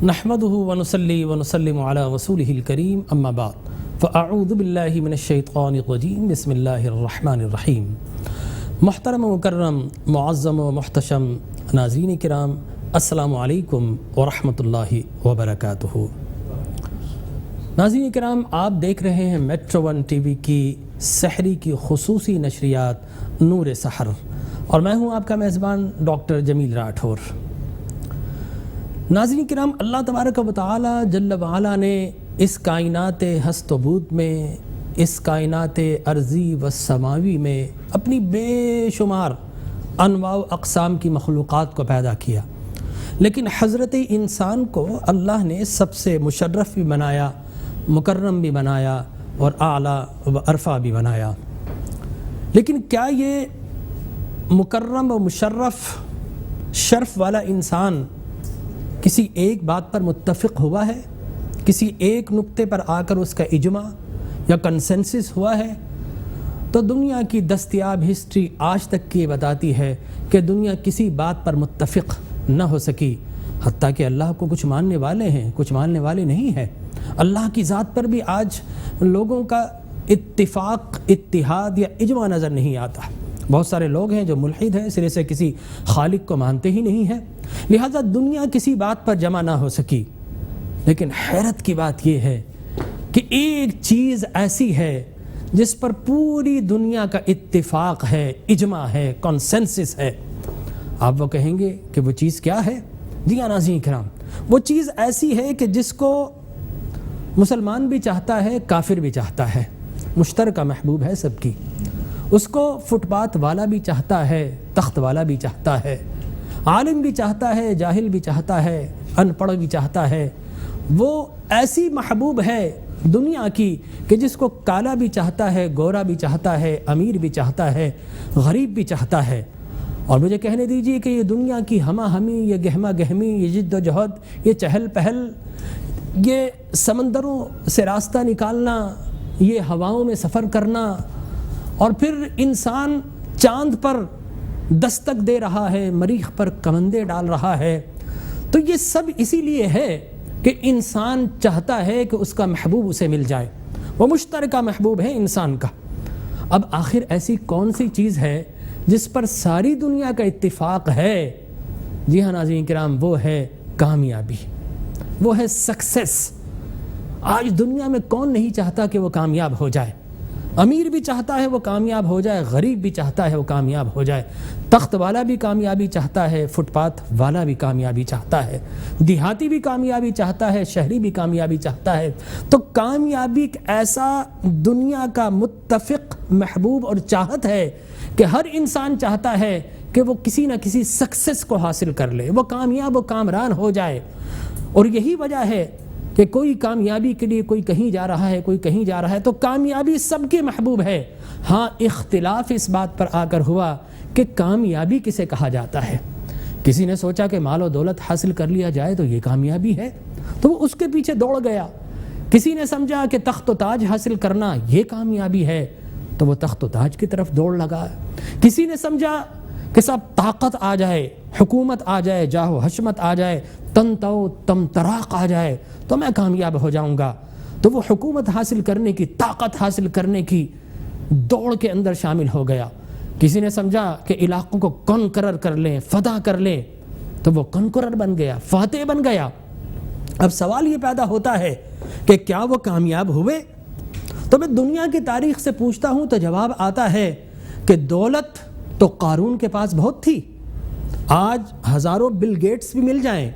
نحمده ونصلي ونسلم على رسوله الكريم اما بعد فاعوذ باللہ من الشیطان الرجیم بسم اللہ الرحمن الرحیم۔ محترم و مکرم معظم و محتشم ناظرین کرام، السلام علیکم ورحمۃ اللہ وبرکاتہ۔ ناظرین کرام، آپ دیکھ رہے ہیں میٹرو ون ٹی وی کی سحری کی خصوصی نشریات نور سحر، اور میں ہوں آپ کا میزبان ڈاکٹر جمیل راٹھور۔ ناظرین کرام، اللہ تبارک و تعالی جل وعلا نے اس کائنات ہست و بود میں، اس کائنات ارضی و سماوی میں اپنی بے شمار انواع و اقسام کی مخلوقات کو پیدا کیا، لیکن حضرت انسان کو اللہ نے سب سے مشرف بھی بنایا، مکرم بھی بنایا اور اعلیٰ و ارفع بھی بنایا۔ لیکن کیا یہ مکرم و مشرف شرف والا انسان کسی ایک بات پر متفق ہوا ہے؟ کسی ایک نقطے پر آ کر اس کا اجماع یا کنسنسس ہوا ہے؟ تو دنیا کی دستیاب ہسٹری آج تک کی بتاتی ہے کہ دنیا کسی بات پر متفق نہ ہو سکی، حتیٰ کہ اللہ کو کچھ ماننے والے ہیں، کچھ ماننے والے نہیں ہیں۔ اللہ کی ذات پر بھی آج لوگوں کا اتفاق، اتحاد یا اجماع نظر نہیں آتا۔ بہت سارے لوگ ہیں جو ملحد ہیں، سرے سے کسی خالق کو مانتے ہی نہیں ہیں، لہذا دنیا کسی بات پر جمع نہ ہو سکی۔ لیکن حیرت کی بات یہ ہے کہ ایک چیز ایسی ہے جس پر پوری دنیا کا اتفاق ہے، اجماع ہے، کنسنسس ہے۔ آپ وہ کہیں گے کہ وہ چیز کیا ہے؟ جی ہاں ناظرین کرام، وہ چیز ایسی ہے کہ جس کو مسلمان بھی چاہتا ہے، کافر بھی چاہتا ہے، مشترکہ محبوب ہے سب کی۔ اس کو فٹ پاتھ والا بھی چاہتا ہے، تخت والا بھی چاہتا ہے، عالم بھی چاہتا ہے، جاہل بھی چاہتا ہے، ان پڑھ بھی چاہتا ہے۔ وہ ایسی محبوب ہے دنیا کی کہ جس کو کالا بھی چاہتا ہے، گورا بھی چاہتا ہے، امیر بھی چاہتا ہے، غریب بھی چاہتا ہے۔ اور مجھے کہنے دیجیے کہ یہ دنیا کی ہمہ ہمی، یہ گہمہ گہمی، یہ جد و جہد، یہ چہل پہل، یہ سمندروں سے راستہ نکالنا، یہ ہواؤں میں سفر کرنا، اور پھر انسان چاند پر دستک دے رہا ہے، مریخ پر کمندے ڈال رہا ہے، تو یہ سب اسی لیے ہے کہ انسان چاہتا ہے کہ اس کا محبوب اسے مل جائے، وہ مشترکہ محبوب ہے انسان کا۔ اب آخر ایسی کون سی چیز ہے جس پر ساری دنیا کا اتفاق ہے؟ جی ہاں ناظرین کرام، وہ ہے کامیابی، وہ ہے سکسیس۔ آج دنیا میں کون نہیں چاہتا کہ وہ کامیاب ہو جائے؟ امیر بھی چاہتا ہے وہ کامیاب ہو جائے، غریب بھی چاہتا ہے وہ کامیاب ہو جائے، تخت والا بھی کامیابی چاہتا ہے، فٹ پاتھ والا بھی کامیابی چاہتا ہے، دیہاتی بھی کامیابی چاہتا ہے، شہری بھی کامیابی چاہتا ہے۔ تو کامیابی ایک ایسا دنیا کا متفق محبوب اور چاہت ہے کہ ہر انسان چاہتا ہے کہ وہ کسی نہ کسی سکسیس کو حاصل کر لے، وہ کامیاب و کامران ہو جائے۔ اور یہی وجہ ہے کہ کوئی کامیابی کے لیے کوئی کہیں جا رہا ہے، کوئی کہیں جا رہا ہے، تو کامیابی سب کے محبوب ہے۔ ہاں، اختلاف اس بات پر آ کر ہوا کہ کامیابی کسے کہا جاتا ہے۔ کسی نے سوچا کہ مال و دولت حاصل کر لیا جائے تو یہ کامیابی ہے، تو وہ اس کے پیچھے دوڑ گیا۔ کسی نے سمجھا کہ تخت و تاج حاصل کرنا یہ کامیابی ہے، تو وہ تخت و تاج کی طرف دوڑ لگا۔ کسی نے سمجھا کہ سب طاقت آ جائے، حکومت آ جائے، جاہ و حشمت آ جائے، تن تو تم تراق آ جائے تو میں کامیاب ہو جاؤں گا، تو وہ حکومت حاصل کرنے کی، طاقت حاصل کرنے کی دوڑ کے اندر شامل ہو گیا۔ کسی نے سمجھا کہ علاقوں کو کنکرر کر لیں، فتح کر لیں، تو وہ کنکرر بن گیا، فاتح بن گیا۔ اب سوال یہ پیدا ہوتا ہے کہ کیا وہ کامیاب ہوئے؟ تو میں دنیا کی تاریخ سے پوچھتا ہوں تو جواب آتا ہے کہ دولت تو قارون کے پاس بہت تھی، آج ہزاروں بل گیٹس بھی مل جائیں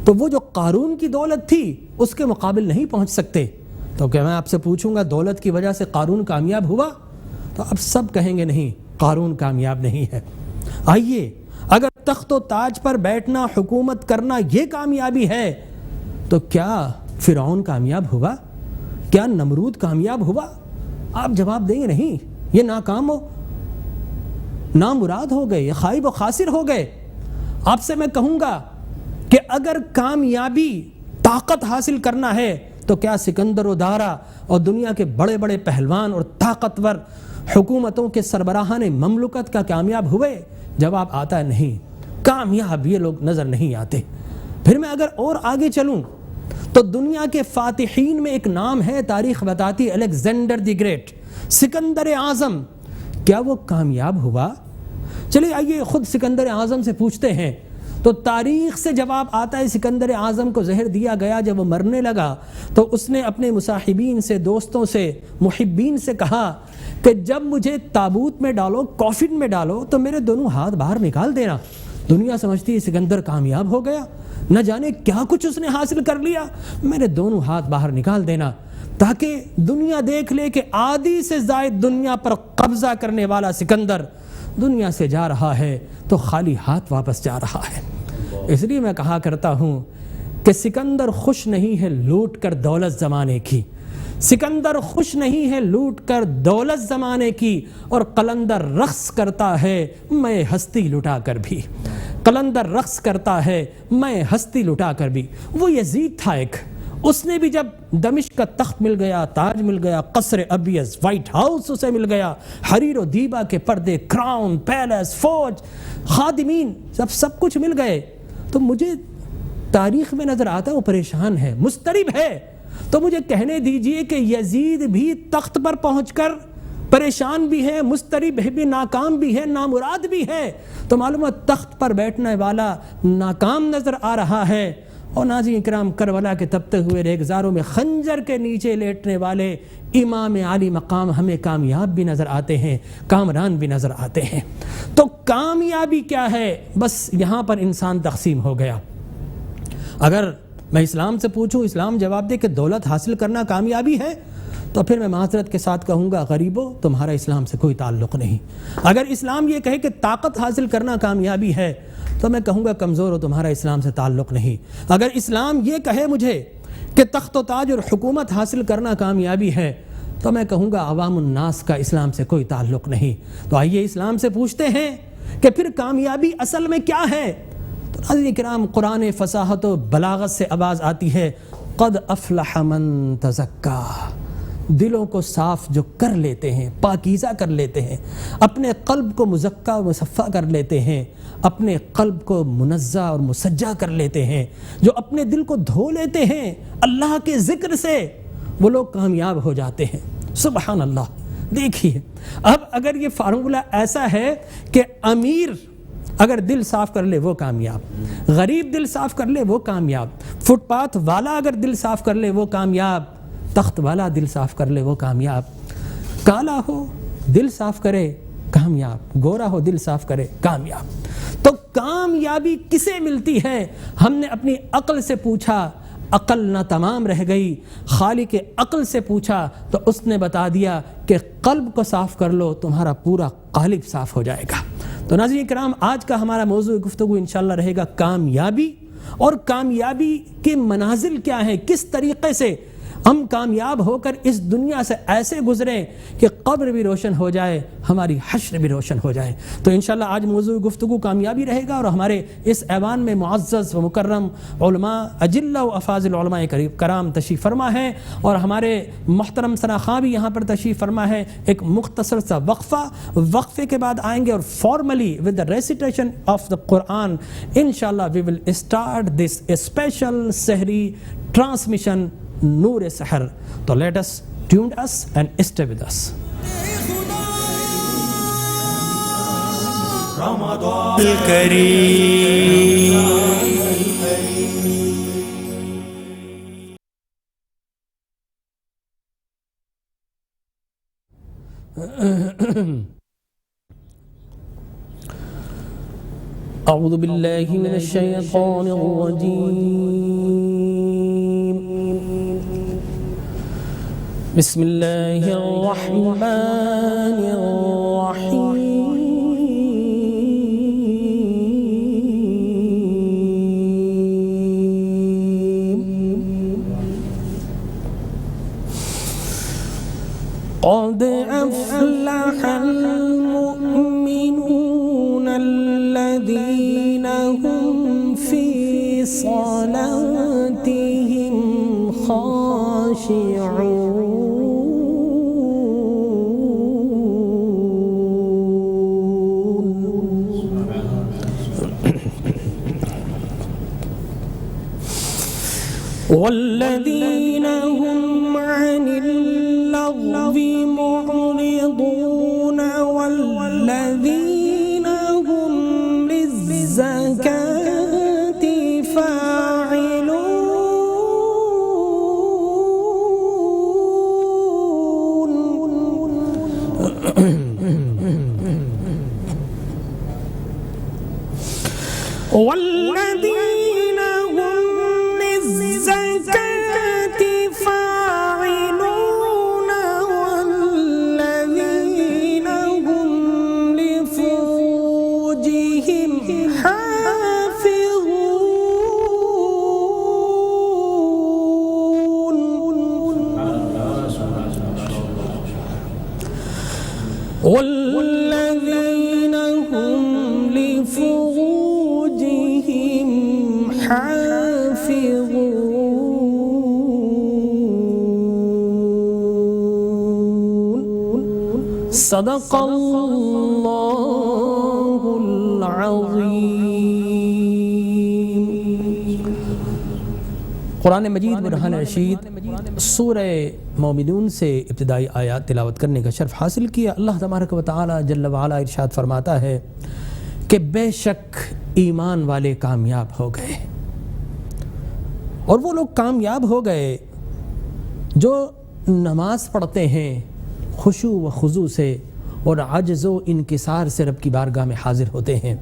تو وہ جو قارون کی دولت تھی اس کے مقابل نہیں پہنچ سکتے۔ تو کیا میں آپ سے پوچھوں گا دولت کی وجہ سے قارون کامیاب ہوا؟ تو اب سب کہیں گے نہیں، قارون کامیاب نہیں ہے۔ آئیے، اگر تخت و تاج پر بیٹھنا، حکومت کرنا یہ کامیابی ہے تو کیا فرعون کامیاب ہوا؟ کیا نمرود کامیاب ہوا؟ آپ جواب دیں گے نہیں، یہ ناکام ہو، نامراد ہو گئے، یہ خائب و خاسر ہو گئے۔ آپ سے میں کہوں گا کہ اگر کامیابی طاقت حاصل کرنا ہے تو کیا سکندر و دارا اور دنیا کے بڑے بڑے پہلوان اور طاقتور حکومتوں کے سربراہان مملکت کا کامیاب ہوئے؟ جواب آتا ہے نہیں، کامیاب یہ لوگ نظر نہیں آتے۔ پھر میں اگر اور آگے چلوں تو دنیا کے فاتحین میں ایک نام ہے، تاریخ بتاتی، الیگزینڈر دی گریٹ، سکندر اعظم. کیا وہ کامیاب ہوا؟ چلیے آئیے خود سکندر اعظم سے پوچھتے ہیں. تو تاریخ سے جواب آتا ہے سکندر اعظم کو زہر دیا گیا. جب وہ مرنے لگا تو اس نے اپنے مصاحبین سے، دوستوں سے، محبین سے کہا کہ جب مجھے تابوت میں ڈالو، کافن میں ڈالو، تو میرے دونوں ہاتھ باہر نکال دینا. دنیا سمجھتی ہے سکندر کامیاب ہو گیا، نہ جانے کیا کچھ اس نے حاصل کر لیا، میرے دونوں ہاتھ باہر نکال دینا، تاکہ دنیا دیکھ لے کہ آدھی سے زائد دنیا پر قبضہ کرنے والا سکندر دنیا سے جا رہا ہے تو خالی ہاتھ واپس جا رہا ہے. اس لیے میں کہا کرتا ہوں کہ سکندر خوش نہیں ہے لوٹ کر دولت زمانے کی، سکندر خوش نہیں ہے لوٹ کر دولت زمانے کی، اور قلندر رقص کرتا ہے میں ہستی لٹا کر بھی، قلندر رقص کرتا ہے میں ہستی لٹا کر بھی. وہ یزید تھا ایک، اس نے بھی جب دمشق کا تخت مل گیا، تاج مل گیا، قصر ابیض، وائٹ ہاؤس اسے مل گیا، حریر و دیبا کے پردے، کراؤن، پیلس، فوج، خادمین، جب سب کچھ مل گئے تو مجھے تاریخ میں نظر آتا ہے وہ پریشان ہے، مضطرب ہے. تو مجھے کہنے دیجئے کہ یزید بھی تخت پر پہنچ کر پریشان بھی ہے، مضطرب بھی، ناکام بھی ہے، نامراد بھی ہے. تو معلوم ہے تخت پر بیٹھنے والا ناکام نظر آ رہا ہے، اور ناظرین کرام کربلا کے تپتے ہوئے ریگزاروں میں خنجر کے نیچے لیٹنے والے امام عالی مقام ہمیں کامیاب بھی نظر آتے ہیں، کامران بھی نظر آتے ہیں. تو کامیابی کیا ہے؟ بس یہاں پر انسان تقسیم ہو گیا. اگر میں اسلام سے پوچھوں، اسلام جواب دے کہ دولت حاصل کرنا کامیابی ہے، تو پھر میں معذرت کے ساتھ کہوں گا غریبو تمہارا اسلام سے کوئی تعلق نہیں. اگر اسلام یہ کہے کہ طاقت حاصل کرنا کامیابی ہے، تو میں کہوں گا کمزور ہو، تمہارا اسلام سے تعلق نہیں. اگر اسلام یہ کہے مجھے کہ تخت و تاج اور حکومت حاصل کرنا کامیابی ہے، تو میں کہوں گا عوام الناس کا اسلام سے کوئی تعلق نہیں. تو آئیے اسلام سے پوچھتے ہیں کہ پھر کامیابی اصل میں کیا ہے؟ تو ناظرین کرام قرآن فصاحت و بلاغت سے آواز آتی ہے، قد افلح من تزکا. دلوں کو صاف جو کر لیتے ہیں، پاکیزہ کر لیتے ہیں، اپنے قلب کو مزکا و مصفہ کر لیتے ہیں، اپنے قلب کو منزہ اور مسجہ کر لیتے ہیں، جو اپنے دل کو دھو لیتے ہیں اللہ کے ذکر سے، وہ لوگ کامیاب ہو جاتے ہیں. سبحان اللہ. دیکھیے اب اگر یہ فارمولہ ایسا ہے کہ امیر اگر دل صاف کر لے وہ کامیاب، غریب دل صاف کر لے وہ کامیاب، فٹ پاتھ والا اگر دل صاف کر لے وہ کامیاب، تخت والا دل صاف کر لے وہ کامیاب، کالا ہو دل صاف کرے کامیاب، گورا ہو دل صاف کرے کامیاب. تو کامیابی کسے ملتی ہے؟ ہم نے اپنی عقل سے پوچھا، عقل نہ تمام رہ گئی. خالق کے عقل سے پوچھا تو اس نے بتا دیا کہ قلب کو صاف کر لو، تمہارا پورا قالب صاف ہو جائے گا. تو ناظرین کرام آج کا ہمارا موضوع گفتگو انشاءاللہ رہے گا کامیابی، اور کامیابی کے منازل کیا ہیں، کس طریقے سے ہم کامیاب ہو کر اس دنیا سے ایسے گزریں کہ قبر بھی روشن ہو جائے، ہماری حشر بھی روشن ہو جائے. تو انشاءاللہ آج موضوع گفتگو کامیابی رہے گا، اور ہمارے اس ایوان میں معزز و مکرم علماء اجلہ و افاضل علماء کرام تشریف فرما ہے، اور ہمارے محترم ثنا خاں بھی یہاں پر تشریف فرما ہے. ایک مختصر سا وقفے کے بعد آئیں گے، اور formally with the recitation of the Quran انشاءاللہ we will start this special sehri transmission Noor Sehar. تو let us tune us and stay with us. رمضان اعوذ باللہ من الشیطان الرجیم. بسم اللہ الرحمن الرحیم. قد افلح المؤمنون الذین هم فی صلاتهم خاشعون. والذین هم عن اللغو معرضون والذین هم للزکاة فاعلون. والذین هم للزکاة فاعلون والذین هم لفروجهم حافظون. والذین هم لفروجهم حافظون. صدق اللہ العظیم. قرآن مجید برہان رشید سورہ مومنون سے ابتدائی آیات تلاوت کرنے کا شرف حاصل کیا. اللہ تبارک و تعالی جل وعلا ارشاد فرماتا ہے کہ بے شک ایمان والے کامیاب ہو گئے، اور وہ لوگ کامیاب ہو گئے جو نماز پڑھتے ہیں خشوع و خضوع سے اور عجز و انکسار سے رب کی بارگاہ میں حاضر ہوتے ہیں.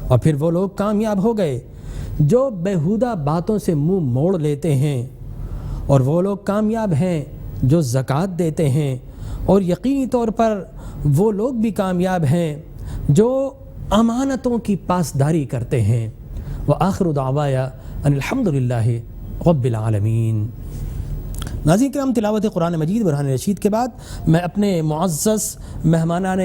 اور پھر وہ لوگ کامیاب ہو گئے جو بیہودہ باتوں سے منہ موڑ لیتے ہیں، اور وہ لوگ کامیاب ہیں جو زکوٰۃ دیتے ہیں، اور یقینی طور پر وہ لوگ بھی کامیاب ہیں جو امانتوں کی پاسداری کرتے ہیں. وآخر دعوایا ان الحمدللہ رب العالمین. ناظرین کرام، تلاوت قرآن مجید برہان رشید کے بعد میں اپنے معزز مہمانان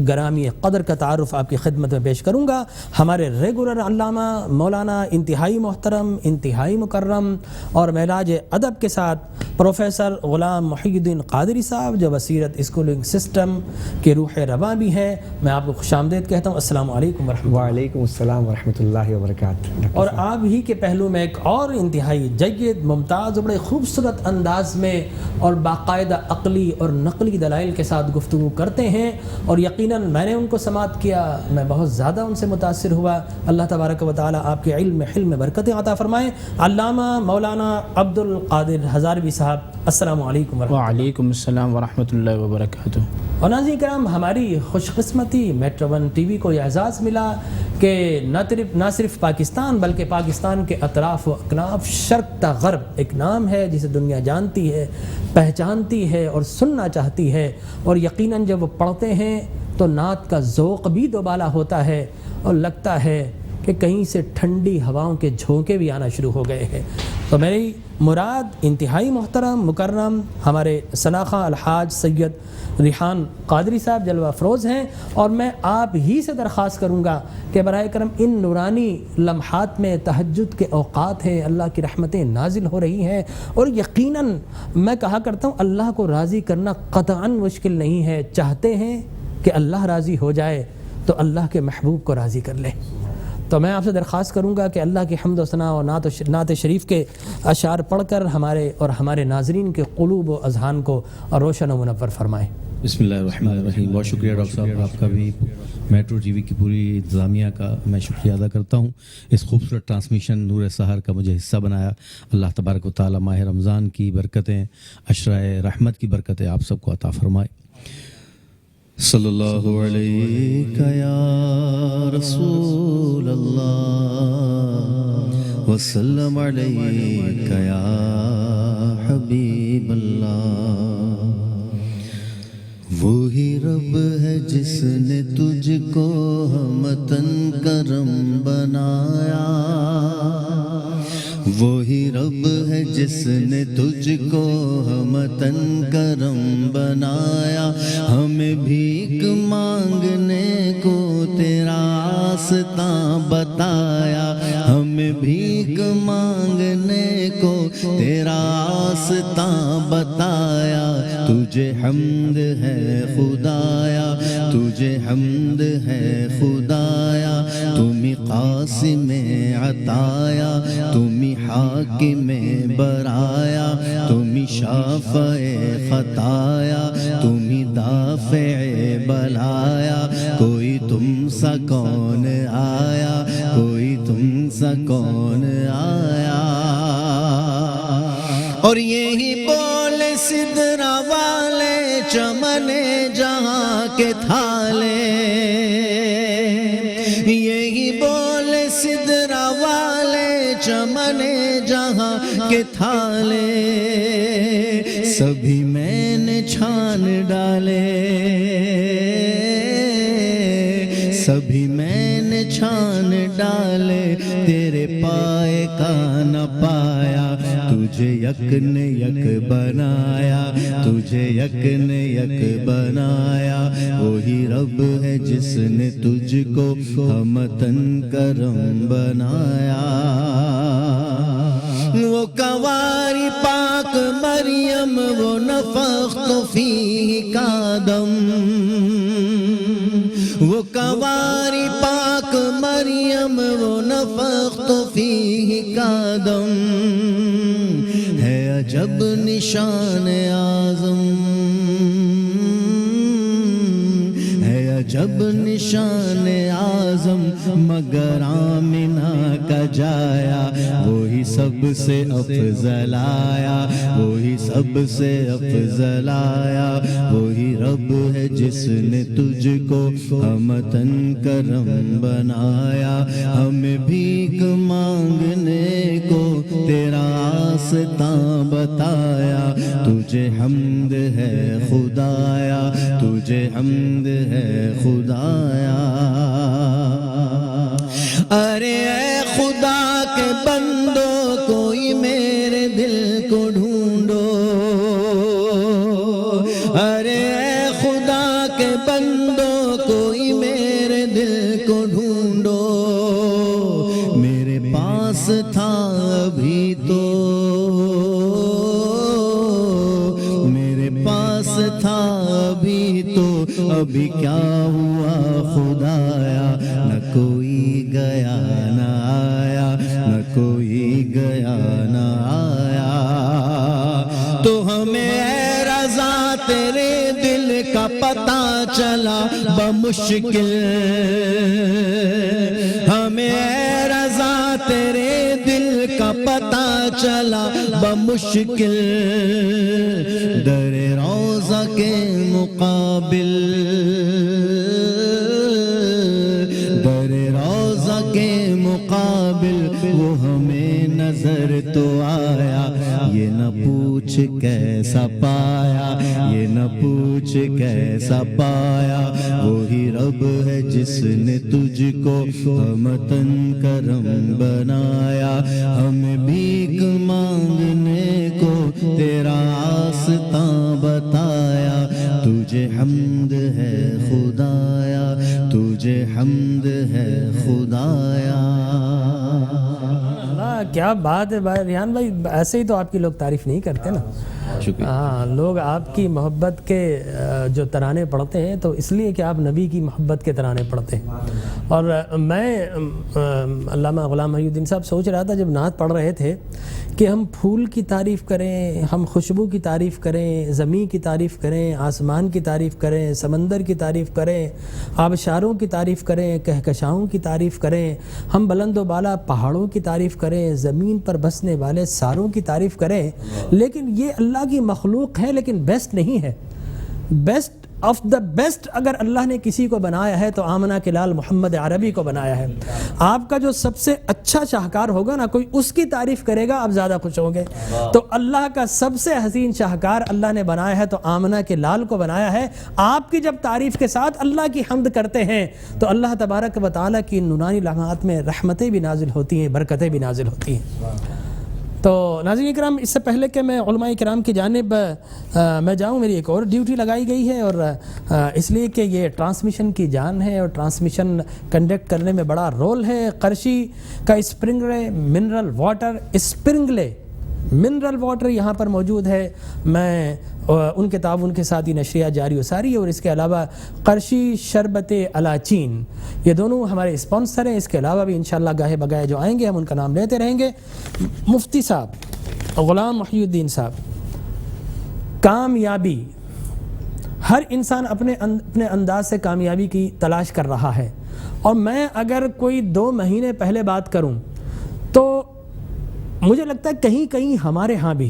گرامی قدر کا تعارف آپ کی خدمت میں پیش کروں گا. ہمارے ریگولر علامہ مولانا انتہائی محترم، انتہائی مکرم اور معراج ادب کے ساتھ پروفیسر غلام محی الدین قادری صاحب، جو بصیرت اسکولنگ سسٹم کے روح رواں بھی ہیں. میں آپ کو خوش آمدید کہتا ہوں. السلام علیکم ورحمۃ اللہ. وعلیکم السلام ورحمۃ اللہ وبرکاتہ. اور آپ ہی کے پہلو میں ایک اور انتہائی جید، ممتاز اور بڑے خوبصورت انداز میں اور باقاعدہ عقلی اور نقلی دلائل کے ساتھ گفتگو کرتے ہیں، اور یقیناً میں نے ان کو سماعت کیا، میں بہت زیادہ ان سے متاثر ہوا. اللہ تبارک و تعالی آپ کے علم میں برکتیں عطا فرمائے. علامہ مولانا عبد القادر ہزاروی صاحب، السلام علیکم ورحمۃ اللہ. وعلیکم السلام ورحمۃ اللہ وبرکاتہ. اور ناظرین کرام، ہماری خوش قسمتی میٹرو ون ٹی وی کو یہ اعزاز ملا کہ نہ صرف پاکستان بلکہ پاکستان کے اطراف و اکناف، شرق تا غرب، ایک نام ہے جسے دنیا جانتی ہے، پہچانتی ہے اور سننا چاہتی ہے. اور یقیناً جب وہ پڑھتے ہیں تو نعت کا ذوق بھی دوبالا ہوتا ہے اور لگتا ہے کہ کہیں سے ٹھنڈی ہواؤں کے جھونکے بھی آنا شروع ہو گئے ہیں. تو میری مراد انتہائی محترم مکرم ہمارے سناخہ الحاج سید ریحان قادری صاحب جلوہ افروز ہیں، اور میں آپ ہی سے درخواست کروں گا کہ برائے کرم ان نورانی لمحات میں تہجد کے اوقات ہیں، اللہ کی رحمتیں نازل ہو رہی ہیں، اور یقیناً میں کہا کرتا ہوں اللہ کو راضی کرنا قطعاً مشکل نہیں ہے. چاہتے ہیں کہ اللہ راضی ہو جائے تو اللہ کے محبوب کو راضی کر لیں. تو میں آپ سے درخواست کروں گا کہ اللہ کی حمد و ثنا اور نعت شریف کے اشعار پڑھ کر ہمارے ناظرین کے قلوب و اذہان کو روشن و منور فرمائیں. بسم اللہ الرحمن الرحیم. بہت شکریہ ڈاکٹر صاحب، آپ کا بھی میٹرو ٹی وی کی پوری انتظامیہ کا میں شکریہ ادا کرتا ہوں. اس خوبصورت ٹرانسمیشن نور سحر کا مجھے حصہ بنایا. اللہ تبارک و تعالی ماہ رمضان کی برکتیں، عشرۂ رحمت کی برکتیں آپ سب کو عطا فرمائے. صلی اللہ علیہ یا رسول اللہ وسلم علیہ یا حبیب اللہ. وہی رب ہے جس نے تجھ کو ہمتن کرم بنایا، وہی رب ہے جس نے تجھ کو ہمتن کرم بنایا. ہمیں بھیک مانگنے کو تیرا راستہ بتایا، ہمیں بھیک مانگنے کو تیرا راستہ بتایا. تجھے حمد ہے خدایا، تجھے حمد ہے خدایا. تم قاسم عطایا تمہیں حاکم برایا تمہیں شافع خطایا تمہیں دافع بلایا کوئی تم سا کون آیا کوئی تم سا کون آیا اور یہی بول سدرا والے چمن جہاں کے تھالے یہی بول سدرا والے چمن جہاں کے تھالے سبھی میں نے چھان ڈالے سبھی میں نے چھان ڈالے تیرے پائے کا نہ پایا تجھے یک نے یک بنایا تجھے یک نے یک بنایا وہی رب ہے جس نے تجھ کو ہمتن کرم بنایا وہ کنواری پاک مریم وہ نفخت فیہ کا دم وہ کنواری پاک مریم وہ نفخت فیہ کا دم ہے عجب نشان اعظم ہے عجب نشان اعظم مگر آمنہ کا جایا وہی سب سے افضل آیا وہی سب سے افضل آیا وہی رب ہے جس نے تجھ کو ہمتن کرم بنایا ہمیں بھیک مانگنے کو تیرا آستاں بتایا تجھے حمد ہے خدایا تجھے حمد ہے خدایا ارے اے خدا کے بندو کوئی میرے دل کو ڈھونڈو ارے اے خدا کے بندو کوئی میرے دل کو ڈھونڈو میرے پاس تھا ابھی تو میرے پاس تھا ابھی تو ابھی کیا ہوا خدایا نہ کوئی گیا نہ آیا نہ کوئی گیا نہ آیا تو ہمیں اے رضا تیرے دل کا پتہ چلا بمشکل ہمیں اے رضا تیرے دل کا پتہ چلا بمشکل در روضہ کے مقابل در روضہ کے مقابل وہ ہمیں نظر تو آیا یہ نہ پوچھ کیسا پایا یہ نہ پوچھ کیسا پایا وہی رب ہے جس نے تجھ کو ہمتن کرم بنایا ہمیں بھیک مانگنے کو تیرا آستاں بتایا تجھے حمد ہے خدایا تجھے حمد ہے خدایا کیا بات ہے بھائی ریحان بھائی ایسے ہی تو آپ کی لوگ تعریف نہیں کرتے نا شکریہ ہاں لوگ آپ کی محبت کے جو ترانے پڑھتے ہیں تو اس لیے کہ آپ نبی کی محبت کے ترانے پڑھتے ہیں اور میں علامہ غلام محی الدین صاحب سوچ رہا تھا جب نعت پڑھ رہے تھے کہ ہم پھول کی تعریف کریں ہم خوشبو کی تعریف کریں زمین کی تعریف کریں آسمان کی تعریف کریں سمندر کی تعریف کریں آبشاروں کی تعریف کریں کہکشاؤں کی تعریف کریں ہم بلند و بالا پہاڑوں کی تعریف کریں زمین پر بسنے والے ساروں کی تعریف کریں لیکن یہ اللہ کی مخلوق ہے لیکن بیسٹ نہیں ہے بیسٹ آف دا بیسٹ اگر اللہ نے کسی کو بنایا ہے تو آمنہ کے لال محمد عربی کو بنایا ہے آپ کا جو سب سے اچھا شاہکار ہوگا نا کوئی اس کی تعریف کرے گا آپ زیادہ خوش ہوں گے تو اللہ کا سب سے حسین شاہکار اللہ نے بنایا ہے تو آمنہ کے لال کو بنایا ہے آپ کی جب تعریف کے ساتھ اللہ کی حمد کرتے ہیں تو اللہ تبارک و تعالیٰ کی نورانی لمحات میں رحمتیں بھی نازل ہوتی ہیں برکتیں بھی نازل ہوتی ہیں تو ناظرین اکرام اس سے پہلے کہ میں علماء کرام کی جانب میں جاؤں میری ایک اور ڈیوٹی لگائی گئی ہے اور اس لیے کہ یہ ٹرانسمیشن کی جان ہے اور ٹرانسمیشن کنڈکٹ کرنے میں بڑا رول ہے قرشی کا اسپرنگلے منرل واٹر یہاں پر موجود ہے میں ان کے تعاون کے ساتھ یہ نشریات جاری و ساری ہے، اور اس کے علاوہ قرشی شربت الاچین، یہ دونوں ہمارے اسپانسر ہیں۔ اس کے علاوہ بھی انشاءاللہ گاہے بگائے جو آئیں گے ہم ان کا نام لیتے رہیں گے۔ مفتی صاحب غلام محی الدین صاحب، کامیابی، ہر انسان اپنے انداز سے کامیابی کی تلاش کر رہا ہے، اور میں اگر کوئی 2 مہینے پہلے بات کروں تو مجھے لگتا ہے کہیں کہیں ہمارے ہاں بھی،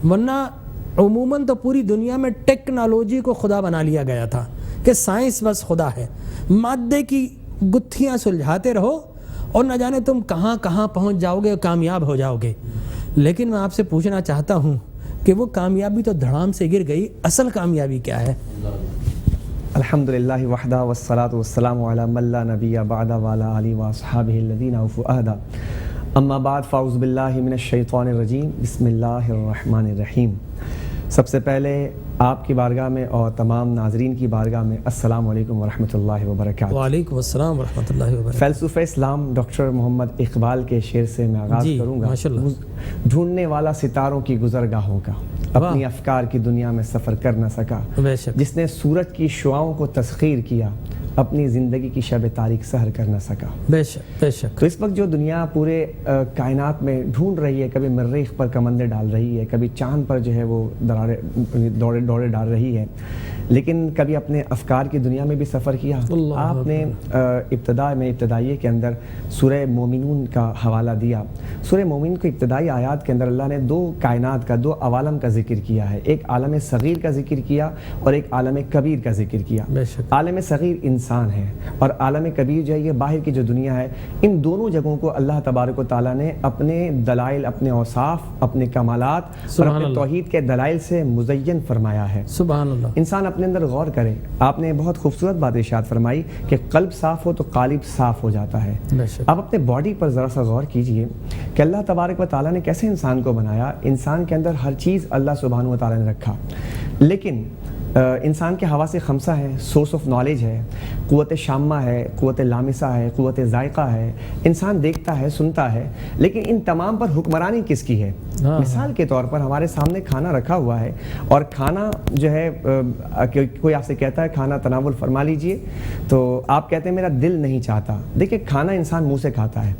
ورنہ عموماً تو پوری دنیا میں ٹیکنالوجی کو خدا بنا لیا گیا تھا کہ سائنس بس خدا ہے، مادے کی گتھیاں سلجھاتے رہو اور نہ جانے تم کہاں کہاں پہنچ جاؤ گے اور کامیاب ہو جاؤ گے۔ لیکن میں آپ سے پوچھنا چاہتا ہوں کہ وہ کامیابی تو دھڑام سے گر گئی، اصل کامیابی کیا ہے؟ الحمدللہ وحدہ والصلاة والسلام علی من لا نبی بعد وعلی آلہ واصحابہ الذین اوفوا عہدہ، اما بعد فاعوذ باللہ من الشیطان الرجیم، بسم اللہ الرحمن الرحیم۔ سب سے پہلے آپ کی بارگاہ میں اور تمام ناظرین کی بارگاہ میں السلام علیکم ورحمۃ اللہ وبرکاتہ۔ وعلیکم السلام ورحمۃ اللہ وبرکاتہ۔ فلسفہ اسلام ڈاکٹر محمد اقبال کے شعر سے میں آغاز کروں گا۔ ماشاءاللہ۔ ڈھونڈنے والا ستاروں کی گزرگاہوں کا، اپنی افکار کی دنیا میں سفر کر نہ سکا، بے شک، جس نے سورج کی شعاؤں کو تسخیر کیا، اپنی زندگی کی شب تاریک سحر کر نہ سکا۔ بے شک بے شک۔ تو اس وقت جو دنیا پورے کائنات میں ڈھونڈ رہی ہے، کبھی مریخ پر کمندے ڈال رہی ہے، کبھی چاند پر جو ہے وہ دوڑے ڈال رہی ہے، لیکن کبھی اپنے افکار کی دنیا میں بھی سفر کیا۔ آپ نے ابتدائیے کے اندر سورہ مومنون کا حوالہ دیا۔ سورہ مومنون کی ابتدائی آیات کے اندر اللہ نے 2 کائنات کا، 2 عوالم کا ذکر کیا ہے، ایک عالم صغیر کا ذکر کیا اور ایک عالم کبیر کا ذکر کیا۔ بے شک۔ عالم صغیر انسان ہے اور عالم کبیر جو ہے یہ باہر کی جو دنیا ہے، ان دونوں جگہوں کو اللہ تبارک و تعالیٰ نے اپنے دلائل، اپنے اوصاف، اپنے کمالات اور اپنے توحید کے دلائل سے مزین فرمایا ہے۔ سبحان اللہ۔ انسان اپنے اندر غور کرے۔ آپ نے بہت خوبصورت بات ارشاد فرمائی کہ قلب صاف ہو تو قالب صاف ہو جاتا ہے۔ آپ اپنے باڈی پر ذرا سا غور کیجئے کہ اللہ تبارک و تعالیٰ نے کیسے انسان کو بنایا۔ انسان کے اندر ہر چیز اللہ سبحانہ و تعالیٰ نے رکھا، لیکن انسان کے حواس خمسہ ہے، سورس آف نالج ہے، قوت شامہ ہے، قوت لامسہ ہے، قوت ذائقہ ہے، انسان دیکھتا ہے، سنتا ہے، لیکن ان تمام پر حکمرانی کس کی ہے؟ مثال کے طور پر ہمارے سامنے کھانا رکھا ہوا ہے، اور کھانا جو ہے کوئی آپ سے کہتا ہے کھانا تناول فرما لیجئے، تو آپ کہتے ہیں میرا دل نہیں چاہتا۔ دیکھیں کھانا انسان منہ سے کھاتا ہے،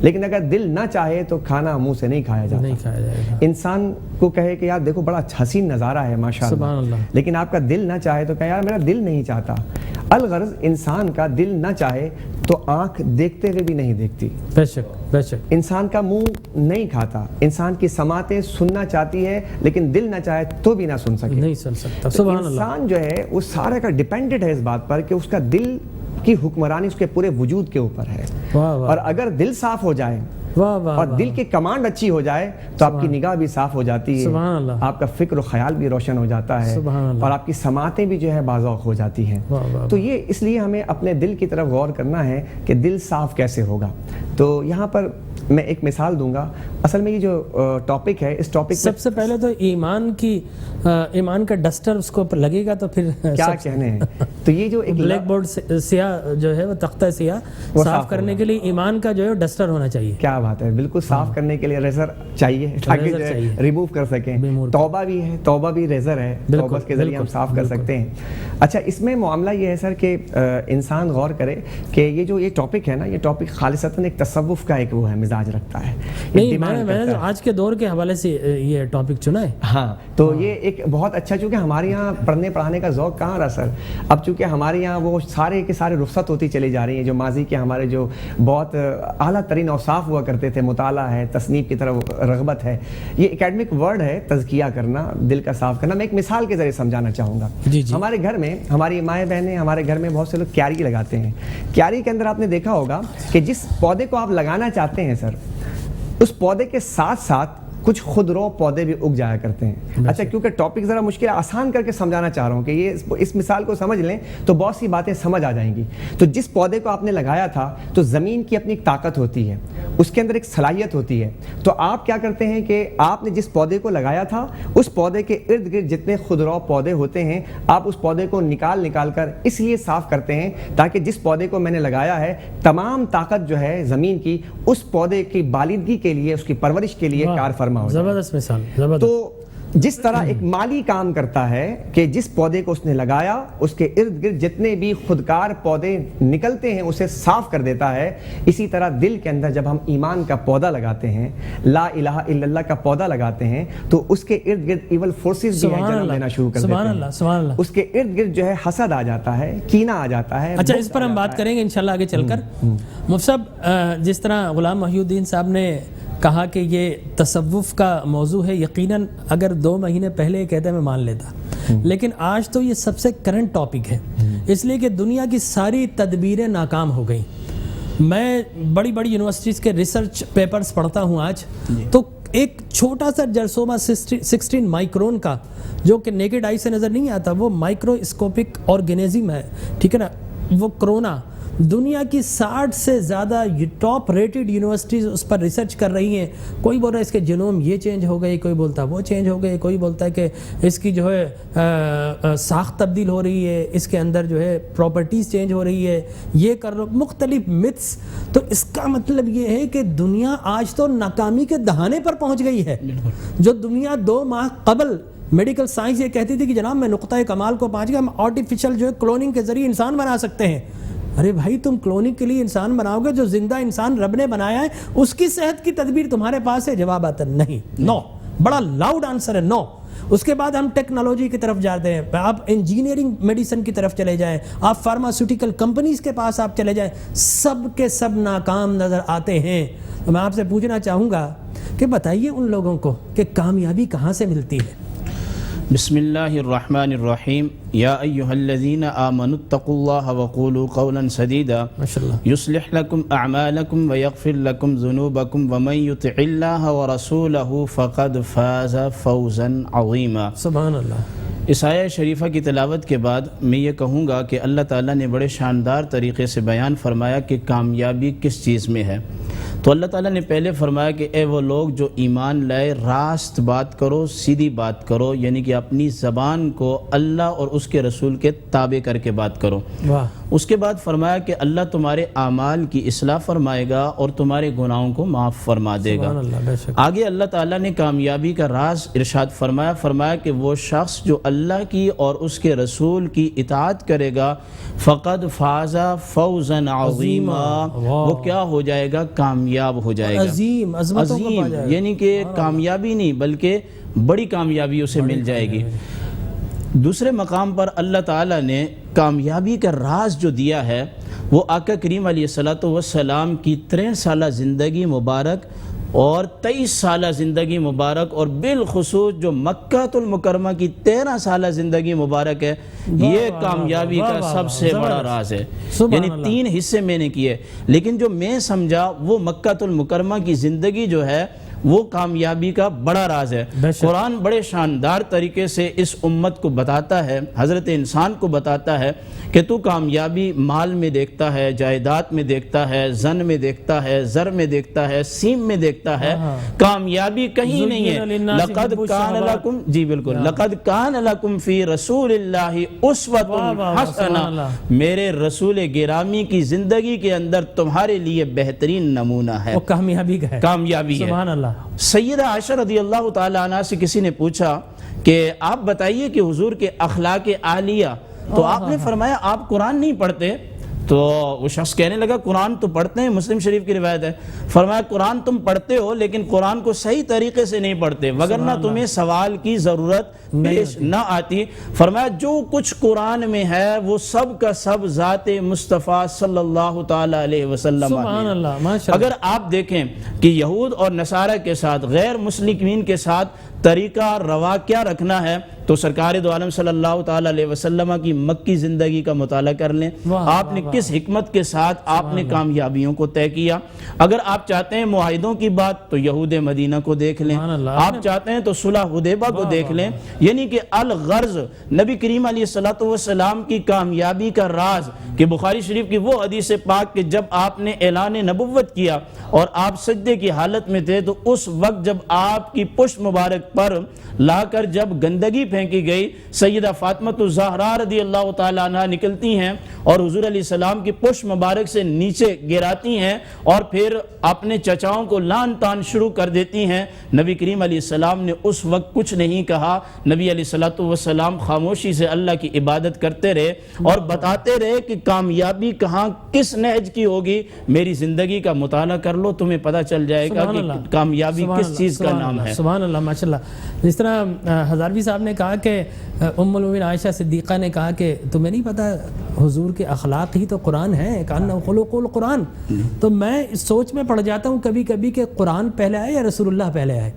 لیکن اگر دل نہ چاہے تو کھانا منہ سے نہیں کھایا جاتا۔ انسان کو کہے کہ یار دیکھو بڑا حسین نظارہ ہے ماشاءاللہ، لیکن آپ کا دل نہ چاہے تو کہے یار میرا دل نہیں چاہتا۔ الغرض انسان کا دل نہ چاہے تو آنکھ دیکھتے ہوئے بھی نہیں دیکھتی۔ بے شک بے شک۔ انسان کا منہ نہیں کھاتا، انسان کی سماعتیں سننا چاہتی ہے لیکن دل نہ چاہے تو بھی نہ سن سکے، نہیں سن سکتا۔ سبحان اللہ۔ انسان جو ہے وہ سارا کا ڈیپینڈنٹ ہے اس بات پر کہ اس کا دل کی حکمرانی اس کے پورے وجود کے اوپر ہے، اور اگر دل صاف ہو جائے اور دل کی کمانڈ اچھی ہو جائے تو آپ کی نگاہ بھی صاف ہو جاتی ہے، آپ کا فکر و خیال بھی روشن ہو جاتا ہے، اور آپ کی سماعتیں بھی جو ہے باذوق ہو جاتی ہیں۔ تو یہ اس لیے ہمیں اپنے دل کی طرف غور کرنا ہے کہ دل صاف کیسے ہوگا۔ تو یہاں پر میں ایک مثال دوں گا۔ اصل میں یہ جو ٹاپک ہے، اس ٹاپک سب سے پہلے تو ایمان کا ڈسٹر اس کو اوپر لگے گا تو پھر کیا کہنے ہیں۔ تو یہ جو ایک بلیک بورڈ سیاہ جو ہے وہ تختہ سیاہ صاف کرنے کے لیے ایمان کا جو ہے ڈسٹر ہونا چاہیے۔ کیا بات ہے، بالکل صاف کرنے کے لیے ریزر چاہیے تاکہ ریموو کر سکیں۔ توبہ بھی ہے، توبہ بھی ریزر ہے، توبہ کے ذریعے ہم صاف کر سکتے ہیں۔ اچھا، اس میں معاملہ یہ ہے سر کہ انسان غور کرے کہ یہ جو یہ ٹاپک ہے نا، یہ ٹاپک خالصتاً ایک تصوف کا ایک وہ ہے، مزاج رکھتا ہے۔ نہیں، میں نے آج کے دور کے حوالے سے یہ ٹاپک چنا ہے۔ ہاں، تو یہ ایک بہت اچھا، چونکہ ہمارے یہاں پڑھنے پڑھانے کا ذوق کہاں رہا سر۔ اب چونکہ ہمارے یہاں وہ سارے کے سارے رخصت ہوتی چلی جا رہی ہیں، جو ماضی کے ہمارے جو بہت اعلیٰ ترین اوصاف ہوا کرتے تھے، مطالعہ ہے، تصنیف کی طرف رغبت ہے، یہ اکیڈمک ورڈ ہے تزکیہ کرنا، دل کا صاف کرنا۔ میں ایک مثال کے ذریعے سمجھانا چاہوں گا۔ ہمارے گھر میں، ہماری مائیں بہنیں، ہمارے گھر میں بہت سے لوگ کیاری لگاتے ہیں۔ کیاری کے اندر آپ نے دیکھا ہوگا کہ جس پودے کو آپ لگانا چاہتے ہیں سر، اس پودے کے ساتھ ساتھ کچھ خود رو پودے بھی اگ جایا کرتے ہیں۔ اچھا، کیونکہ ٹاپک ذرا مشکل ہے، آسان کر کے سمجھانا چاہ رہا ہوں کہ یہ اس مثال کو سمجھ لیں تو بہت سی باتیں سمجھ آ جائیں گی۔ تو جس پودے کو آپ نے لگایا تھا، تو زمین کی اپنی ایک طاقت ہوتی ہے، اس کے اندر ایک صلاحیت ہوتی ہے۔ تو آپ کیا کرتے ہیں کہ آپ نے جس پودے کو لگایا تھا، اس پودے کے ارد گرد جتنے خودرو پودے ہوتے ہیں، آپ اس پودے کو نکال کر اس لیے صاف کرتے ہیں تاکہ جس پودے کو میں نے لگایا ہے، تمام طاقت جو ہے زمین کی اس پودے کی بالندگی کے لیے، اس کی پرورش کے لیے کار فرما ہو جائے۔ زبردست مثال۔ تو جس طرح ایک مالی کام کرتا ہے کہ جس پودے کو اس نے لگایا اس کے ارد گرد جتنے بھی خودکار پودے نکلتے ہیں اسے صاف کر دیتا ہے، اسی طرح دل کے اندر جب ہم ایمان کا پودا لگاتے ہیں، لا الہ الا اللہ کا پودا لگاتے ہیں، تو اس کے ارد گرد ایول فورسز بھی جنم لینا شروع کر دیتے ہیں۔ سبحان اللہ۔ اس کے ارد گرد جو ہے حسد آ جاتا ہے، کینہ آ جاتا ہے۔ اچھا، اس پر ہم بات کریں گے انشاءاللہ آگے چل کر۔ مفتی صاحب، جس طرح غلام محی الدین صاحب نے کہا کہ یہ تصوف کا موضوع ہے، یقیناً اگر 2 مہینے پہلے یہ کہتا ہے میں مان لیتا، لیکن آج تو یہ سب سے کرنٹ ٹاپک ہے، اس لیے کہ دنیا کی ساری تدبیریں ناکام ہو گئیں۔ میں بڑی بڑی یونیورسٹیز کے ریسرچ پیپرز پڑھتا ہوں آج، تو ایک چھوٹا سا جرثومہ 16 مائکرون کا جو کہ نیکڈ آئی سے نظر نہیں آتا، وہ مائکروسکوپک آرگینزم ہے، ٹھیک ہے نا، وہ کرونا، دنیا کی 60 سے زیادہ ٹاپ ریٹڈ یونیورسٹیز اس پر ریسرچ کر رہی ہیں۔ کوئی بول رہا ہے اس کے جینوم یہ چینج ہو گئی، کوئی بولتا ہے وہ چینج ہو گئی، کوئی بولتا ہے کہ اس کی جو ہے ساخت تبدیل ہو رہی ہے، اس کے اندر جو ہے پراپرٹیز چینج ہو رہی ہے، یہ کر لو، مختلف متس۔ تو اس کا مطلب یہ ہے کہ دنیا آج تو ناکامی کے دہانے پر پہنچ گئی ہے۔ جو دنیا 2 ماہ قبل میڈیکل سائنس یہ کہتی تھی کہ جناب میں نقطۂ کمال کو پہنچ گیا، ہم آرٹیفیشل جو ہے کلوننگ کے ذریعے انسان بنا سکتے ہیں۔ ارے بھائی، تم کلوننگ کے لیے انسان بناؤ گے، جو زندہ انسان رب نے بنایا ہے اس کی صحت کی تدبیر تمہارے پاس ہے؟ جواب آتا نہیں، نو، بڑا لاؤڈ آنسر ہے، نو۔ اس کے بعد ہم ٹیکنالوجی کی طرف جاتے ہیں، آپ انجینئرنگ میڈیسن کی طرف چلے جائیں، آپ فارماسیوٹیکل کمپنیز کے پاس آپ چلے جائیں، سب کے سب ناکام نظر آتے ہیں۔ تو میں آپ سے پوچھنا چاہوں گا کہ بتائیے ان لوگوں کو کہ کامیابی کہاں سے ملتی ہے؟ بسم اللہ الرحمن الرحیم۔ یا ایہا الذین آمنوا اتقوا اللہ وقولوا قولا سدیدا یصلح لکم اعمالکم ویغفر لکم ذنوبکم ومن یطع اللہ ورسولہ فقد فاز فوزا عظیما۔ سبحان اللہ۔ اس آیہ شریفہ کی تلاوت کے بعد میں یہ کہوں گا کہ اللہ تعالیٰ نے بڑے شاندار طریقے سے بیان فرمایا کہ کامیابی کس چیز میں ہے۔ تو اللہ تعالیٰ نے پہلے فرمایا کہ اے وہ لوگ جو ایمان لائے، راست بات کرو، سیدھی بات کرو، یعنی کہ اپنی زبان کو اللہ اور اس کے رسول کے تابع کر کے بات کرو۔ اس کے بعد فرمایا کہ اللہ تمہارے اعمال کی اصلاح فرمائے گا اور تمہارے گناہوں کو معاف فرما دے گا۔ آگے اللہ تعالیٰ نے کامیابی کا راز ارشاد فرمایا کہ وہ شخص جو اللہ کی اور اس کے رسول کی اطاعت کرے گا فقد فاز فوزا عظیما، وہ کیا ہو جائے گا؟ کامیاب ہو جائے گا۔ عظیم، یعنی کہ کامیابی نہیں بلکہ بڑی کامیابی اسے مل جائے گی۔ دوسرے مقام پر اللہ تعالیٰ نے کامیابی کا راز جو دیا ہے وہ آقا کریم علیہ السلام کی 63 سالہ زندگی مبارک اور 23 سالہ زندگی مبارک، اور بالخصوص جو مکہ المکرمہ کی 13 سالہ زندگی مبارک ہے، یہ کامیابی کا سب سے بڑا راز ہے۔ یعنی 3 حصے میں نے کیے، لیکن جو میں سمجھا وہ مکہ المکرمہ کی زندگی جو ہے وہ کامیابی کا بڑا راز ہے۔ قرآن بڑے شاندار طریقے سے اس امت کو بتاتا ہے، حضرت انسان کو بتاتا ہے کہ تو کامیابی مال میں دیکھتا ہے، جائیداد میں دیکھتا ہے، زن میں دیکھتا ہے، زر میں دیکھتا ہے، سیم میں دیکھتا ہے، کامیابی کہیں نہیں ہے۔ لقد کان لکم، جی بالکل، لقد کان لکم فی رسول اللہ اسوۃ حسنہ، میرے رسول گرامی کی زندگی کے اندر تمہارے لیے بہترین نمونہ ہے، وہ کامیابی کا ہے، کامیابی ہے۔ سبحان اللہ۔ سیدہ عائشہ رضی اللہ تعالی عنہ سے کسی نے پوچھا کہ آپ بتائیے کہ حضور کے اخلاق عالیہ، تو آپ نے فرمایا آپ قرآن نہیں پڑھتے؟ تو وہ شخص کہنے لگا قرآن تو پڑھتے ہیں، مسلم شریف کی روایت ہے۔ فرمایا قرآن تم پڑھتے ہو لیکن قرآن کو صحیح طریقے سے نہیں پڑھتے، وگرنہ تمہیں سوال کی ضرورت پیش نہ آتی۔ فرمایا جو کچھ قرآن میں ہے وہ سب کا سب ذات مصطفیٰ صلی اللہ تعالی علیہ وسلم ہے۔ اگر آپ دیکھیں کہ یہود اور نصارہ کے ساتھ، غیر مسلمین کے ساتھ طریقہ روا کیا رکھنا ہے، تو سرکار دو عالم صلی اللہ تعالی علیہ وسلم کی مکی زندگی کا مطالعہ کر لیں، آپ نے کس حکمت کے ساتھ آپ نے کامیابیوں کو طے کیا۔ اگر آپ چاہتے ہیں معاہدوں کی بات تو یہود مدینہ کو دیکھ لیں، آپ چاہتے ہیں تو صلح حدیبہ کو دیکھ لیں۔ یعنی کہ الغرض نبی کریم علیہ السلام کی کامیابی کا راز کہ بخاری شریف کی وہ حدیث پاک کہ جب آپ نے اعلان نبوت کیا اور آپ سجدے کی حالت میں تھے، تو اس وقت جب آپ کی پشت مبارک پر لا کر جب گندگی پھینکی گئی، سیدہ فاطمہ الزہرا رضی اللہ تعالیٰ عنہ نکلتی ہیں اور حضور علیہ السلام کی پشت مبارک سے نیچے گراتی ہیں اور پھر اپنے چچاؤں کو لان تان شروع کر دیتی ہیں۔ نبی کریم علیہ السلام نے اس وقت کچھ نہیں کہا، نبی علیہ السلام خاموشی سے اللہ کی عبادت کرتے رہے اور بتاتے رہے کہ کامیابی کہاں کس نہج کی ہوگی، میری زندگی کا مطالعہ کر لو، تمہیں پتہ چل جائے گا کہ کامیابی کس چیز کا نام ہے۔ سبحان اللہ، ماشاءاللہ۔ جس طرح ہزاروی صاحب نے کہا کہ ام المومنین عائشہ صدیقہ نے کہا کہ تمہیں نہیں پتہ حضور کے اخلاق ہی تو قرآن ہے، کأنہ خلق القرآن، تو میں اس سوچ میں پڑ جاتا ہوں کبھی کبھی کہ قرآن پہلے آئے یا رسول اللہ پہلے آئے،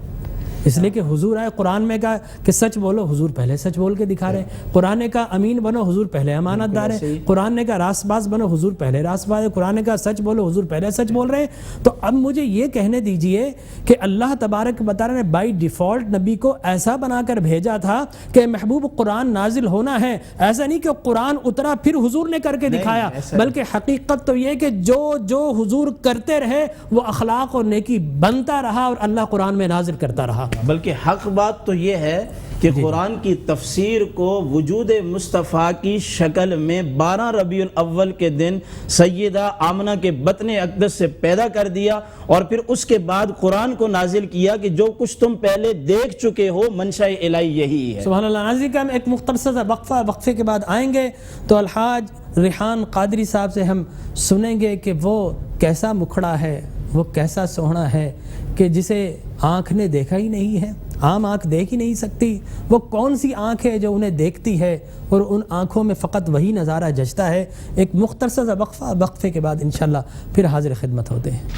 اس لیے کہ حضور آئے، قرآن میں کہا کہ سچ بولو، حضور پہلے سچ بول کے دکھا رہے ہیں، قرآن نے کہا امین بنو، حضور پہلے امانت دار ہیں، قرآن نے کہا راست باز بنو، حضور پہلے راست باز ہے، قرآن نے کہا سچ بولو، حضور پہلے سچ بول رہے ہیں۔ تو اب مجھے یہ کہنے دیجئے کہ اللہ تبارک و تعالیٰ نے بائی ڈیفالٹ نبی کو ایسا بنا کر بھیجا تھا کہ محبوب قرآن نازل ہونا ہے، ایسا نہیں کہ قرآن اترا پھر حضور نے کر کے دکھایا، بلکہ حقیقت تو یہ کہ جو حضور کرتے رہے وہ اخلاق اور نیکی بنتا رہا اور اللہ قرآن میں نازل کرتا رہا۔ بلکہ حق بات تو یہ ہے کہ قرآن کی تفسیر کو وجود مصطفیٰ کی شکل میں 12 ربیع الاول کے دن سیدہ آمنہ کے بطن اقدس سے پیدا کر دیا اور پھر اس کے بعد قرآن کو نازل کیا کہ جو کچھ تم پہلے دیکھ چکے ہو منشاء الہی یہی ہے۔ سبحان اللہ۔ ناظرین کا ہم ایک مختصر سا وقفے کے بعد آئیں گے تو الحاج ریحان قادری صاحب سے ہم سنیں گے کہ وہ کیسا مکھڑا ہے، وہ کیسا سوہنا ہے کہ جسے آنکھ نے دیکھا ہی نہیں ہے، عام آنکھ دیکھ ہی نہیں سکتی، وہ کون سی آنکھ ہے جو انہیں دیکھتی ہے اور ان آنکھوں میں فقط وہی نظارہ جچتا ہے۔ ایک مختصر سا وقفے کے بعد انشاءاللہ پھر حاضر خدمت ہوتے ہیں۔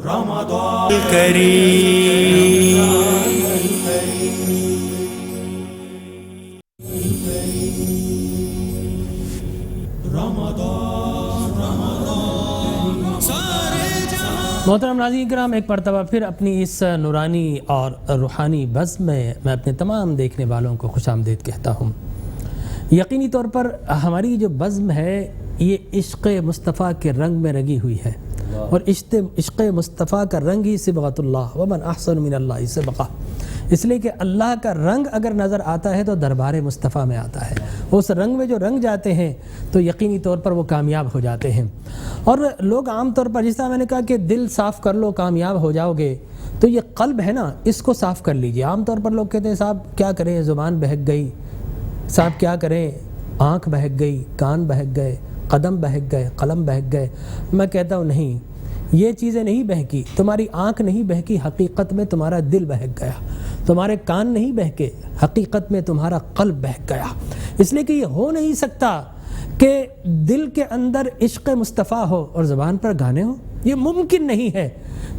رمضان الکریم محترم ناظرین کرام، ایک مرتبہ پھر اپنی اس نورانی اور روحانی بزم میں اپنے تمام دیکھنے والوں کو خوش آمدید کہتا ہوں۔ یقینی طور پر ہماری جو بزم ہے یہ عشق مصطفیٰ کے رنگ میں رنگی ہوئی ہے، اور عشق مصطفیٰ کا رنگ ہی صبغۃ اللہ، ومن احسن من اللہ صبغہ، اس لیے کہ اللہ کا رنگ اگر نظر آتا ہے تو دربار مصطفیٰ میں آتا ہے، اس رنگ میں جو رنگ جاتے ہیں تو یقینی طور پر وہ کامیاب ہو جاتے ہیں۔ اور لوگ عام طور پر جس طرح میں نے کہا کہ دل صاف کر لو کامیاب ہو جاؤ گے، تو یہ قلب ہے نا، اس کو صاف کر لیجئے۔ عام طور پر لوگ کہتے ہیں صاحب کیا کریں، زبان بہک گئی، صاحب کیا کریں، آنکھ بہک گئی، کان بہک گئے، قدم بہک گئے، قلم بہک گئے۔ میں کہتا ہوں نہیں، یہ چیزیں نہیں بہکی، تمہاری آنکھ نہیں بہکی، حقیقت میں تمہارا دل بہک گیا، تمہارے کان نہیں بہکے، حقیقت میں تمہارا قلب بہک گیا۔ اس لیے کہ یہ ہو نہیں سکتا کہ دل کے اندر عشق مصطفیٰ ہو اور زبان پر گانے ہو، یہ ممکن نہیں ہے۔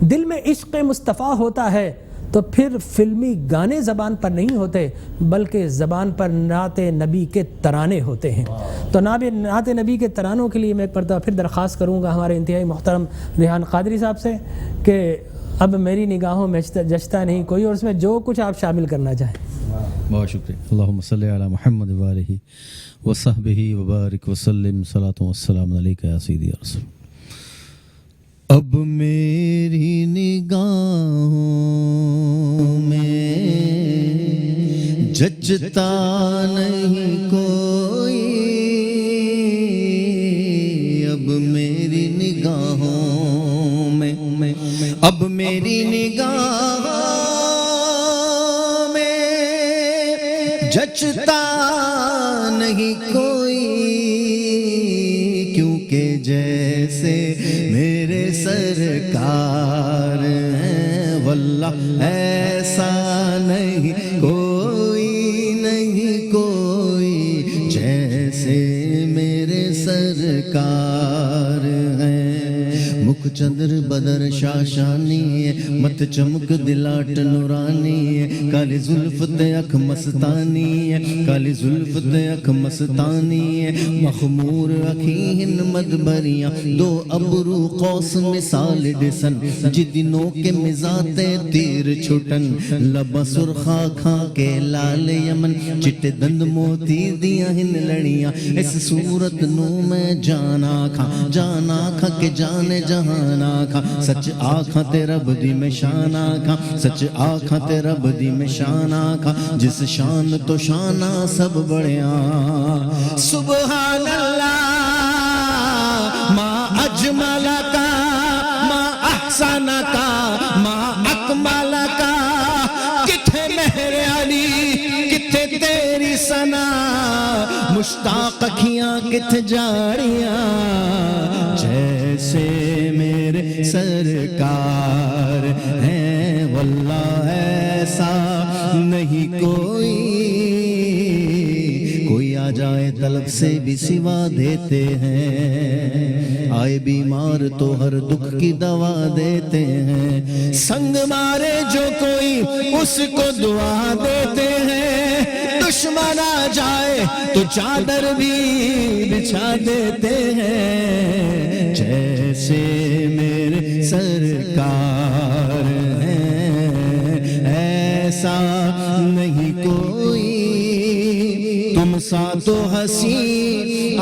دل میں عشق مصطفیٰ ہوتا ہے تو پھر فلمی گانے زبان پر نہیں ہوتے، بلکہ زبان پر نعت نبی کے ترانے ہوتے ہیں۔ تو نعت نبی کے ترانوں کے لیے میں ایک مرتبہ پھر درخواست کروں گا ہمارے انتہائی محترم ریحان قادری صاحب سے کہ اب میری نگاہوں میں جچتا نہیں کوئی، اور اس میں جو کچھ آپ شامل کرنا چاہیں۔ بہت شکریہ۔ اللہم صلی علی محمد وآلہ وصحبہ وبارک وسلم، صلاۃ والسلام علیکہ یا سیدی یا رسول۔ اب میری نگاہوں میں جچتا نہیں کوئی، اب میری نگاہوں میں، اب میری نگاہوں میں جچتا نہیں کوئی، کیونکہ جیسے میرے سرکار ہیں واللہ ایسا نہیں کوئی، نہیں کوئی جیسے میرے سرکار ہیں۔ مکھ چندر بدر شاشانی ہے، مت چمک دلاٹ نورانی ہے، کالی زلف تے اکھ مستانی ہے، کالی زلف تے اکھ مستانی ہے، مخمور اکھی ہن مدبریاں، دو ابرو قوس مثال ڈسن، جدنوں کے مزاتے تیر چھٹن، لبا سرخا کھا کے لال یمن، چٹے دند موتی دیا ہن لڑیاں، اس صورت نو میں جانا کھا کے جانے جہاں جہان آکھاں سچ آکھاں تے رب دی میں شان آکھاں سچ آکھاں تے رب دی میں شان آکھاں جس شان تو شانہ سب بڑیاں سبحان اللہ ما اجمل کا ما احسن کا ما اکمل کا کتھے مہر علی کتھے تیری ثنا مشتاق اکھیاں کتھے جاڑیاں جیسے میرے سرکار ہیں واللہ ایسا نہیں کوئی آ جائے طلب سے بھی سوا دیتے ہیں آئے بیمار تو ہر دکھ کی دوا دیتے ہیں سنگ مارے جو کوئی اس کو دعا دیتے ہیں دشمن آ جائے تو چادر بھی بچھا دیتے ہیں جیسے میرے سرکار ہیں ایسا نہیں کوئی تم سا تو حسین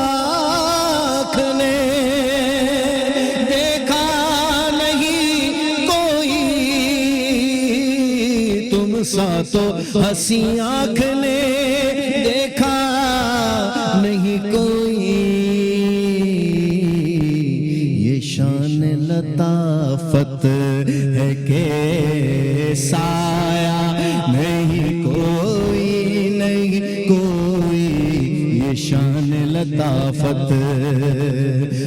آنکھ نے دیکھا نہیں کوئی تم سا تو حسین آنکھ نے دیکھا نہیں کوئی یہ شان لطافت ہے کہ سایہ نہیں کوئی یہ شان لطافت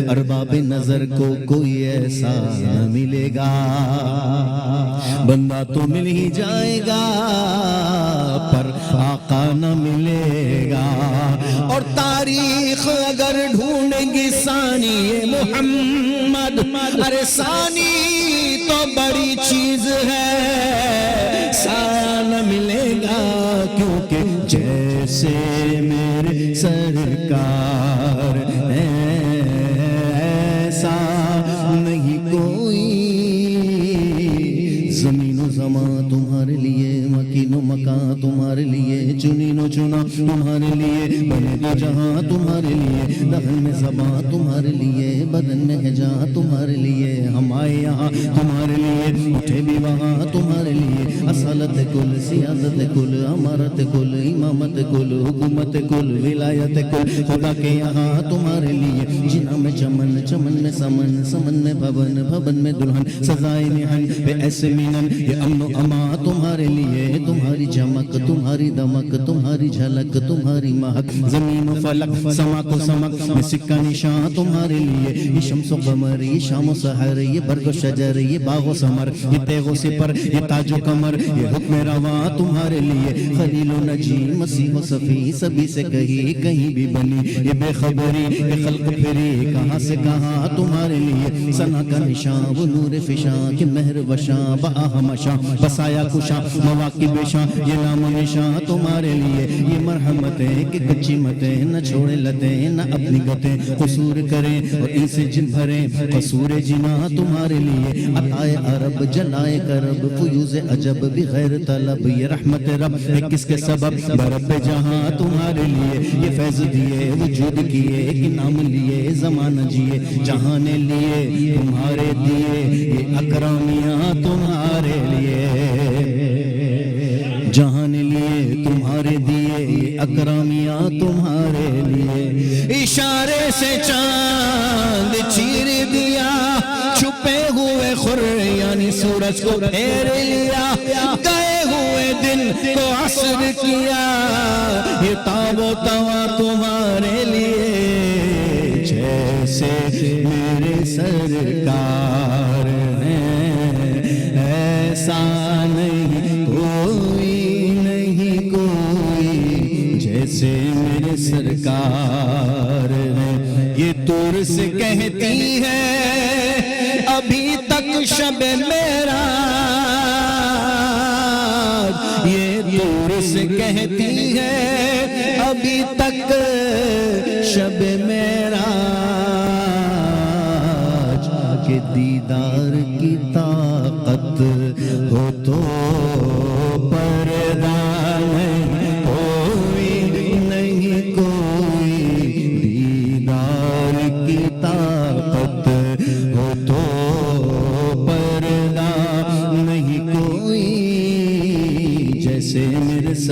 ارباب نظر کو کوئی ایسا نہ ملے گا بندہ تو مل ہی جائے گا پر آقا نہ ملے گا اور تاریخ اگر ڈھونڈے گی ثانی محمد ارے ثانی تو بڑی چیز ہے سایہ نہ ملے گا کیونکہ جیسے میرے سرکار ہیں ایسا نہیں کوئی زمین و زمان تمہارے لیے مکین و مکان تمہارے لیے چنین و چنا تمہارے لیے بنے دو جہاں تمہارے لیے دہن میں زبان تمہارے لیے بدن میں ہے جہاں تمہارے لیے ہم آئے یہاں تمہارے لیے اٹھے بھی وہاں تمہارے لیے اصالت کل سیاست کل امارت کل امامت کل حکومت کل ولایت کل خدا کے یہاں تمہارے لیے جنہ میں چمن چمن میں سمن سمن میں بھون بھون میں دلہن سزائے نہن بے ایسے مینن یہ امن و اما تمہارے لیے تمہاری چمک تمہاری دمک تمہاری جھلک تمہاری مہک زمین و فلک سما کو سمک میں سکہ نشان تمہارے لیے یہ شمس و قمر یہ شام و سحر یہ برگ و شجر یہ باغ و ثمر یہ تیغ و سپر یہ تاج و کمر یہ حکم رواں تمہارے لیے خلیل و نجی مسیح و صفی سبھی سے کہیں بھی بنی یہ بے خبری یہ خلق پھری کہاں سے کہاں تمہارے لیے ثنا کا نشان وہ نور فشاں کہ مہر وشاں بآہم شاں بسایا کشاں مواقع بشاں یہ نام و نشان تمہارے لیے یہ مرحمتیں کہ کچی متیں نہ چھوڑے لتیں نہ اپنی گتیں قصور کریں اور ان سے جن بھریں قصور جنا تمہارے لیے عطائے عرب جلائے کرب فیوز عجب بغیر طلب یہ رحمت رب ہے کس کے سبب برب جہاں تمہارے لیے یہ فیض دیے وجود کیے کہ نام لیے زمانہ جیے جہاں نے لیے تمہارے دیے یہ اکرامیاں تمہارے لیے جہاں نے لیے تمہارے دیے یہ اکرامیاں تمہارے لیے اشارے سے چاند چیر دیا چھپے ہوئے خر یعنی سورج کو پھیر لیا گئے ہوئے دن کو عصر کیا یہ تاب و توا تمہارے لیے جیسے میرے سرکار ہیں ایسا نہیں کوئی جیسے میرے سرکار ہیں یہ طور سے کہتی ہے ابھی تک شب میرا یہ طور سے کہتی ہے ابھی تک شب میرا کہ دیدار کی طاقت ہو تو پردہ نہیں کوئی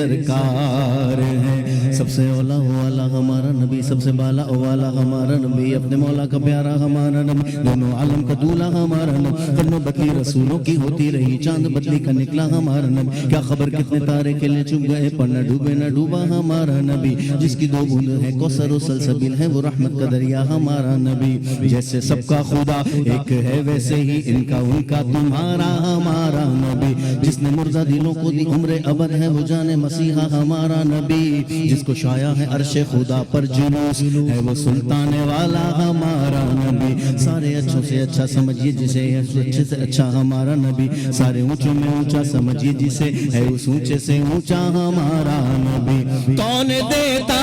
سرکار ہے. سب سے اولا والا ہمارا نبی, سب سے بالا والا ہمارا نبی, اپنے مولا کا پیارا ہمارا نبی, دونوں عالم کا دولہا ہمارا نبی. قرنوں بدلی رسولوں کی ہوتی رہی, چاند بدلی کا نکلا ہمارا نبی. کیا خبر کتنے تارے کے لے چپ گئے, پر نہ ڈوبے نہ ڈوبا ہمارا نبی. جس کی 2 بوند ہے کوثر و سلسبیل ہے, وہ رحمت کا دریا ہمارا نبی. جیسے سب کا خدا ایک ہے, ویسے ہی ان کا تمہارا ہمارا نبی. جس نے مردہ دلوں کو دی عمر ابد ہے, وہ جانے مسیحا ہمارا نبی. جس کو شایا ہے عرش خدا پر جلوس ہے, وہ سلطان والا ہمارا نبی. سارے اچھوں سے اچھا سمجھیے جسے ہے, اچھے سے اچھا ہمارا نبی. سارے اونچوں میں اونچا سمجھیے جسے ہے, اس اونچے سے اونچا ہمارا نبی. کون دیتا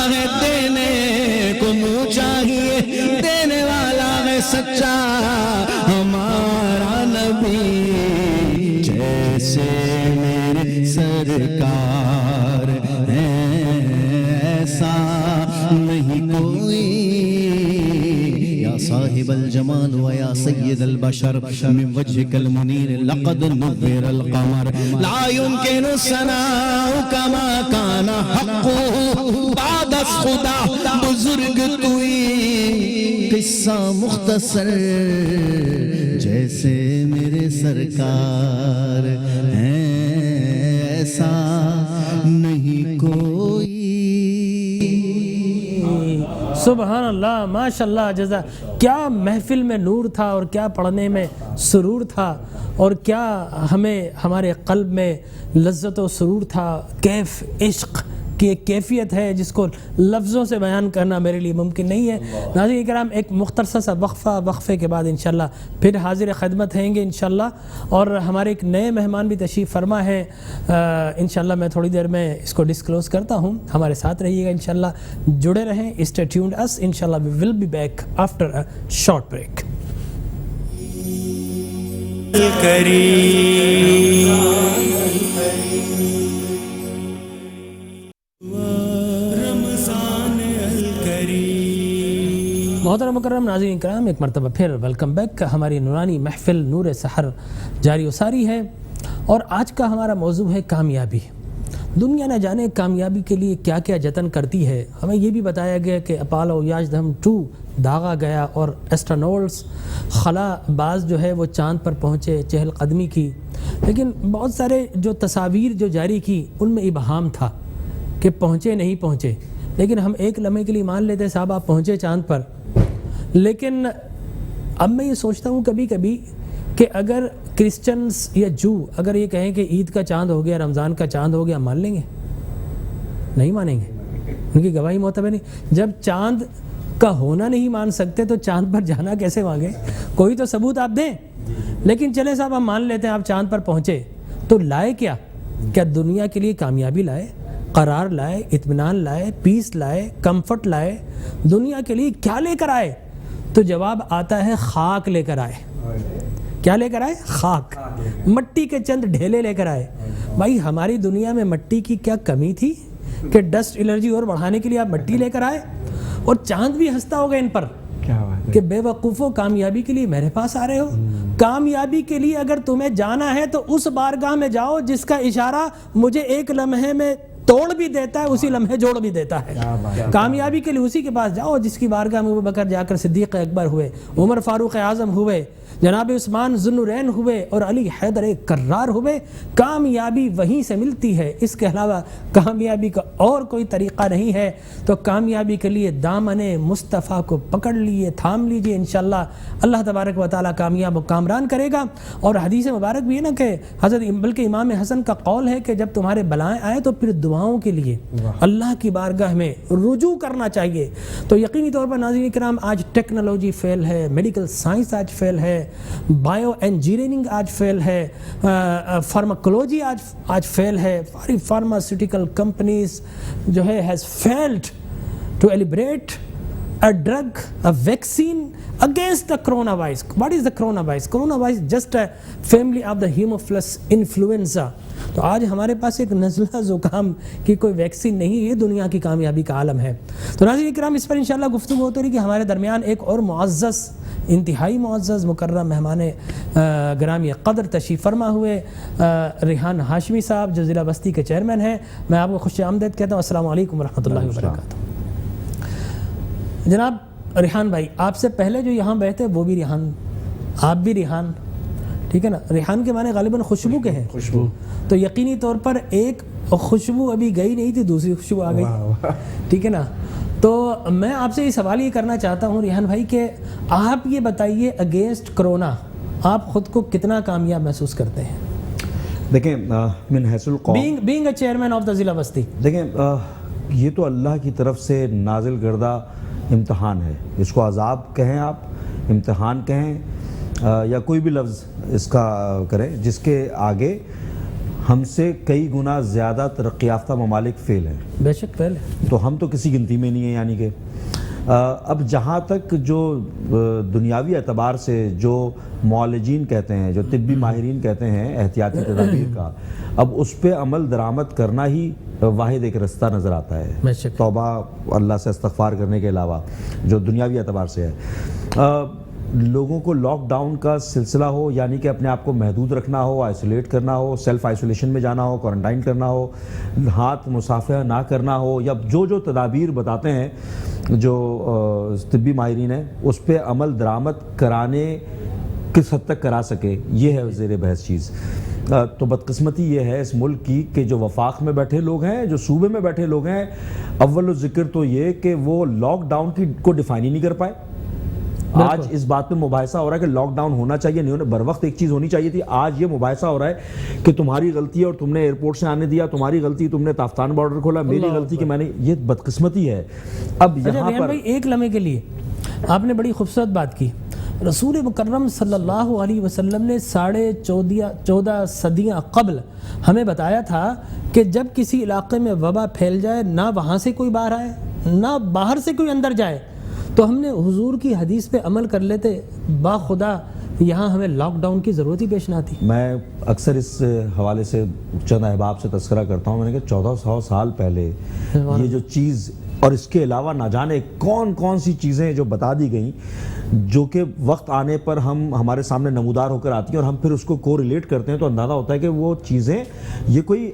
ہے دینے کو منہ چاہیے, دینے والا ہے سچا ہمارا نبی. جیسے میرے سرکار ہیں ایسا نہیں کوئی. یا صاحب الجمال و یا سید البشر, من وجهك المنیر لقد نور القمر. لا يمكن الثناء كما كان حقه بعد خدا. بزرگ توئی قصہ مختصر, جیسے میرے سرکار ہیں ایسا نہیں کوئی. سبحان اللہ, ماشاء اللہ, جزا. کیا محفل میں نور تھا, اور کیا پڑھنے میں سرور تھا, اور کیا ہمیں ہمارے قلب میں لذت و سرور تھا. کیف عشق کی ایک کیفیت ہے جس کو لفظوں سے بیان کرنا میرے لیے ممکن نہیں ہے. ناظرین کرام, ایک مختصر سا وقفے کے بعد انشاءاللہ پھر حاضر خدمت ہیں گے انشاءاللہ. اور ہمارے ایک نئے مہمان بھی تشریف فرما ہیں انشاءاللہ. میں تھوڑی دیر میں اس کو ڈسکلوز کرتا ہوں, ہمارے ساتھ رہیے گا انشاءاللہ, جڑے رہیں, اسٹے ٹیونڈ اس. انشاءاللہ we will be back after a short break. محترم مکرم ناظرین کرام, ایک مرتبہ پھر ویلکم بیک. ہماری نورانی محفل نور سحر جاری و ساری ہے, اور آج کا ہمارا موضوع ہے کامیابی. دنیا نہ جانے کامیابی کے لیے کیا کیا جتن کرتی ہے. ہمیں یہ بھی بتایا گیا کہ اپالو یاجدھم 2 داغا گیا, اور ایسٹرونوٹس خلا باز جو ہے وہ چاند پر پہنچے, چہل قدمی کی. لیکن بہت سارے جو تصاویر جو جاری کی ان میں ابہام تھا کہ پہنچے نہیں پہنچے. لیکن ہم ایک لمحے کے لیے مان لیتے صاحب آپ پہنچے چاند پر. لیکن اب میں یہ سوچتا ہوں کبھی کبھی کہ اگر کرسچنز یا جو اگر یہ کہیں کہ عید کا چاند ہو گیا, رمضان کا چاند ہو گیا, مان لیں گے؟ نہیں مانیں گے, ان کی گواہی معتبر نہیں. جب چاند کا ہونا نہیں مان سکتے تو چاند پر جانا کیسے مانگے؟ کوئی تو ثبوت آپ دیں. لیکن چلے صاحب ہم مان لیتے ہیں آپ چاند پر پہنچے, تو لائے کیا دنیا کے لیے کامیابی لائے, قرار لائے, اطمینان لائے, پیس لائے, کمفرٹ لائے, دنیا کے لیے کیا لے کر آئے؟ تو جواب آتا ہے خاک لے کر آئے. کیا لے کر آئے؟ خاک, مٹی کے چند ڈھیلے لے کر آئے. بھائی ہماری دنیا میں مٹی کی کیا کمی تھی کہ ڈسٹ الرجی اور بڑھانے کے لیے آپ مٹی لے کر آئے؟ اور چاند بھی ہنستا ہوگا ان پر کہ بے وقوفو کامیابی کے لیے میرے پاس آ رہے ہو. کامیابی کے لیے اگر تمہیں جانا ہے تو اس بارگاہ میں جاؤ جس کا اشارہ مجھے ایک لمحے میں توڑ بھی دیتا ہے, اسی لمحے جوڑ بھی دیتا ہے. کامیابی کے لیے اسی کے پاس جاؤ جس کی بارگاہ میں ابوبکر جا کر صدیق اکبر ہوئے, عمر فاروق اعظم ہوئے, جناب عثمان ذوالنورین ہوئے, اور علی حیدر کرار ہوئے. کامیابی وہیں سے ملتی ہے, اس کے علاوہ کامیابی کا اور کوئی طریقہ نہیں ہے. تو کامیابی کے لیے دامن مصطفیٰ کو پکڑ لیے, تھام لیجئے, انشاءاللہ اللہ تبارک و تعالیٰ کامیاب و کامران کرے گا. اور حدیث مبارک بھی ہے نا کہ بلکہ امام حسن کا قول ہے کہ جب تمہارے بلائیں آئے تو پھر دعاؤں کے لیے اللہ کی بارگاہ میں رجوع کرنا چاہیے. تو یقینی طور پر ناظرین کرام, آج ٹیکنالوجی فیل ہے, میڈیکل سائنس آج فیل ہے, بائیو انجینئرنگ آج فیل ہے, فارماکولوجی آج فیل ہے. فارماسیوٹیکل کمپنیز جو ہے has failed to elaborate a drug, a vaccine against the coronavirus. What is the coronavirus? Coronavirus is just a family of the Haemophilus influenza. تو آج ہمارے پاس ایک نزلہ زکام کی کوئی ویکسین نہیں, یہ دنیا کی کامیابی کا عالم ہے. تو ناظرین کرام, اس پر انشاءاللہ گفتگو ہوتی رہی کہ ہمارے درمیان ایک اور معزز انتہائی معزز مکرم مہمان گرامی قدر تشریف فرما ہوئے ریحان ہاشمی صاحب جو ضلع بستی کے چیئرمین ہیں، میں آپ کو خوش آمدید کہتا ہوں۔ السلام علیکم ورحمۃ اللہ وبرکاتہ۔ جناب ریحان بھائی، آپ سے پہلے جو یہاں بیٹھے وہ بھی ریحان، آپ بھی ریحان، ٹھیک ہے نا؟ ریحان کے معنی غالباً خوشبو کے ہیں، خوشبو، تو یقینی طور پر ایک خوشبو ابھی گئی نہیں تھی، دوسری خوشبو آ گئی، ٹھیک ہے نا؟ تو میں آپ سے یہ سوال یہ کرنا چاہتا ہوں ریحان بھائی کہ آپ یہ بتائیے اگینسٹ کرونا آپ خود کو کتنا کامیاب محسوس کرتے ہیں؟ دیکھیں من حیث القوم، being a chairman of the ضلع بستی، دیکھیں یہ تو اللہ کی طرف سے نازل کردہ امتحان ہے، اس کو عذاب کہیں، آپ امتحان کہیں یا کوئی بھی لفظ اس کا کریں، جس کے آگے ہم سے کئی گنا زیادہ ترقی یافتہ ممالک فیل ہیں، بے شک پہلے تو ہم تو کسی گنتی میں نہیں ہیں۔ یعنی کہ اب جہاں تک جو دنیاوی اعتبار سے جو معالجین کہتے ہیں، جو طبی ماہرین کہتے ہیں احتیاطی تدابیر کا، اب اس پہ عمل درآمد کرنا ہی واحد ایک رستہ نظر آتا ہے، توبہ اللہ سے استغفار کرنے کے علاوہ جو دنیاوی اعتبار سے ہے۔ لوگوں کو لاک ڈاؤن کا سلسلہ ہو، یعنی کہ اپنے آپ کو محدود رکھنا ہو، آئسولیٹ کرنا ہو، سیلف آئسولیشن میں جانا ہو، کوارنٹائن کرنا ہو، ہاتھ مصافحہ نہ کرنا ہو، یا جو تدابیر بتاتے ہیں جو طبی ماہرین ہیں، اس پہ عمل درآمد کرانے کس حد تک کرا سکے، یہ ہے زیر بحث چیز۔ تو بدقسمتی یہ ہے اس ملک کی کہ جو وفاق میں بیٹھے لوگ ہیں، جو صوبے میں بیٹھے لوگ ہیں، اول ذکر تو یہ کہ وہ لاک ڈاؤن کو ڈیفائن ہی نہیں کر پائے۔ آج اس بات پہ مباحثہ ہو رہا ہے کہ لاک ڈاؤن ہونا چاہیے نہیں ہونا، بر وقت ایک چیز ہونی چاہیے تھی۔ آج یہ مباحثہ ہو رہا ہے کہ تمہاری غلطی ہے اور تم نے ایئرپورٹ سے آنے دیا، تمہاری غلطی تم نے تافتان بارڈر کھولا، میری غلطی کہ میں نے، یہ بدقسمتی ہے۔ اب یہاں پر ایک لمحے کے لیے آپ نے بڑی خوبصورت بات کی، رسول مکرم صلی اللہ علیہ وسلم نے 14.5 صدیاں قبل ہمیں بتایا تھا کہ جب کسی علاقے میں وبا پھیل جائے، نہ وہاں سے کوئی باہر آئے نہ باہر سے کوئی اندر جائے، تو ہم نے حضور کی حدیث پہ عمل کر لیتے، باخدا یہاں ہمیں لاک ڈاؤن کی ضرورت ہی پیش نہ تھی۔ میں اکثر اس حوالے سے چند احباب سے تذکرہ کرتا ہوں، میں نے کہا 1400 سال پہلے یہ جو چیز، اور اس کے علاوہ نہ جانے کون کون سی چیزیں جو بتا دی گئیں، جو کہ وقت آنے پر ہمارے سامنے نمودار ہو کر آتی ہیں اور ہم پھر اس کو کو ریلیٹ کرتے ہیں، تو اندازہ ہوتا ہے کہ وہ چیزیں، یہ کوئی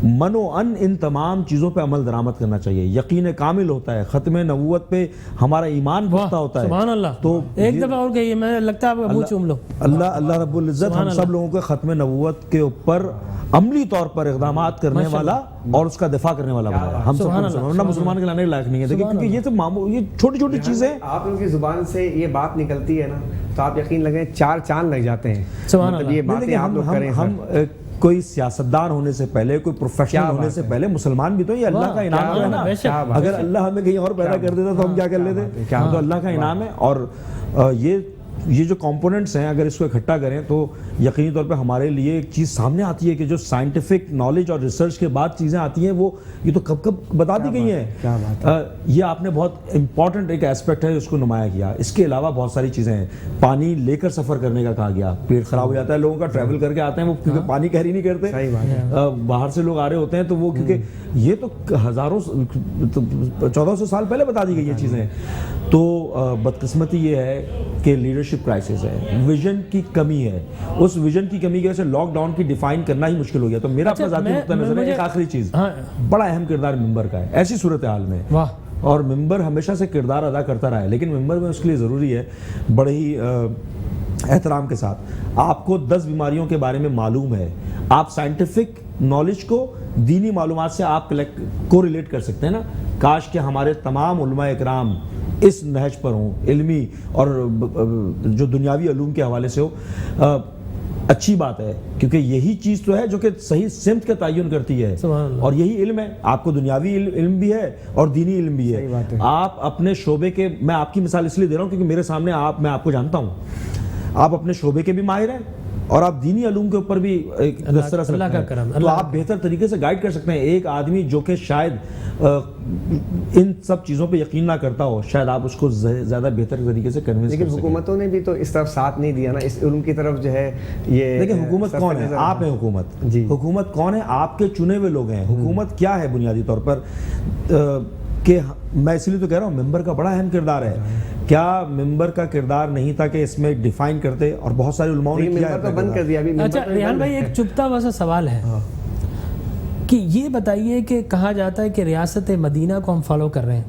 من و ان ان تمام چیزوں پہ عمل درآمد کرنا چاہیے، یقین کامل ہوتا ہے، ختم نبوت پہ ہمارا ایمان پختہ ہوتا ہے۔ سبحان اللہ۔ تو ایک دفعہ اور کہیے، میں لگتا ہے آپ منہ چوم لو۔ اللہ رب العزت ہم سب لوگوں کے ختم نبوت کے اوپر عملی طور پر اقدامات کرنے والا اور اس کا دفاع کرنے والا بنا ہے۔ ہم سب مسلمان کے لانے کے لائق نہیں ہے، کیونکہ یہ تو یہ چھوٹی چھوٹی چیزیں آپ لوگوں کی زبان سے یہ بات نکلتی ہے نا، تو آپ یقین لگیں 4 چاند لگ جاتے ہیں۔ مطلب یہ باتیں آپ لوگ کریں، ہم کوئی سیاستدان ہونے سے پہلے، کوئی پروفیشنل ہونے سے پہلے مسلمان بھی تو یہ اللہ کا انعام ہے نا۔ اگر اللہ ہمیں کہیں اور پیدا کر دیتا تو ہم کیا کر لیتے؟ تو اللہ کا انعام ہے۔ اور یہ جو کمپوننٹس ہیں، اگر اس کو اکٹھا کریں تو یقینی طور پہ ہمارے لیے ایک چیز سامنے آتی ہے کہ جو سائنٹیفک نالج اور ریسرچ کے بعد چیزیں آتی ہیں، وہ یہ تو کب بتا دی گئی ہیں۔ یہ آپ نے بہت امپورٹنٹ ایک ایسپیکٹ ہے اس کو نمایاں کیا۔ اس کے علاوہ بہت ساری چیزیں ہیں، پانی لے کر سفر کرنے کا کہا گیا، پیٹ خراب ہو جاتا ہے لوگوں کا، ٹریول کر کے آتے ہیں وہ کیونکہ پانی کیری نہیں کرتے، باہر سے لوگ آ رہے ہوتے ہیں تو وہ، کیونکہ یہ تو 1400 سال پہلے بتا دی گئی یہ چیزیں۔ تو بدقسمتی یہ ہے کہ لیڈرشپ کرائسس ہے، ویژن کی کمی ہے، اس ویژن کی کمی کی وجہ سے لاک ڈاؤن کی ڈیفائن کرنا ہی مشکل ہو گیا۔ تو میرا اپنا ذاتی نقطہ نظر ہے، ایک آخری چیز، بڑا اہم کردار ممبر کا ہے ایسی صورتحال میں، اور ممبر ہمیشہ سے کردار ادا کرتا رہا ہے، لیکن ممبر میں اس کے لیے ضروری ہے بڑے ہی احترام کے ساتھ، آپ کو 10 بیماریوں کے بارے میں معلوم ہے، آپ سائنٹیفک نالج کو دینی معلومات سے آپ کو ریلیٹ کر سکتے ہیں نا۔ کاش کہ ہمارے تمام علماء اکرام اس نہج پر ہوں، علمی اور جو دنیاوی علوم کے حوالے سے ہو۔ اچھی بات ہے، کیونکہ یہی چیز تو ہے جو کہ صحیح سمت کا تعین کرتی ہے، اور یہی علم ہے۔ آپ کو دنیاوی علم بھی ہے اور دینی علم بھی ہے۔ آپ اپنے شعبے کے، میں آپ کی مثال اس لیے دے رہا ہوں کیونکہ میرے سامنے میں آپ کو جانتا ہوں، آپ اپنے شعبے کے بھی ماہر ہیں اور آپ دینی علوم کے اوپر بھی ایک دسترس رکھتے ہیں، تو آپ بہتر طریقے سے گائیڈ کر سکتے ہیں۔ ایک آدمی جو کہ شاید ان سب چیزوں پہ یقین نہ کرتا ہو، شاید آپ اس کو زیادہ بہتر طریقے سے کنونس کر سکیں۔ لیکن حکومتوں نے بھی تو اس طرف ساتھ نہیں دیا نا، اس علم کی طرف جو ہے یہ۔ لیکن حکومت کون ہے؟ آپ ہیں حکومت۔ حکومت کون ہے؟ آپ کے چنے ہوئے لوگ ہیں۔ حکومت کیا ہے بنیادی طور پر؟ کہ میں اسی لیے تو کہہ رہا ہوں ممبر کا بڑا اہم کردار ہے. کیا ممبر کا کردار نہیں تھا کہ اس میں ڈیفائن کرتے, اور بہت سارے علماء نے کیا تو بند کر دیا ابھی. اچھا ریحان بھائی ایک چپتا ہوا سا سوال ہے کہ یہ بتائیے کہ کہا جاتا ہے کہ ریاست مدینہ کو ہم فالو کر رہے ہیں,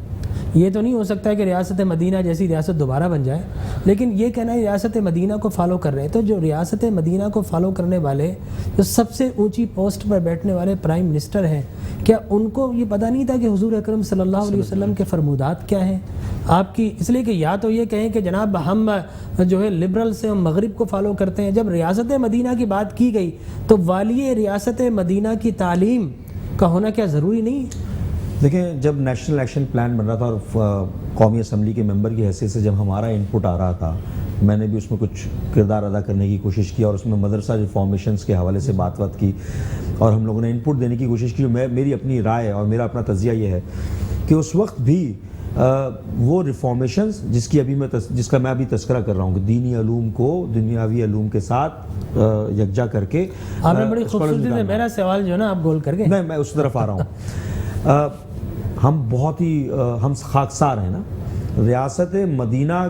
یہ تو نہیں ہو سکتا ہے کہ ریاست مدینہ جیسی ریاست دوبارہ بن جائے, لیکن یہ کہنا ہے ریاست مدینہ کو فالو کر رہے ہیں. تو جو ریاست مدینہ کو فالو کرنے والے جو سب سے اونچی پوسٹ پر بیٹھنے والے پرائم منسٹر ہیں, کیا ان کو یہ پتہ نہیں تھا کہ حضور اکرم صلی اللہ علیہ وسلم کے فرمودات کیا ہیں آپ کی؟ اس لیے کہ یا تو یہ کہیں کہ جناب ہم جو ہے لبرل سے ہم مغرب کو فالو کرتے ہیں. جب ریاست مدینہ کی بات کی گئی تو والی ریاست مدینہ کی تعلیم کا ہونا کیا ضروری نہیں؟ دیکھیں, جب نیشنل ایکشن پلان بن رہا تھا اور قومی اسمبلی کے ممبر کی حیثیت سے جب ہمارا انپٹ آ رہا تھا, میں نے بھی اس میں کچھ کردار ادا کرنے کی کوشش کی اور اس میں مدرسہ ریفارمیشنز کے حوالے سے بات کی, اور ہم لوگوں نے انپٹ دینے کی کوشش کی. میری اپنی رائے اور میرا اپنا تجزیہ یہ ہے کہ اس وقت بھی وہ ریفارمیشنز جس کا میں ابھی تذکرہ کر رہا ہوں کہ دینی علوم کو دنیاوی علوم کے ساتھ یکجا کر کے, آپ نے بڑی خوبصورتی سے میرا سوال جو ہے نا آپ گول کر گئے. میں اس طرف آ رہا ہوں. ہم بہت ہی ہم خاکسار ہیں نا, ریاست مدینہ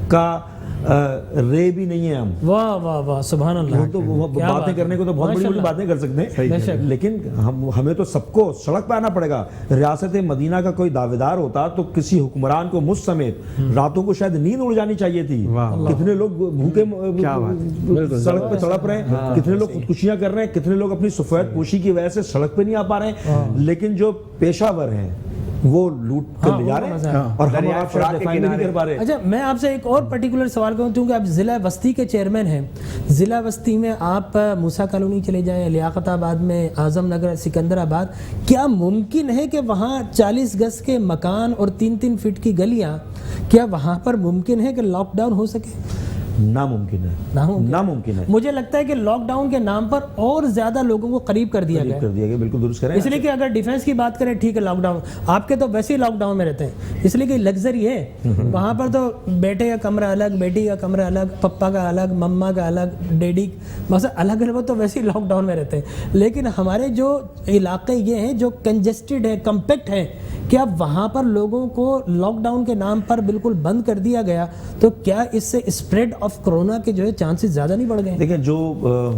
کا رے بھی نہیں ہے ہم. واہ واہ واہ سبحان اللہ. تو باتیں کرنے کو تو بہت بڑی بڑی باتیں کر سکتے ہیں, لیکن ہمیں تو سب کو سڑک پہ آنا پڑے گا. ریاست مدینہ کا کوئی دعویدار ہوتا تو کسی حکمران کو مجھ سمیت راتوں کو شاید نیند اڑ جانی چاہیے تھی. کتنے لوگ بھوکے سڑک پہ تڑپ رہے ہیں, کتنے لوگ خودکشیاں کر رہے ہیں, کتنے لوگ اپنی سفید پوشی کی وجہ سے سڑک پہ نہیں آ پا رہے ہیں, لیکن جو پیشہ ور ہیں وہ لوٹ کر لے جا رہے ہیں اور ہم آپ شاید ڈیفائن نہیں کر پا رہے. اچھا میں آپ سے ایک اور پرٹیکولر سوال کروں, کیونکہ آپ ضلع وسطی کے چیئرمین ہیں. ضلع وسطی میں آپ موسیٰ کالونی چلے جائیں, لیاقت آباد میں اعظم نگر, سکندر آباد, کیا ممکن ہے کہ وہاں 40 گز کے مکان اور 3-3 فٹ کی گلیاں, کیا وہاں پر ممکن ہے کہ لاک ڈاؤن ہو سکے؟ ناممکن ہے, ناممکن ہے. مجھے لگتا ہے کہ لاک ڈاؤن کے نام پر اور زیادہ لوگوں کو قریب کر دیا گیا. بالکل درست کریں. اس لیے کہ اگر ڈیفنس کی بات کریں, ٹھیک ہے لاک ڈاؤن, آپ کے تو ویسے ہی لاک ڈاؤن میں رہتے ہیں, اس لیے کہ لگژری ہے وہاں پر. تو بیٹے کا کمرہ الگ, بیٹی کا کمرہ الگ, پپا کا الگ, مما کا الگ, ڈیڈی مثلا الگ الگ, تو ویسے ہی لاک ڈاؤن میں رہتے ہیں. لیکن ہمارے جو علاقے یہ ہیں جو کنجسٹڈ ہیں, کمپیکٹ ہیں, کیا وہاں پر لوگوں کو لاک ڈاؤن کے نام پر بالکل بند کر دیا گیا تو کیا اس سے اسپریڈ آف کرونا کے جو ہے چانسز زیادہ نہیں بڑھ گئے؟ دیکھیں, جو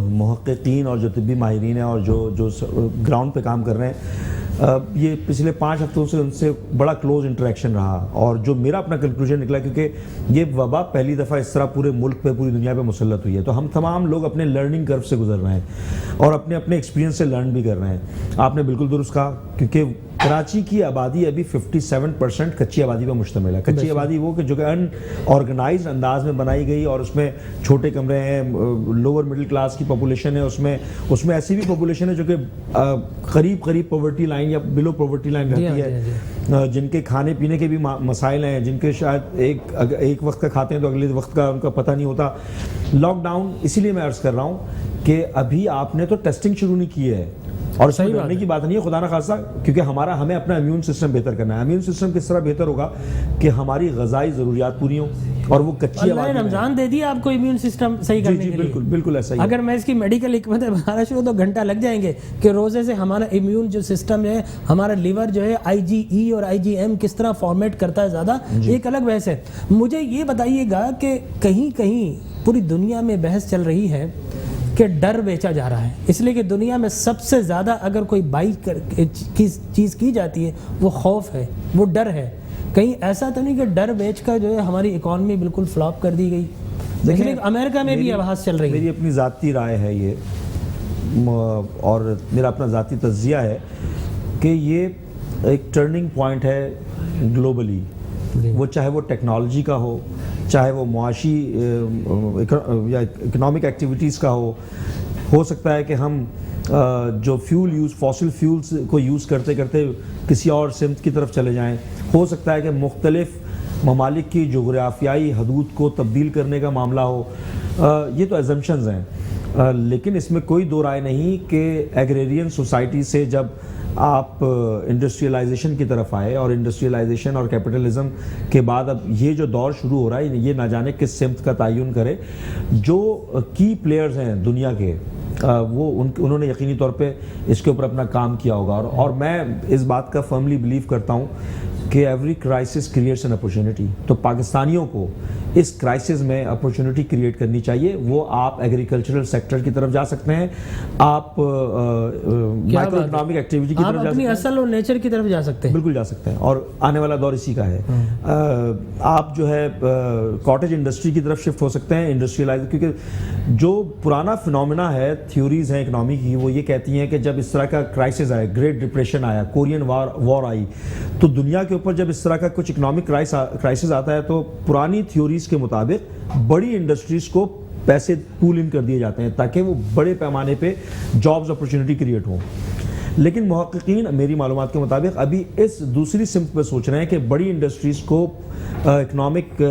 محققین اور جو طبی ماہرین ہیں اور جو گراؤنڈ پہ کام کر رہے ہیں, یہ پچھلے 5 ہفتوں سے ان سے بڑا کلوز انٹریکشن رہا, اور جو میرا اپنا کنکلوژن نکلا, کیونکہ یہ وبا پہلی دفعہ اس طرح پورے ملک پہ, پوری دنیا پہ مسلط ہوئی ہے, تو ہم تمام لوگ اپنے لرننگ کرو سے گزر رہے ہیں اور اپنے ایکسپیرینس سے لرن بھی کر رہے ہیں. آپ نے بالکل درست کہا, کیونکہ کراچی کی آبادی ابھی 57% کچی آبادی پر مشتمل ہے. کچی آبادی وہ کہ جو کہ ان آرگنائزڈ انداز میں بنائی گئی, اور اس میں چھوٹے کمرے ہیں, لوور مڈل کلاس کی پاپولیشن ہے, اس میں ایسی بھی پاپولیشن ہے جو کہ قریب پاورٹی لائن یا بلو پاورٹی لائن رہتی ہے, جن کے کھانے پینے کے بھی مسائل ہیں, جن کے شاید ایک وقت کا کھاتے ہیں تو اگلے وقت کا ان کا پتہ نہیں ہوتا. لاک ڈاؤن اسی لیے میں عرض کر رہا ہوں کہ ابھی آپ نے تو ٹیسٹنگ شروع نہیں کی ہے, اور صحیح ڈرنے کی بات نہیں ہے خدا نہ خاصہ, کیونکہ ہمیں اپنا امیون سسٹم بہتر کرنا ہے. امیون سسٹم کس طرح بہتر ہوگا کہ ہماری غذائی ضروریات پوری ہوں, اور وہ کچی اللہ نے رمضان دے دیا آپ کو امیون سسٹم صحیح کرنے کے لیے. بالکل ایسا ہی. اگر میں اس کی میڈیکل حکمتیں بتانا شروع تو گھنٹہ لگ جائیں گے کہ روزے سے ہمارا امیون جو سسٹم ہے, ہمارا لیور جو ہے IgE اور IgM کس طرح فارمیٹ کرتا ہے زیادہ, ایک الگ بحث ہے. مجھے یہ بتائیے گا کہ کہیں پوری دنیا میں بحث چل رہی ہے کہ ڈر بیچا جا رہا ہے, اس لیے کہ دنیا میں سب سے زیادہ اگر کوئی بائی چیز کی جاتی ہے وہ خوف ہے, وہ ڈر ہے. کہیں ایسا تو نہیں کہ ڈر بیچ کر جو ہے ہماری اکانومی بالکل فلاپ کر دی گئی؟ دیکھیں امریکہ میں بھی آواز چل رہی ہے. میری اپنی ذاتی رائے ہے یہ, اور میرا اپنا ذاتی تجزیہ ہے کہ یہ ایک ٹرننگ پوائنٹ ہے گلوبلی, وہ چاہے وہ ٹیکنالوجی کا ہو, چاہے وہ معاشی یا اکنامک ایکٹیویٹیز کا ہو سکتا ہے کہ ہم جو فاسل فیولز کو یوز کرتے کرتے کسی اور سمت کی طرف چلے جائیں, ہو سکتا ہے کہ مختلف ممالک کی جغرافیائی حدود کو تبدیل کرنے کا معاملہ ہو. یہ تو ایزمپشنز ہیں, لیکن اس میں کوئی دو رائے نہیں کہ ایگریرین سوسائٹی سے جب آپ انڈسٹریلائزیشن کی طرف آئے, اور انڈسٹریلائزیشن اور کیپٹلزم کے بعد اب یہ جو دور شروع ہو رہا ہے, یہ نہ جانے کس سمت کا تعین کرے. جو کی پلیئرز ہیں دنیا کے, وہ انہوں نے یقینی طور پہ اس کے اوپر اپنا کام کیا ہوگا. اور میں اس بات کا فرملی بلیو کرتا ہوں کہ every crisis creates an opportunity. تو پاکستانیوں کو اس کرائسس میں اپرچونٹی کریٹ کرنی چاہیے. وہ آپ ایگریکلچرل سیکٹر کی طرف جا سکتے ہیں, آپ مائکرو اکنامک ایکٹیویٹی کی طرف جا سکتے ہیں, اپنی اصل اور نیچر کی طرف جا سکتے ہیں. بالکل جا سکتے ہیں, اور آنے والا دور اسی کا ہے. آپ جو ہے کاٹیج انڈسٹری کی طرف شفٹ ہو سکتے ہیں, انڈسٹریلائز, کیونکہ جو پرانا فنومینا ہے, تھیوریز ہیں اکنامی کی, وہ یہ کہتی ہیں کہ جب اس طرح کا کرائسس آیا, گریٹ ڈپریشن آیا, کورین وار آئی, تو دنیا کے اوپر جب اس طرح کا کچھ اکنامک کرائسس آتا ہے تو پرانی تھیوریز کے مطابق بڑی انڈسٹریز کو پیسے پول ان کر دیے جاتے ہیں تاکہ وہ بڑے پیمانے پہ جابز اپرچونٹی کریٹ ہوں. لیکن محققین میری معلومات کے مطابق ابھی اس دوسری سمت پہ سوچ رہے ہیں کہ بڑی انڈسٹریز کو اکنامک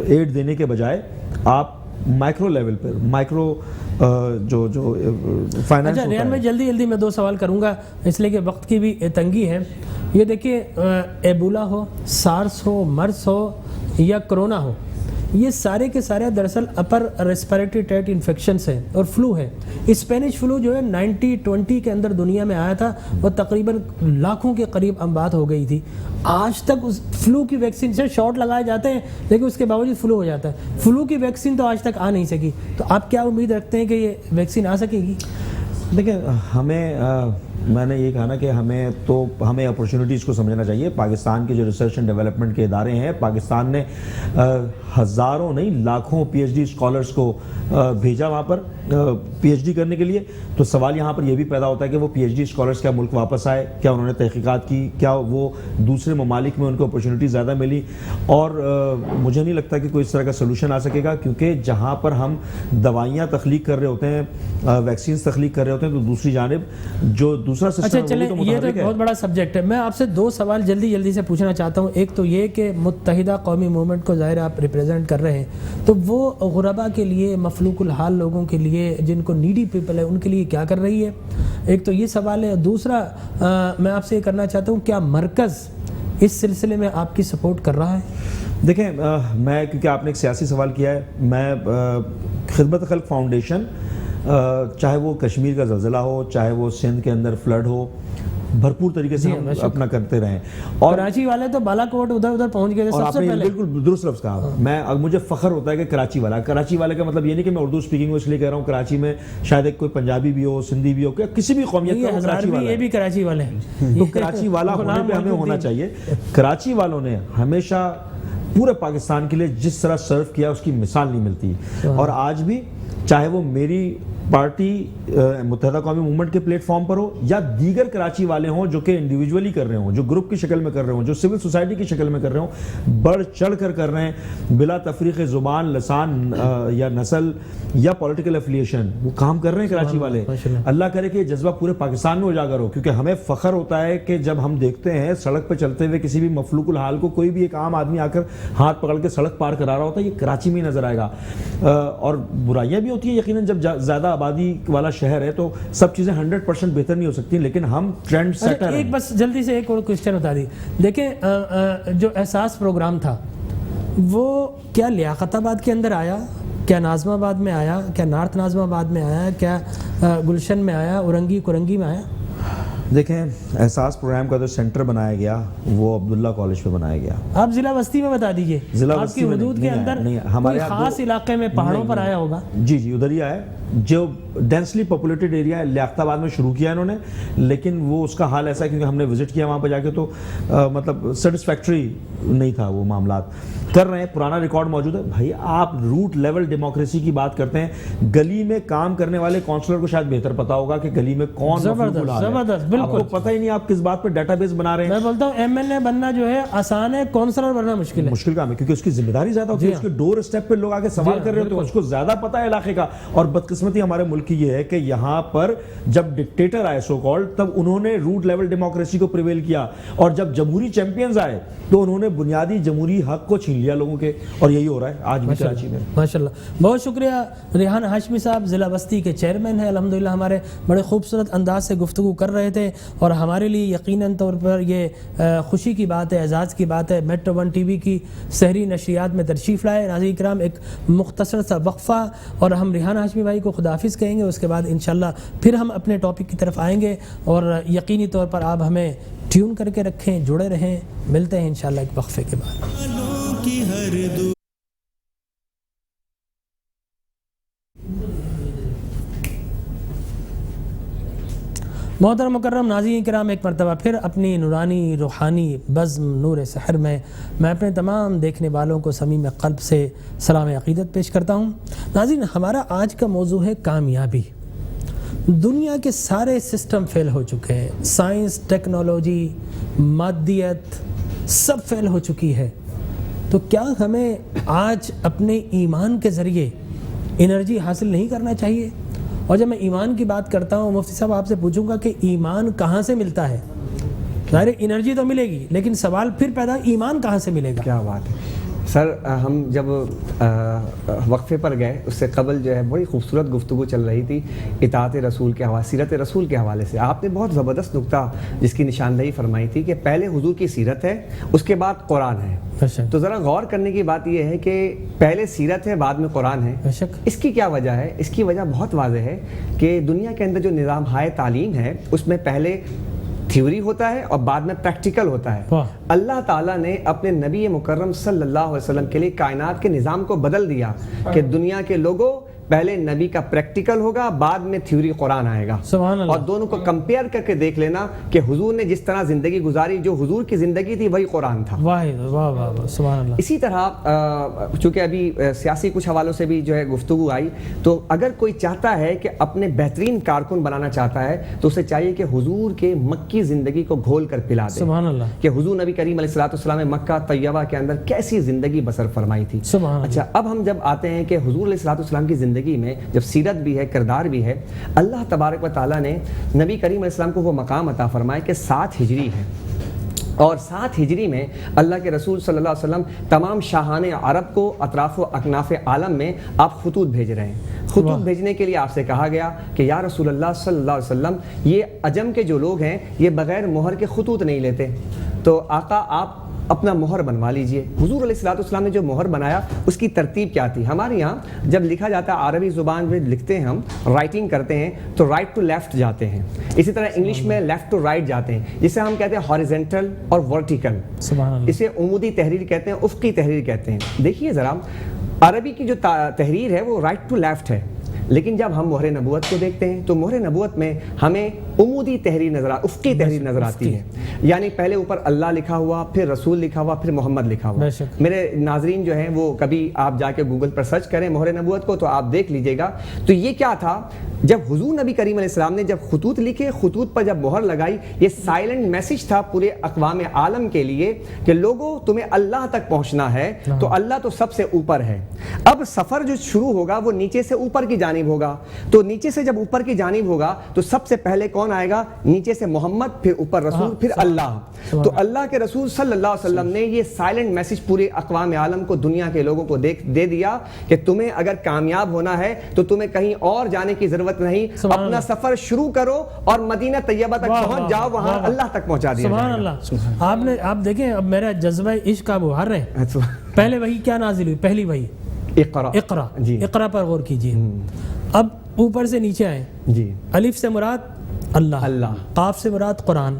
ایڈ دینے کے بجائے آپ مائکرو لیول پر, مائکرو جو فائنانس. اچھا ریان میں جلدی میں 2 سوال کروں گا اس لیے کہ وقت کی بھی تنگی ہے. یہ دیکھیے, ایبولا ہو, سارس ہو, مرس ہو یا کرونا ہو, یہ سارے کے سارے دراصل اپر ریسپیریٹری ٹریکٹ انفیکشنس ہیں اور فلو ہے. اسپینش فلو جو ہے 1920 کے اندر دنیا میں آیا تھا, وہ تقریباً لاکھوں کے قریب اموات ہو گئی تھی. آج تک اس فلو کی ویکسین سے شاٹ لگائے جاتے ہیں لیکن اس کے باوجود فلو ہو جاتا ہے. فلو کی ویکسین تو آج تک آ نہیں سکی, تو آپ کیا امید رکھتے ہیں کہ یہ ویکسین آ سکے گی؟ دیکھیں, میں نے یہ کہا نا کہ ہمیں اپرچونٹیز کو سمجھنا چاہیے. پاکستان کے جو ریسرچ اینڈ ڈیولپمنٹ کے ادارے ہیں, پاکستان نے ہزاروں نہیں لاکھوں پی ایچ ڈی اسکالرس کو بھیجا وہاں پر پی ایچ ڈی کرنے کے لیے. تو سوال یہاں پر یہ بھی پیدا ہوتا ہے کہ وہ پی ایچ ڈی اسکالرس کیا ملک واپس آئے, کیا انہوں نے تحقیقات کی, کیا وہ دوسرے ممالک میں ان کو اپرچونٹی زیادہ ملی. اور مجھے نہیں لگتا کہ کوئی اس طرح کا سلوشن آ سکے گا, کیونکہ جہاں پر ہم دوائیاں تخلیق کر رہے ہوتے ہیں, ویکسینز تخلیق کر رہے ہوتے ہیں, تو دوسری جانب جو دوسرا سسٹم. اچھا چلیں, یہ تو بہت بڑا سبجیکٹ ہے. میں آپ سے 2 سوال جلدی سے پوچھنا چاہتا ہوں. ایک تو یہ کہ متحدہ قومی موومنٹ کو ظاہر آپ ریپریزنٹ کر رہے ہیں, تو وہ غربا کے لیے, مفلوق الحال لوگوں کے لیے, جن کو نیڈی پیپل ہے, ان کے لیے کیا کر رہی ہے؟ ایک تو یہ سوال ہے. دوسرا میں آپ سے یہ کرنا چاہتا ہوں, کیا مرکز اس سلسلے میں آپ کی سپورٹ کر رہا ہے؟ دیکھیں, میں کیونکہ آپ نے ایک سیاسی سوال کیا ہے, میں خدمت خلق فاؤنڈیشن, چاہے وہ کشمیر کا زلزلہ ہو, چاہے وہ سندھ کے اندر فلڈ ہو, بھرپور طریقے سے ہم اپنا کرتے رہیں. اور کراچی والے تو بالا کوٹ ادھر پہنچ گئے سب سے پہلے. بالکل درست لفظ کہا. میں مجھے فخر ہوتا ہے کہ کراچی والے کا مطلب یہ نہیں کہ میں اردو اسپیکنگ اس لیے کہہ رہا ہوں. کراچی میں شاید ایک کوئی پنجابی بھی ہو, سندھی بھی ہو, کسی بھی قومیت کا کراچی والا, یہ بھی کراچی والے ہیں. تو کراچی والا ہونے پہ ہمیں ہونا چاہیے. کراچی والوں نے ہمیشہ پورے پاکستان کے لیے جس طرح سرو کیا اس کی مثال نہیں ملتی. اور آج بھی چاہے وہ میری پارٹی متحدہ قومی موومنٹ کے پلیٹ فارم پر ہو یا دیگر کراچی والے ہوں جو کہ انڈیویجولی کر رہے ہوں, جو گروپ کی شکل میں کر رہے ہوں, جو سول سوسائٹی کی شکل میں کر رہے ہوں, بڑھ چڑھ کر رہے ہیں, بلا تفریق زبان, لسان یا نسل یا پولیٹیکل افیلیشن, وہ کام کر رہے ہیں کراچی والے. اللہ کرے کہ یہ جذبہ پورے پاکستان میں اجاگر ہو, کیونکہ ہمیں فخر ہوتا ہے کہ جب ہم دیکھتے ہیں سڑک پہ چلتے ہوئے کسی بھی مفلوق الحال کو, کوئی بھی ایک عام آدمی آ کر ہاتھ پکڑ کے سڑک پار کرا رہا ہوتا ہے, یہ کراچی میں ہی نظر آئے گا. اور برائیاں بھی ہوتی ہیں یقیناً, جب زیادہ آبادی والا شہر ہے تو سب چیزیں 100% بہتر نہیں ہو سکتی, لیکن ہم ٹرینڈ سیٹر ہیں. ایک بس جلدی سے ایک اور کوسچن بتا دی. دیکھیں, جو احساس پروگرام تھا وہ کیا لیاقت آباد کے اندر آیا, کیا ناظم آباد میں آیا, کیا نارتھ ناظم آباد میں آیا, کیا گلشن میں آیا, اورنگی کرنگی میں آیا؟ دیکھیں, احساس پروگرام کا جو سینٹر بنایا گیا وہ عبداللہ کالج پہ بنایا گیا. آپ ضلع بستی میں بتا دیجئے, آپ کی حدود کے اندر کوئی خاص علاقے میں پہاڑوں پر آیا ہوگا؟ جی ادھر ہی آیا, جو ڈینسلی پاپولیٹڈ ایریا ہے. لیاقت آباد میں شروع کیا انہوں نے, لیکن وہ اس کا حال ایسا ہے کیونکہ ہم نے وزٹ کیا وہاں پہ جا کے, تو مطلب سیٹسفیکٹری نہیں تھا وہ معاملات. کر رہے ہیں, پرانا ریکارڈ موجود ہے. بھائی آپ روٹ لیول ڈیموکریسی کی بات کرتے ہیں, گلی میں کام کرنے والے کونسلر کو شاید بہتر پتا ہوگا کہ گلی میں کون زبردست, آپ کو پتہ ہی نہیں آپ کس بات پہ ڈیٹا بیس بنا رہے ہیں. میں بولتا ہوں ایم ایل اے بننا جو ہے آسان ہے, کونسلر بننا مشکل ہے. مشکل کام ہے کیونکہ اس کی ذمہ داری زیادہ ہوتی ہے, اس کے ڈور اسٹیپ پہ لوگ آگے سوال کر رہے ہوتے ہیں, اس کو زیادہ پتہ ہے علاقے کا. اور بدقسمتی ہمارے ملک کی یہ ہے کہ یہاں پر جب ڈکٹیٹر آئے سو کالڈ, تب انہوں نے روٹ لیول ڈیموکریسی کو پریویل کیا, اور جب جمہوری چیمپئنز آئے تو انہوں نے بنیادی جمہوری حق کو چھین لیا لوگوں کے, اور یہی ہو رہا ہے آج بھی کراچی میں. ماشاءاللہ, بہت شکریہ. ریحان ہاشمی صاحب ضلع بستی کے چیئرمین ہیں, الحمدللہ ہمارے بڑے خوبصورت انداز سے گفتگو کر رہے تھے, اور ہمارے لیے یقیناً طور پر یہ خوشی کی بات ہے, اعزاز کی بات ہے. میٹرو ون ٹی وی کی سحری نشریات میں تشریف لائے. ناظرین کرام, ایک مختصر سا وقفہ اور ہم ریحان ہاشمی بھائی کو کو خداحافظ کہیں گے. اس کے بعد انشاءاللہ پھر ہم اپنے ٹاپک کی طرف آئیں گے, اور یقینی طور پر آپ ہمیں ٹیون کر کے رکھیں, جڑے رہیں. ملتے ہیں انشاءاللہ ایک وقفے کے بعد. محترم مکرم ناظرین کرام, ایک مرتبہ پھر اپنی نورانی روحانی بزم نور سحر میں اپنے تمام دیکھنے والوں کو صمیم قلب سے سلام عقیدت پیش کرتا ہوں. ناظرین, ہمارا آج کا موضوع ہے کامیابی. دنیا کے سارے سسٹم فیل ہو چکے ہیں, سائنس, ٹیکنالوجی, مادیت سب فیل ہو چکی ہے. تو کیا ہمیں آج اپنے ایمان کے ذریعے انرجی حاصل نہیں کرنا چاہیے؟ اور جب میں ایمان کی بات کرتا ہوں مفتی صاحب آپ سے پوچھوں گا کہ ایمان کہاں سے ملتا ہے؟ ظاہر انرجی تو ملے گی, لیکن سوال پھر پیدا, ایمان کہاں سے ملے گا؟ کیا بات ہے سر. ہم جب وقفے پر گئے اس سے قبل جو ہے بڑی خوبصورت گفتگو چل رہی تھی اطاعت رسول کے حوالے, سیرت رسول کے حوالے سے. آپ نے بہت زبردست نقطہ جس کی نشاندہی فرمائی تھی کہ پہلے حضور کی سیرت ہے, اس کے بعد قرآن ہے. تو ذرا غور کرنے کی بات یہ ہے کہ پہلے سیرت ہے بعد میں قرآن ہے. اس کی کیا وجہ ہے؟ اس کی وجہ بہت واضح ہے کہ دنیا کے اندر جو نظام ہائے تعلیم ہے اس میں پہلے تھیوری ہوتا ہے اور بعد میں پریکٹیکل ہوتا ہے. اللہ تعالیٰ نے اپنے نبی مکرم صلی اللہ علیہ وسلم کے لیے کائنات کے نظام کو بدل دیا کہ دنیا کے لوگوں پہلے نبی کا پریکٹیکل ہوگا, بعد میں تھیوری قرآن آئے گا. اور دونوں کو کمپیئر کر کے دیکھ لینا کہ حضور نے جس طرح زندگی گزاری, جو حضور کی زندگی تھی وہی قرآن تھا. سبحان اللہ. اسی طرح چونکہ ابھی سیاسی کچھ حوالوں سے بھی جو ہے گفتگو آئی, تو اگر کوئی چاہتا ہے کہ اپنے بہترین کارکن بنانا چاہتا ہے تو اسے چاہیے کہ حضور کے مکی زندگی کو گھول کر پلا دے. سبحان اللہ. کہ حضور نبی کریم علیہ الصلوۃ والسلام نے مکہ طیبہ کے اندر کیسی زندگی بسر فرمائی تھی. اچھا, اب ہم جب آتے ہیں کہ حضور علیہ الصلوۃ والسلام کی زندگی میں جب سیرت بھی ہے, کردار بھی ہے, اللہ تبارک و تعالیٰ نے نبی کریم علیہ السلام کو وہ مقام عطا فرمائے کہ 7 ہجری ہے, اور 7 ہجری میں اللہ کے رسول صلی اللہ علیہ وسلم تمام شاہان عرب کو اطراف و اکناف عالم میں آپ خطوط بھیج رہے ہیں. خطوط بھیجنے کے لیے آپ سے کہا گیا کہ یا رسول اللہ صلی اللہ علیہ وسلم, یہ عجم کے جو لوگ ہیں یہ بغیر مہر کے خطوط نہیں لیتے, تو آقا آپ اپنا مہر بنوا لیجئے. حضور علیہ الصلوۃ والسلام نے جو مہر بنایا اس کی ترتیب کیا تھی؟ ہمارے یہاں جب لکھا جاتا ہے عربی زبان میں لکھتے ہیں, ہم رائٹنگ کرتے ہیں تو رائٹ ٹو لیفٹ جاتے ہیں. اسی طرح انگلش میں لیفٹ ٹو رائٹ جاتے ہیں, جسے ہم کہتے ہیں ہاریزنٹل اور ورٹیکل. اسے عمودی تحریر کہتے ہیں, افقی تحریر کہتے ہیں. دیکھیے ذرا, عربی کی جو تحریر ہے وہ رائٹ ٹو لیفٹ ہے, لیکن جب ہم مہر نبوت کو دیکھتے ہیں تو مہر نبوت میں ہمیں عمودی تحریر نظر افقی تحریر نظر آتی ہے. یعنی پہلے اوپر اللہ لکھا ہوا, پھر رسول لکھا ہوا, پھر محمد لکھا ہوا. میرے ناظرین جو ہیں وہ کبھی آپ جا کے گوگل پر سرچ کریں مہر نبوت کو تو آپ دیکھ لیجئے گا. تو یہ کیا تھا, جب حضور نبی کریم علیہ السلام نے جب خطوط لکھے, خطوط پر جب مہر لگائی, یہ سائلنٹ میسج تھا پورے اقوام عالم کے لیے کہ لوگوں تمہیں اللہ تک پہنچنا ہے, تو اللہ تو سب سے اوپر ہے. اب سفر جو شروع ہوگا وہ نیچے سے اوپر کی جانب ہوگا, تو نیچے سے جب اوپر کی جانب ہوگا تو سب سے پہلے کون آئے گا؟ نیچے سے محمد, پھر اوپر رسول, پھر اللہ. تو اللہ کے رسول صلی اللہ علیہ وسلم نے یہ سائلنٹ میسج پورے اقوام عالم کو, دنیا کے لوگوں کو دے دیا کہ تمہیں اگر کامیاب ہونا ہے تو تمہیں کہیں اور جانے کی ضرورت نہیں, اپنا سفر شروع کرو اور مدینہ طیبہ تک پہنچ جاؤ, وہاں اللہ تک پہنچا دیا. سبحان اللہ. آپ دیکھیں اب میرا جذبہ عشق اب ابھر رہے ہیں. پہلے وحی کیا نازل ہوئی؟ پہلی وحی اقرا. اقرا پر غور کیجئے. اب اوپر سے نیچے آئے, الف سے مراد اللہ, قاف سے مراد قرآن,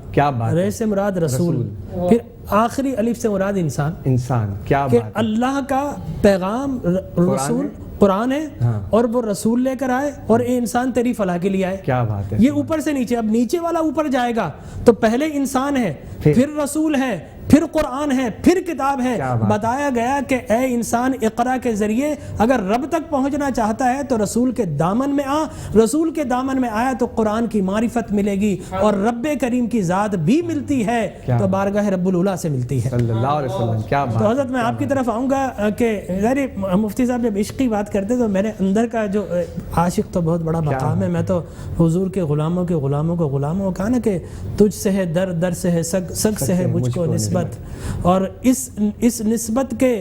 ر سے مراد رسول, پھر آخری الف سے مراد انسان. کیا کہ اللہ کا پیغام رسول قرآن ہے, اور وہ رسول لے کر آئے اور اے انسان تیری فلاح کے لیے آئے. کیا بات ہے. یہ اوپر سے نیچے. اب نیچے والا اوپر جائے گا تو پہلے انسان ہے, پھر رسول ہے, پھر قرآن ہے, پھر کتاب ہے. بتایا گیا کہ اے انسان اقرا کے ذریعے اگر رب تک پہنچنا چاہتا ہے تو رسول کے دامن میں آ, رسول کے دامن میں آیا تو قرآن کی معرفت ملے گی اور رب کریم کی ذات بھی ملتی ہے, تو بارگاہ رب العلا سے ملتی ہے صلی اللہ علیہ وسلم. تو حضرت میں آپ کی طرف آؤں گا کہ مفتی صاحب جب عشق کی بات کرتے تو میرے اندر کا جو عاشق تو بہت بڑا مقام ہے. میں تو حضور کے غلاموں کے غلاموں کو غلاموں کہا نا کہ تجھ سے ہے در, در سے ہے سگ, سگ سے ہے مجھ کو نسبت, اور اس نسبت کے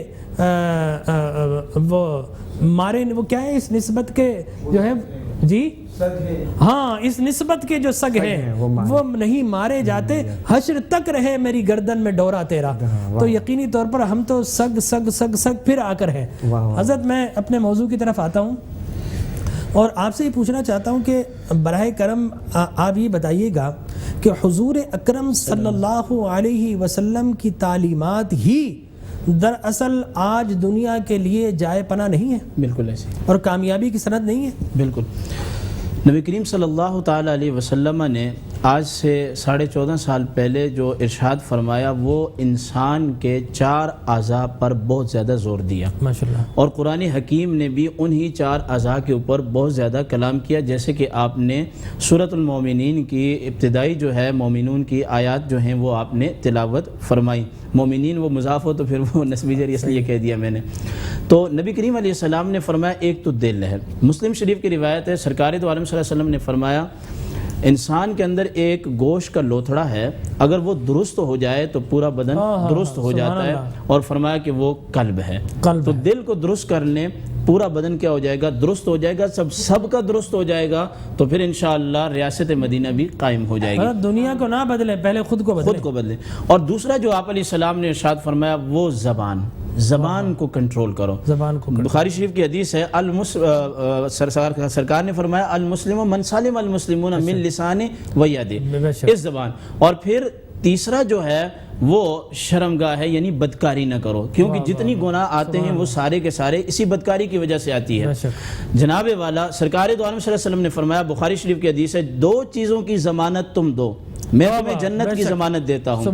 وہ مارے, وہ کیا ہے اس نسبت کے جو ہے جی, ہاں اس نسبت کے جو سگ ہیں وہ نہیں مارے جاتے, حشر تک رہے میری گردن میں ڈورا تیرا. تو یقینی طور پر ہم تو سگ سگ سگ سگ پھر آ کر ہیں. حضرت میں اپنے موضوع کی طرف آتا ہوں. اور آپ سے یہ پوچھنا چاہتا ہوں کہ براہ کرم آپ یہ بتائیے گا کہ حضور اکرم صلی اللہ علیہ وسلم کی تعلیمات ہی دراصل آج دنیا کے لیے جائے پناہ نہیں ہے بالکل ایسے اور کامیابی کی سند نہیں ہے؟ بالکل. نبی کریم صلی اللہ تعالیٰ علیہ وسلم نے آج سے 14.5 سال پہلے جو ارشاد فرمایا وہ انسان کے 4 اعضاء پر بہت زیادہ زور دیا ماشاءاللہ. اور قرآن حکیم نے بھی انہی 4 اعضاء کے اوپر بہت زیادہ کلام کیا. جیسے کہ آپ نے سورۃ المومنین کی ابتدائی جو ہے مومنون کی آیات جو ہیں وہ آپ نے تلاوت فرمائی. مومنین وہ مضاف ہو تو پھر وہ نسبی جر اس لیے کہہ دیا میں نے. تو نبی کریم علیہ السلام نے فرمایا ایک تو دل ہے. مسلم شریف کی روایت ہے سرکار دو عالم صلی اللہ علیہ وسلم نے فرمایا انسان کے اندر ایک گوشت کا لوتھڑا ہے, اگر وہ درست ہو جائے تو پورا بدن درست ہو جاتا ہے, اور فرمایا کہ وہ قلب ہے. تو دل کو درست کرنے پورا بدن کیا ہو جائے گا, درست ہو جائے گا. سب کا درست ہو جائے گا تو پھر انشاءاللہ ریاست مدینہ بھی قائم ہو جائے گی. دنیا کو نہ بدلے, پہلے خود کو بدلے. اور دوسرا جو آپ علیہ السلام نے ارشاد فرمایا وہ زبان کو کنٹرول کرو. زبان کو بخاری شریف کی حدیث ہے سرکار نے فرمایا المسلم من سالم المسلمون من لسانہ و یدہ, اس زبان. اور پھر تیسرا جو ہے وہ شرمگاہ ہے, یعنی بدکاری نہ کرو, کیونکہ جتنی گناہ آتے ہیں وہ سارے کے سارے اسی بدکاری کی وجہ سے آتی ہے. جناب والا سرکار دو عالم صلی اللہ علیہ وسلم نے فرمایا بخاری شریف کی حدیث ہے 2 چیزوں کی ضمانت تم دو, میں تمہیں جنت کی ضمانت دیتا ہوں.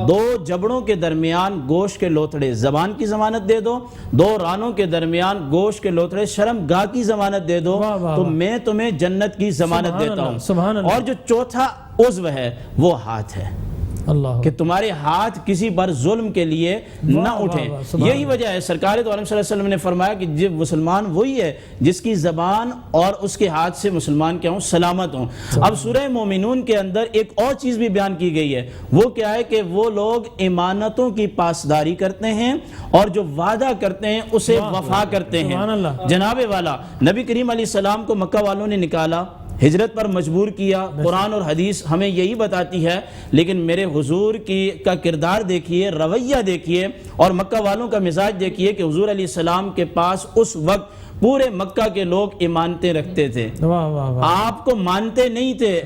2 جبڑوں کے درمیان گوشت کے لوتھڑے زبان کی ضمانت دے دو, 2 رانوں کے درمیان گوشت کے لوتھڑے شرمگاہ کی ضمانت دے دو, تو میں تمہیں جنت کی ضمانت دیتا ہوں. اور جو چوتھا عضو ہے وہ ہاتھ ہے, کہ تمہارے ہاتھ کسی پر ظلم کے لیے نہ اٹھیں. یہی وجہ ہے سرکار دو عالم صلی اللہ علیہ وسلم نے فرمایا کہ جب مسلمان وہی ہے جس کی زبان اور اس کے ہاتھ سے مسلمان کیا ہوں, سلامت ہوں. اب سورہ مومنون کے اندر ایک اور چیز بھی بیان کی گئی ہے, وہ کیا ہے کہ وہ لوگ امانتوں کی پاسداری کرتے ہیں اور جو وعدہ کرتے ہیں اسے وفا کرتے ہیں. جناب والا نبی کریم علیہ السلام کو مکہ والوں نے نکالا, ہجرت پر مجبور کیا, قرآن اور حدیث ہمیں یہی بتاتی ہے, لیکن میرے حضور کا کردار دیکھیے, رویہ دیکھیے اور مکہ والوں کا مزاج دیکھیے کہ حضور علیہ السلام کے پاس اس وقت پورے مکہ کے لوگ ایمانتیں رکھتے تھے. آپ کو مانتے نہیں تھے,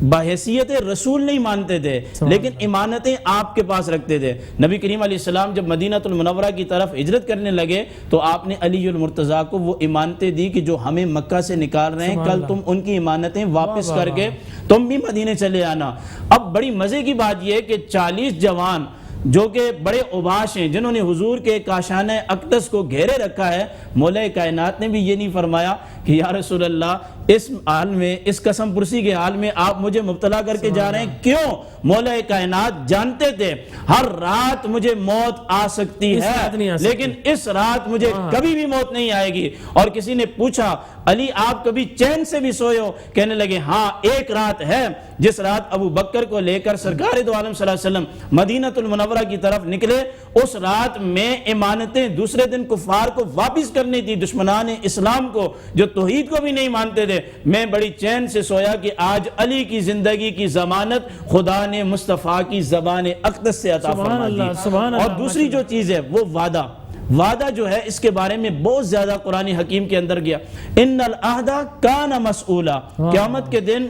بحیثیت رسول نہیں مانتے تھے, لیکن ایمانتیں آپ کے پاس رکھتے تھے. نبی کریم علیہ السلام جب مدینہ المنورہ کی طرف ہجرت کرنے لگے تو آپ نے علی المرتضیٰ کو وہ ایمانتیں دی کہ جو ہمیں مکہ سے نکال رہے ہیں, کل تم ان کی ایمانتیں واپس کر کے تم بھی مدینے چلے آنا. اب بڑی مزے کی بات یہ کہ 40 جوان جو کہ بڑے اوباش ہیں, جنہوں نے حضور کے کاشانہ اقدس کو گھیرے رکھا ہے, مولا کائنات نے بھی یہ نہیں فرمایا کہ یا رسول اللہ اس حال میں, اس قسم پرسی کے حال میں آپ مجھے مبتلا کر کے جا رہے ہیں, کیوں؟ مولا کائنات جانتے تھے ہر رات مجھے موت آ سکتی ہے, لیکن اس رات مجھے کبھی بھی موت نہیں آئے گی. اور کسی نے پوچھا علی آپ کبھی چین سے بھی سوئے ہو؟ کہنے لگے ہاں, ایک رات ہے جس رات ابو بکر کو لے کر سرکار دو عالم صلی اللہ علیہ وسلم مدینہ المنورہ کی طرف نکلے, اس رات میں ایمانتیں دوسرے دن کفار کو واپس کرنی تھی, دشمنان اسلام کو جو توحید کو بھی نہیں مانتے تھے. میں بڑی چین سے سویا کہ آج علی کی زندگی کی ضمانت خدا نے مصطفیٰ کی زبان اقدس سے عطا فرما دی. اور دوسری جو چیز ہے وہ وعدہ جو ہے, اس کے بارے میں بہت زیادہ قرآن حکیم کے اندر گیا. ان العہد کان مسئولا, قیامت کے دن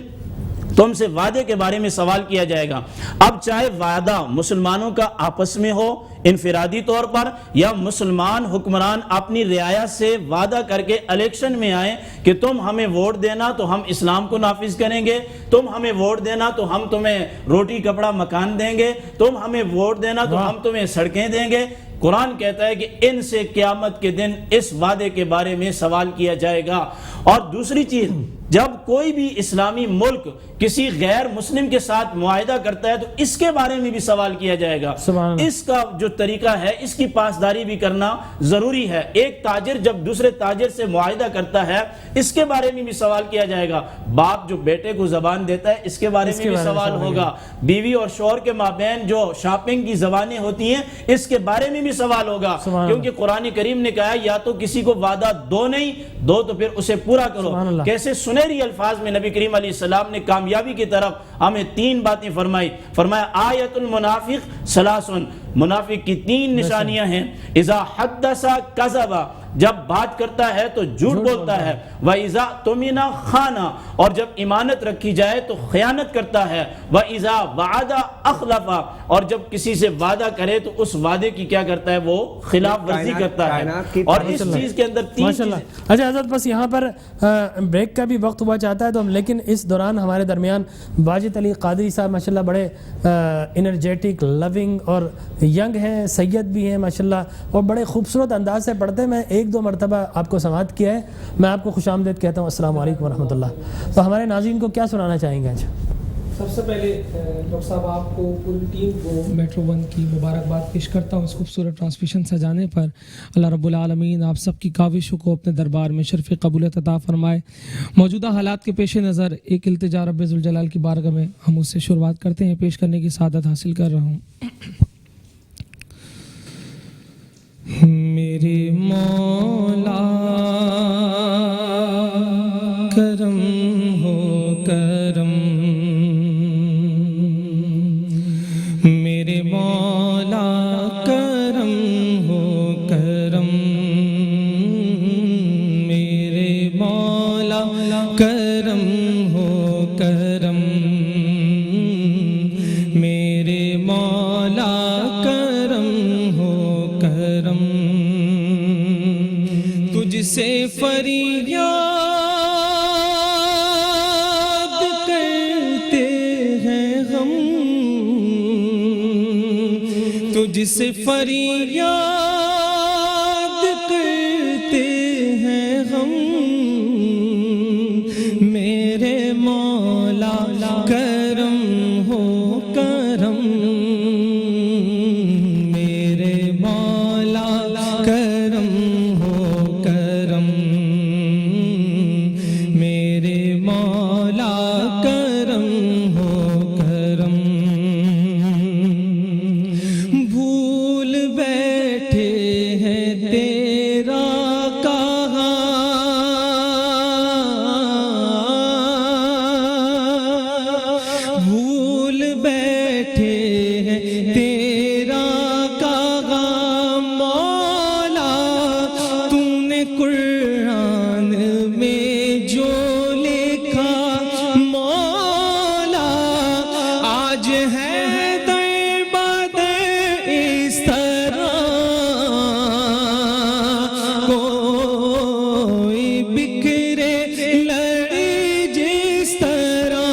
تم سے وعدے کے بارے میں سوال کیا جائے گا. اب چاہے وعدہ مسلمانوں کا آپس میں ہو انفرادی طور پر, یا مسلمان حکمران اپنی رعایا سے وعدہ کر کے الیکشن میں آئیں کہ تم ہمیں ووٹ دینا تو ہم اسلام کو نافذ کریں گے, تم ہمیں ووٹ دینا تو ہم تمہیں روٹی کپڑا مکان دیں گے, تم ہمیں ووٹ دینا تو ہم تمہیں سڑکیں دیں گے. قرآن کہتا ہے کہ ان سے قیامت کے دن اس وعدے کے بارے میں سوال کیا جائے گا. اور دوسری چیز, جب کوئی بھی اسلامی ملک کسی غیر مسلم کے ساتھ معاہدہ کرتا ہے تو اس کے بارے میں بھی سوال کیا جائے گا. اس کا جو طریقہ ہے اس کی پاسداری بھی کرنا ضروری ہے. ایک تاجر جب دوسرے تاجر سے معاہدہ کرتا ہے اس کے بارے میں بھی سوال کیا جائے گا. باپ جو بیٹے کو زبان دیتا ہے اس کے بارے میں بھی سوال ہوگا. بیوی اور شوہر کے مابین جو شاپنگ کی زبانیں ہوتی ہیں اس کے بارے میں بھی سوال ہوگا, کیونکہ قرآن کریم نے کہا یا تو کسی کو وعدہ دو نہیں دو تو پھر اسے پورا کرو. کیسے سنہری الفاظ میں نبی کریم علیہ السلام نے کامیابی کی طرف ہمیں 3 باتیں فرمایا آیت المنافق ثلاث, منافق کی 3 نشانیاں ہیں. اذا حدث کذب, جب بات کرتا ہے تو جھوٹ بولتا ہے، وَإِذَا تُمِنَ خَانَ، اور جب امانت رکھی جائے تو خیانت کرتا ہے، وَإِذَا وَعَدَ أَخْلَفَ، اور جب کسی سے وعدہ کرے تو اس وعدے کی کیا کرتا ہے، وہ خلاف ورزی کرتا ہے۔ اور اس چیز کے اندر تین ماشاءاللہ۔ اچھا حضرت بس یہاں پر بریک کا بھی وقت ہوا چاہتا ہے تو ہم، لیکن اس دوران ہمارے درمیان واجد علی قادری صاحب ماشاءاللہ بڑے انرجیٹک، لونگ اور ینگ ہیں، سید بھی ہیں ماشاءاللہ، اور بڑے خوبصورت انداز سے پڑھتے ہیں۔ میں ایک دو مرتبہ آپ کو سماعت کیا ہے، میں آپ کو خوش آمدید کہتا ہوں، السلام علیکم ورحمۃ اللہ۔ تو ہمارے ناظرین کو کیا سنانا چاہیں گے؟ سب سے پہلے ڈاکٹر صاحب آپ کو، پوری ٹیم کو میٹرو ون کی مبارکباد پیش کرتا ہوں اس خوبصورت ٹرانسمیشن سجانے پر۔ اللہ رب العالمین آپ سب کی کاوشوں کو اپنے دربار میں شرف قبولیت عطا فرمائے۔ موجودہ حالات کے پیش نظر ایک التجا رب ذوالجلال کی بارگاہ میں ہم اس سے شروعات کرتے ہیں، پیش کرنے کی سعادت حاصل کر رہا ہوں۔ میرے مولا کرم ہو کرم، میرے مولا کرم ہو کرم، میرے مولا کرم ہو کرم، میرے مولا کرم ہو کرم، تجھ سے فریاد کرتے ہیں ہم، تجھ سے فریاد کرتے ہیں ہم، میرے مولا کرم ہو کرم، میرے مولا کرم ہو کرم، میرے مولا کرم ہو کرم، بھول بیٹھے ہیں تیرا کہا، بھول بیٹھے ہیں تیرا کہا، مولا تو نے قرآن میں جو لکھا، مولا آج ہے در بدر اس طرح، کوئی بکھرے لڑی جس طرح،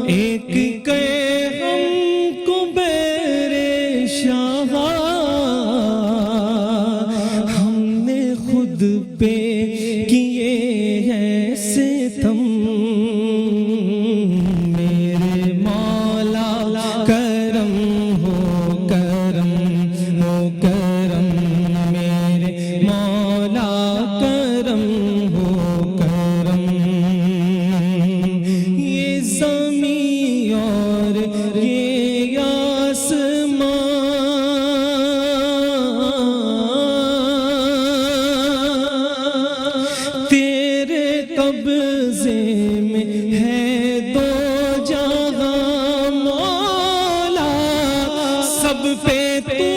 ایک کہ ہم کو بیر شاہ، ہم نے خود پہ کیے ہیں ستم، میرے مولا کرم ہو کرم ہو کرم، میرے مولا کرم ہو کرم، یہ زمین اور یہ آسمان تیرے قبضے میں ہے دو جہاں، مولا سب پہ تو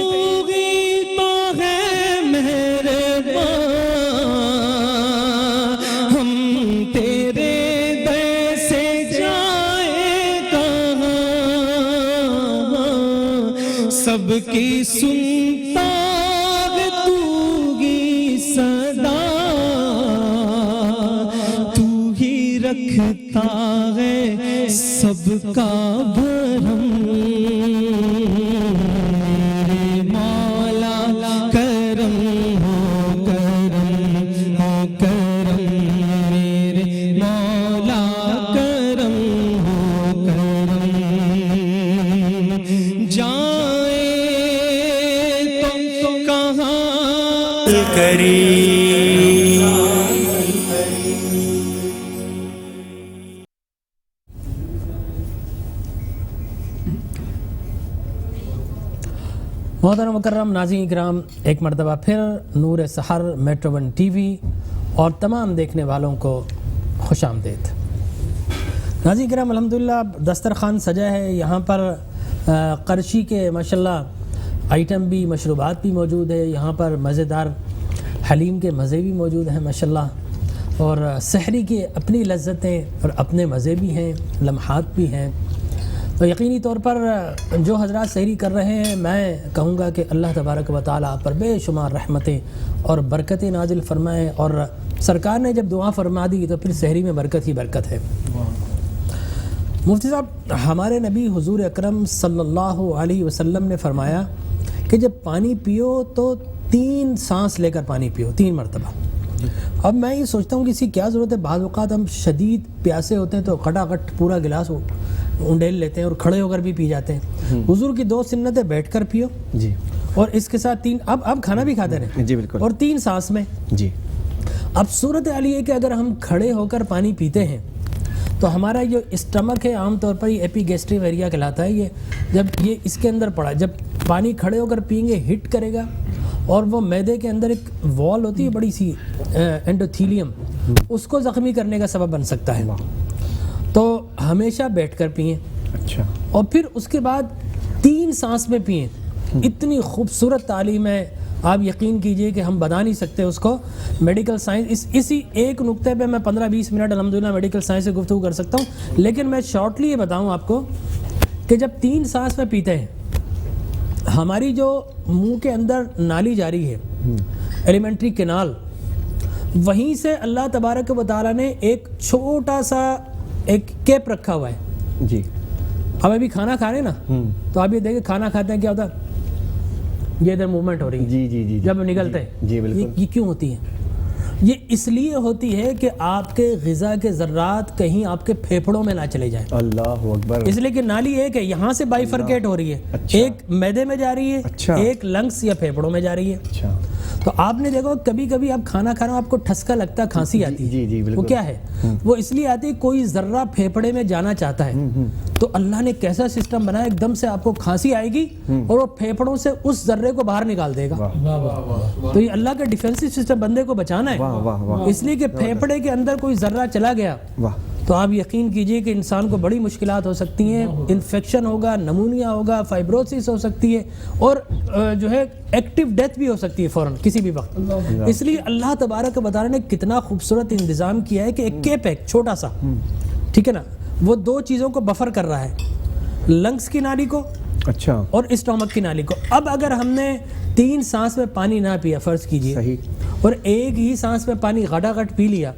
ہی تو ہے مہربان، ہم تیرے در سے جائیں کہاں، سب کی سنتا ہے تو ہی صدا، تو ہی رکھتا ہے سب کا بھرم، میرے مولا کرم ہو کرم ہو کرم، میرے مولا کرم ہو کرم، جائیں تو کہاں محترم مکرم ناظرین کرام، ایک مرتبہ پھر نور سحر میٹرو ون ٹی وی اور تمام دیکھنے والوں کو خوش آمدید۔ ناظرین کرام، الحمدللہ دسترخوان سجا ہے، یہاں پر قرشی کے ماشاءاللہ آئٹم بھی مشروبات بھی موجود ہے یہاں پر, مزیدار حلیم کے مزے بھی موجود ہیں ماشاءاللہ, اور سحری کی اپنی لذتیں اور اپنے مزے بھی ہیں, لمحات بھی ہیں. تو یقینی طور پر جو حضرات سحری کر رہے ہیں میں کہوں گا کہ اللہ تبارک و تعالیٰ آپ پر بے شمار رحمتیں اور برکتیں نازل فرمائیں, اور سرکار نے جب دعا فرما دی تو پھر سحری میں برکت ہی برکت ہے. مفتی صاحب, ہمارے نبی حضور اکرم صلی اللہ علیہ وسلم نے فرمایا کہ جب پانی پیو تو 3 سانس لے کر پانی پیو, 3 مرتبہ. اب میں یہ سوچتا ہوں کہ اس کی کیا ضرورت ہے؟ بعض اوقات ہم شدید پیاسے ہوتے ہیں تو کھٹاکھٹ پورا گلاس انڈیل لیتے ہیں اور کھڑے ہو کر بھی پی جاتے ہیں. حضور کی 2 سنتیں بیٹھ کر پیو جی, اور اس کے ساتھ 3 اب کھانا بھی کھاتے رہیں جی بالکل, اور 3 سانس میں. جی. اب صورت حال یہ ہے کہ اگر ہم کھڑے ہو کر پانی پیتے ہیں تو ہمارا جو اسٹمک ہے عام طور پر یہ ایپی گیسٹریو ایریا کہلاتا ہے, یہ جب یہ اس کے اندر پڑا, جب پانی کھڑے ہو کر پئیں گے ہٹ کرے گا, اور وہ معدے کے اندر ایک وال ہوتی ہے بڑی سی اینڈوتھیلیم, اس کو زخمی کرنے کا سبب بن سکتا ہے. تو ہمیشہ بیٹھ کر پئیں, اچھا, اور پھر اس کے بعد 3 سانس میں پئیں. اتنی خوبصورت تعلیم ہے, آپ یقین کیجئے کہ ہم بتا نہیں سکتے اس کو. میڈیکل سائنس اسی ایک نقطے پہ میں 15-20 منٹ الحمدللہ میڈیکل سائنس سے گفتگو کر سکتا ہوں, لیکن میں شارٹلی یہ بتاؤں آپ کو کہ جب 3 سانس میں پیتے ہیں, ہماری جو منہ کے اندر نالی جاری ہے ایلیمنٹری کینال, وہیں سے اللہ تبارک و تعالیٰ نے ایک چھوٹا سا ایک کیپ رکھا ہوا ہے جی. اب ابھی کھانا کھا رہے ہیں نا, تو آپ یہ دیکھیں کھانا کھاتے ہیں کیا ہوتا ہے, یہ ادھر موومنٹ ہو رہی ہے جی جی جی جب نکلتے ہیں. جی بالکل. یہ کیوں ہوتی ہے؟ یہ اس لیے ہوتی ہے کہ آپ کے غذا کے ذرات کہیں آپ کے پھیپھڑوں میں نہ چلے جائیں. اللہ اکبر. اس لیے کہ نالی ایک ہے, یہاں سے بائیفرکیٹ ہو رہی ہے, ایک معدے میں جا رہی ہے, ایک لنگس یا پھیپھڑوں میں جا رہی ہے. اچھا. تو آپ نے دیکھو کبھی کبھی آپ کھانا کھا رہے ہو آپ کو ٹھسکا لگتا ہے, کھانسی آتی ہے. جی جی بالکل. وہ کیا ہے؟ وہ اس لیے آتی ہے کوئی ذرہ پھیپھڑے میں جانا چاہتا ہے, تو اللہ نے کیسا سسٹم بنایا, ایک دم سے آپ کو کھانسی آئے گی اور وہ پھیپھڑوں سے اس ذرے کو باہر نکال دے گا. تو یہ اللہ کا ڈیفینسو سسٹم بندے کو بچانا ہے, اس لیے کہ پھیپھڑے کے اندر کوئی ذرہ چلا گیا تو آپ یقین کیجئے کہ انسان کو بڑی مشکلات ہو سکتی ہیں, انفیکشن ہوگا, نمونیا ہوگا, فائبروسس ہو سکتی ہے, اور جو ہے ایکٹیو ڈیتھ بھی ہو سکتی ہے فوراً کسی بھی وقت. اس لیے اللہ تبارک و تعالیٰ نے کتنا خوبصورت انتظام کیا ہے کہ ایک کیپ ہے چھوٹا سا, ٹھیک ہے نا, وہ 2 چیزوں کو بفر کر رہا ہے, لنگس کی نالی کو اچھا اور اسٹومک کی نالی کو. اب اگر ہم نے 3 سانس میں پانی نہ پیا فرض کیجئے, اور ایک ہی سانس میں پانی غٹاغٹ پی لیا,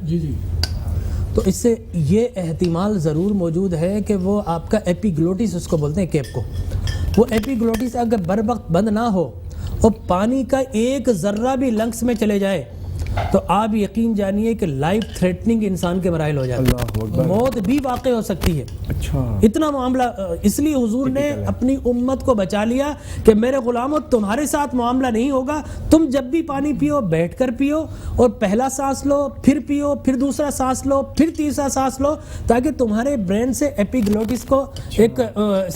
تو اس سے یہ احتمال ضرور موجود ہے کہ وہ آپ کا ایپیگلوٹس اس کو بولتے ہیں کیپ کو, وہ ایپیگلوٹس اگر بر وقت بند نہ ہو اور پانی کا ایک ذرہ بھی لنگس میں چلے جائے تو آپ یقین جانیے کہ لائف تھریٹننگ انسان کے مراحل ہو جاتے ہیں, موت بھی واقع ہو سکتی ہے. اچھا. اتنا معاملہ, اس لیے حضور نے اپنی امت کو بچا لیا کہ میرے غلاموں تمہارے ساتھ معاملہ نہیں ہوگا, تم جب بھی پانی پیو بیٹھ کر پیو, اور پہلا سانس لو پھر پیو, پھر دوسرا سانس لو, پھر تیسرا سانس لو, تاکہ تمہارے برین سے ایپیگلوٹس کو ایک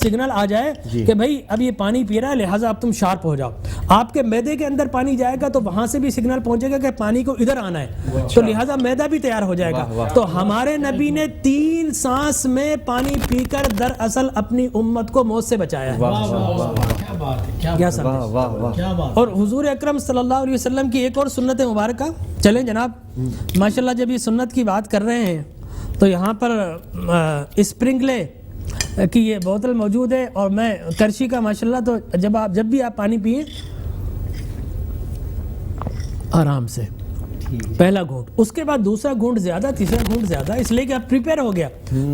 سگنل آ جائے کہ بھائی اب یہ پانی پی رہا ہے لہٰذا اب تم شارپ ہو جاؤ. آپ کے معدے کے اندر پانی جائے گا تو وہاں سے بھی سگنل پہنچے گا کہ پانی کو ادھر آنا ہے, تو لہٰذا معدہ بھی تیار ہو جائے گا. تو ہمارے نبی نے 3 سانس میں پانی پی کر دراصل اپنی امت کو موت سے بچایا ہے. کیا سمجھ. اور حضور اکرم صلی اللہ علیہ وسلم کی ایک اور سنت مبارکہ, چلیں جناب ماشاءاللہ جب یہ سنت کی بات کر رہے ہیں تو یہاں پر اسپرنگلے کی یہ بوتل موجود ہے, اور میں کرشی کا ماشاءاللہ, تو جب بھی آپ پانی پئیں آرام سے, پہلا گھونٹ, اس کے بعد دوسرا گھونٹ زیادہ, تیسرا گھونٹ زیادہ, اس لیے کہ آپ پریپیئر ہو گیا,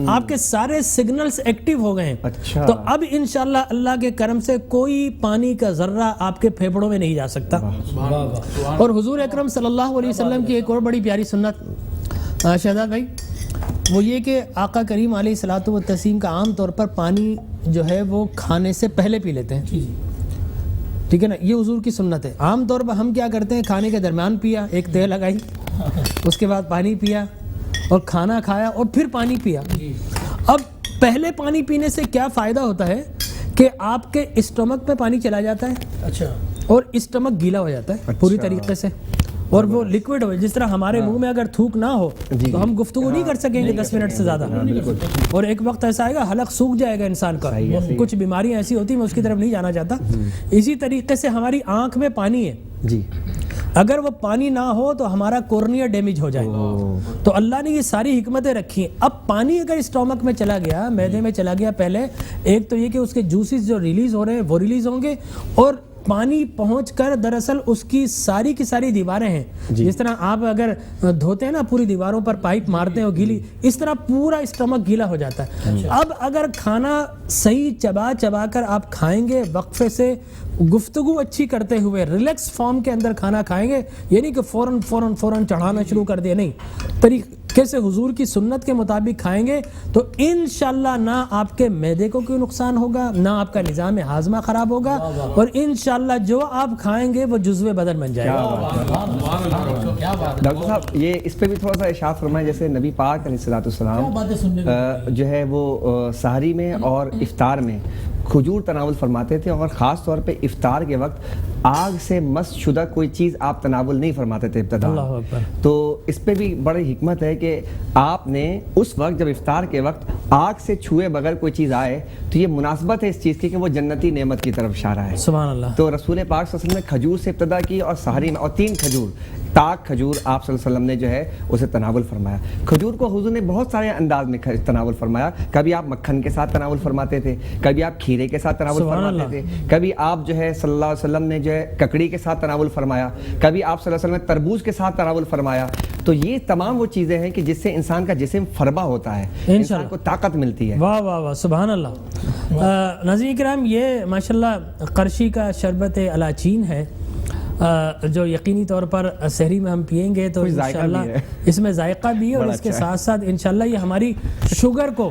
آپ کے سارے سگنلز ایکٹیو ہو گئے ہیں. اچھا. تو اب انشاءاللہ اللہ کے کرم سے کوئی پانی کا ذرہ آپ کے پھیپھڑوں میں نہیں جا سکتا. اور حضور اکرم صلی اللہ علیہ وسلم کی ایک اور بڑی پیاری سنت شہزاد بھائی, وہ یہ کہ آقا کریم علیہ الصلوۃ والتسلیم کا عام طور پر پانی جو ہے وہ کھانے سے پہلے پی لیتے ہیں, ٹھیک ہے نا, یہ حضور کی سنت ہے. عام طور پر ہم کیا کرتے ہیں, کھانے کے درمیان پیا, ایک تیل لگائی, اس کے بعد پانی پیا, اور کھانا کھایا اور پھر پانی پیا. اب پہلے پانی پینے سے کیا فائدہ ہوتا ہے کہ آپ کے اسٹمک میں پانی چلا جاتا ہے, اچھا, اور اسٹمک گیلا ہو جاتا ہے پوری طریقے سے, اور وہ لکوڈ ہو. جس طرح ہمارے منہ میں اگر تھوک نہ ہو تو ہم گفتگو نہیں کر سکیں گے 10 منٹ سے زیادہ, اور ایک وقت ایسا آئے گا حلق سوکھ جائے گا انسان کا. کچھ بیماریاں ایسی ہوتی ہیں, میں اس کی طرف نہیں جانا چاہتا. اسی طریقے سے ہماری آنکھ میں پانی ہے جی, اگر وہ پانی نہ ہو تو ہمارا کورنیا ڈیمیج ہو جائے گا. تو اللہ نے یہ ساری حکمتیں رکھی ہیں. اب پانی اگر اسٹومک میں چلا گیا, معدے میں چلا گیا, پہلے ایک تو یہ کہ اس کے جوسز جو ریلیز ہو رہے ہیں وہ ریلیز ہوں گے, اور پانی پہنچ کر دراصل اس کی ساری دیواریں ہیں, جس طرح آپ اگر دھوتے ہیں نا پوری دیواروں پر پائپ مارتے ہیں وہ گیلی, اس طرح پورا اسٹمک گیلا ہو جاتا ہے. اب اگر کھانا صحیح چبا کر آپ کھائیں گے, وقفے سے گفتگو اچھی کرتے ہوئے ریلیکس فارم کے اندر کھانا کھائیں گے, یہ نہیں کہ فوراً چڑھانا شروع کر دیا, نہیں, طریقے سے حضور کی سنت کے مطابق کھائیں گے تو انشاءاللہ نہ آپ کے معدے کو کوئی نقصان ہوگا, نہ آپ کا نظام ہاضمہ خراب ہوگا, اور انشاءاللہ جو آپ کھائیں گے وہ جزو بدن بن جائے گا. ڈاکٹر صاحب یہ اس پہ بھی تھوڑا سا ارشاد فرمائیں, جیسے نبی پاک علیہ السلام جو ہے وہ سحری میں اور افطار میں کھجور تناول فرماتے تھے, اور خاص طور پہ افطار کے وقت آگ سے مس شدہ کوئی چیز آپ تناول نہیں فرماتے تھے ابتدا. تو اس پہ بھی بڑی حکمت ہے کہ آپ نے اس وقت جب افطار کے وقت آگ سے چھوئے بغیر کوئی چیز آئے تو یہ مناسبت ہے اس چیز کی کہ وہ جنتی نعمت کی طرف اشارہ ہے. سبحان اللہ. تو رسول پاک صلی اللہ علیہ وسلم نے کھجور سے ابتدا کی, اور سحری میں, اور 3 کھجور تاک کھجور آپ صلی اللہ علیہ وسلم نے جو ہے اسے تناول فرمایا. کھجور کو حضور نے بہت سارے انداز میں تناول فرمایا. کبھی آپ مکھن کے ساتھ تناول فرماتے تھے, کبھی آپ کھیرے کے ساتھ تناول فرماتے تھے, کبھی آپ جو ہے صلی اللہ علیہ وسلم نے جو ہے ککڑی کے ساتھ تناول فرمایا, کبھی آپ صلی اللہ علیہ وسلم نے تربوز کے ساتھ تناول فرمایا. تو یہ تمام وہ چیزیں ہیں کہ جس سے انسان کا جسم فربا ہوتا ہے, انسان کو طاقت ملتی ہے. واہ واہ واہ, سبحان اللہ. ناظرین کرام, یہ ماشاءاللہ قرشی کا شربت الاچین ہے جو یقینی طور پر سحری میں ہم پئیں گے تو انشاءاللہ اس میں ذائقہ بھی ہے, اور اس کے ساتھ ساتھ انشاءاللہ یہ ہماری شوگر کو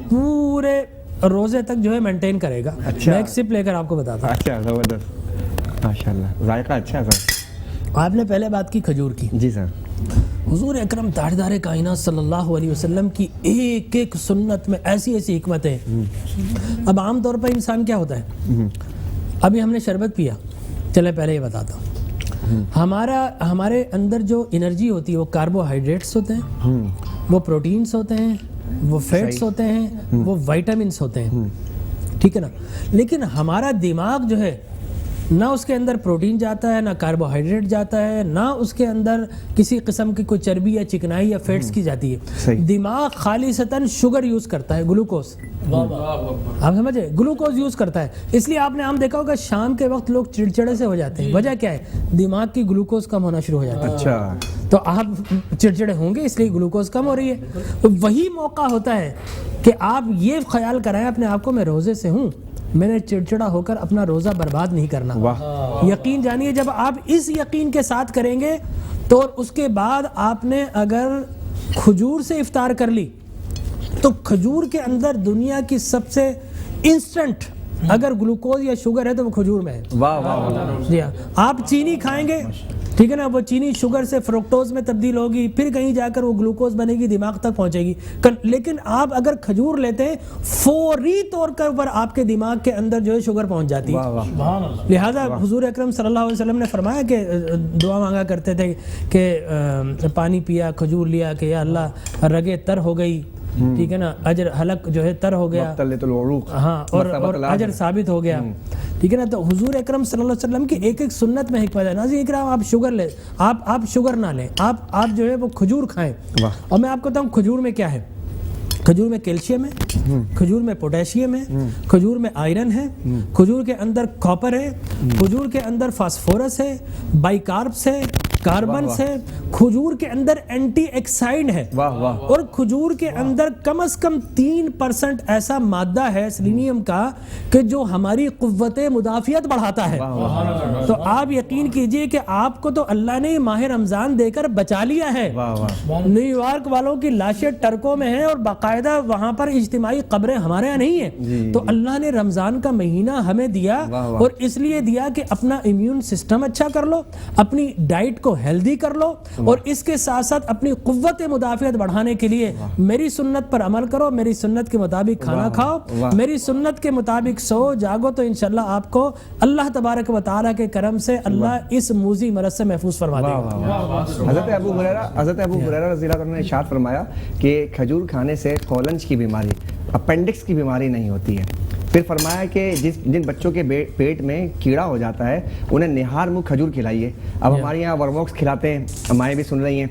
پورے روزے تک جو ہے مینٹین کرے گا. میں ایک سپ لے کر آپ کو بتاتا ہوں. اچھا, زبردست, ماشاءاللہ, ذائقہ اچھا ہے سر. آپ نے پہلے بات کی کھجور کی. جی سر. حضور اکرم تاجدار کائنات صلی اللہ علیہ وسلم کی ایک ایک سنت میں ایسی حکمتیں. اب عام طور پر انسان کیا ہوتا ہے, ابھی ہم نے شربت پیا, چلے پہلے یہ بتاتا ہوں, ہمارے اندر جو انرجی ہوتی ہے وہ کاربوہائیڈریٹس ہوتے ہیں, وہ پروٹینز ہوتے ہیں, وہ فیٹس ہوتے ہیں, وہ وائٹامنس ہوتے ہیں, ٹھیک ہے نا. لیکن ہمارا دماغ جو ہے نہ اس کے اندر پروٹین جاتا ہے, نہ کاربوہائیڈریٹ جاتا ہے, نہ اس کے اندر کسی قسم کی کوئی چربی یا چکنائی یا فیٹس کی جاتی ہے. دماغ خالصتاً شوگر یوز کرتا ہے, گلوکوز. آپ سمجھے, گلوکوز یوز کرتا ہے. اس لیے آپ نے عام دیکھا ہوگا شام کے وقت لوگ چڑچڑے سے ہو جاتے ہیں. وجہ کیا ہے, دماغ کی گلوکوز کم ہونا شروع ہو جاتا ہے. اچھا, تو آپ چڑچڑے ہوں گے اس لیے گلوکوز کم ہو رہی ہے. تو وہی موقع ہوتا ہے کہ آپ یہ خیال کرائیں اپنے آپ کو, میں روزے سے ہوں, میں نے چڑچڑا ہو کر اپنا روزہ برباد نہیں کرنا. یقین جانیے جب آپ اس یقین کے ساتھ کریں گے تو اس کے بعد آپ نے اگر کھجور سے افطار کر لی تو کھجور کے اندر دنیا کی سب سے انسٹنٹ اگر گلوکوز یا شوگر ہے تو وہ کھجور میں ہے. واہ واہ. جی ہاں, آپ چینی کھائیں گے, ٹھیک ہے نا, وہ چینی شوگر سے فروکٹوز میں تبدیل ہوگی, پھر کہیں جا کر وہ گلوکوز بنے گی, دماغ تک پہنچے گی. لیکن آپ اگر کھجور لیتے ہیں فوری طور پر آپ کے دماغ کے اندر جو ہے شوگر پہنچ جاتی ہے. لہٰذا حضور اکرم صلی اللہ علیہ وسلم نے فرمایا کہ دعا مانگا کرتے تھے کہ پانی پیا, کھجور لیا کہ یا اللہ رگیں تر ہو گئی, ٹھیک ہے نا, اجر حلق جو ہے تر ہو گیا, ہاں, اور اجر ثابت ہو گیا, ٹھیک ہے نا. تو حضور اکرم صلی اللہ علیہ وسلم کی ایک ایک سنت میں حکمت ہے. ناظرین اکرام, آپ شوگر لیں, آپ شوگر نہ لیں, آپ جو ہے وہ کھجور کھائیں. اور میں آپ کو بتاؤں کھجور میں کیا ہے. کھجور میں کیلشیم ہے, کھجور میں پوٹیشیم ہے, کھجور میں آئرن ہے, کھجور کے اندر کاپر ہے, کھجور کے اندر فاسفورس ہے, بائی کاربس ہے, کاربنس ہے, کھجور کے اندر اینٹی ایکسائڈ ہے, اور کھجور کے اندر کم از کم 3% ایسا مادہ ہے سیلینیم کا کہ جو ہماری قوت مدافعت بڑھاتا ہے. تو آپ یقین کیجئے کہ آپ کو تو اللہ نے ماہ رمضان دے کر بچا لیا ہے. نیو یارک والوں کی لاشیں ٹرکوں میں ہیں اور باقاعدہ وہاں پر اجتماعی قبریں ہمارے یہاں نہیں ہیں. تو اللہ نے رمضان کا مہینہ ہمیں دیا, اور اس لیے دیا کہ اپنا امیون سسٹم اچھا کر لو, اپنی ڈائٹ کو کو ہیلدی کر لو اور اس کے ساتھ ساتھ اپنی قوت مدافعت بڑھانے کے لیے میری سنت پر عمل کرو, میری سنت کے مطابق کھانا کھاؤ, میری سنت کے مطابق سو جاگو, تو انشاءاللہ آپ کو اللہ تبارک و تعالیٰ کے کرم سے اللہ اس موذی مرض سے محفوظ فرما دے گا. حضرت ابو ہریرہ رضی اللہ عنہ نے ارشاد فرمایا کہ کھجور کھانے سے کولنج کی بیماری, اپینڈکس کی بیماری نہیں ہوتی ہے. پھر فرمایا کہ جن بچوں کے پیٹ میں کیڑا ہو جاتا ہے انہیں نہار منہ کھجور کھلائیے. اب ہمارے یہاں ورموکس کھلاتے ہیں, مائیں بھی سن رہی ہیں,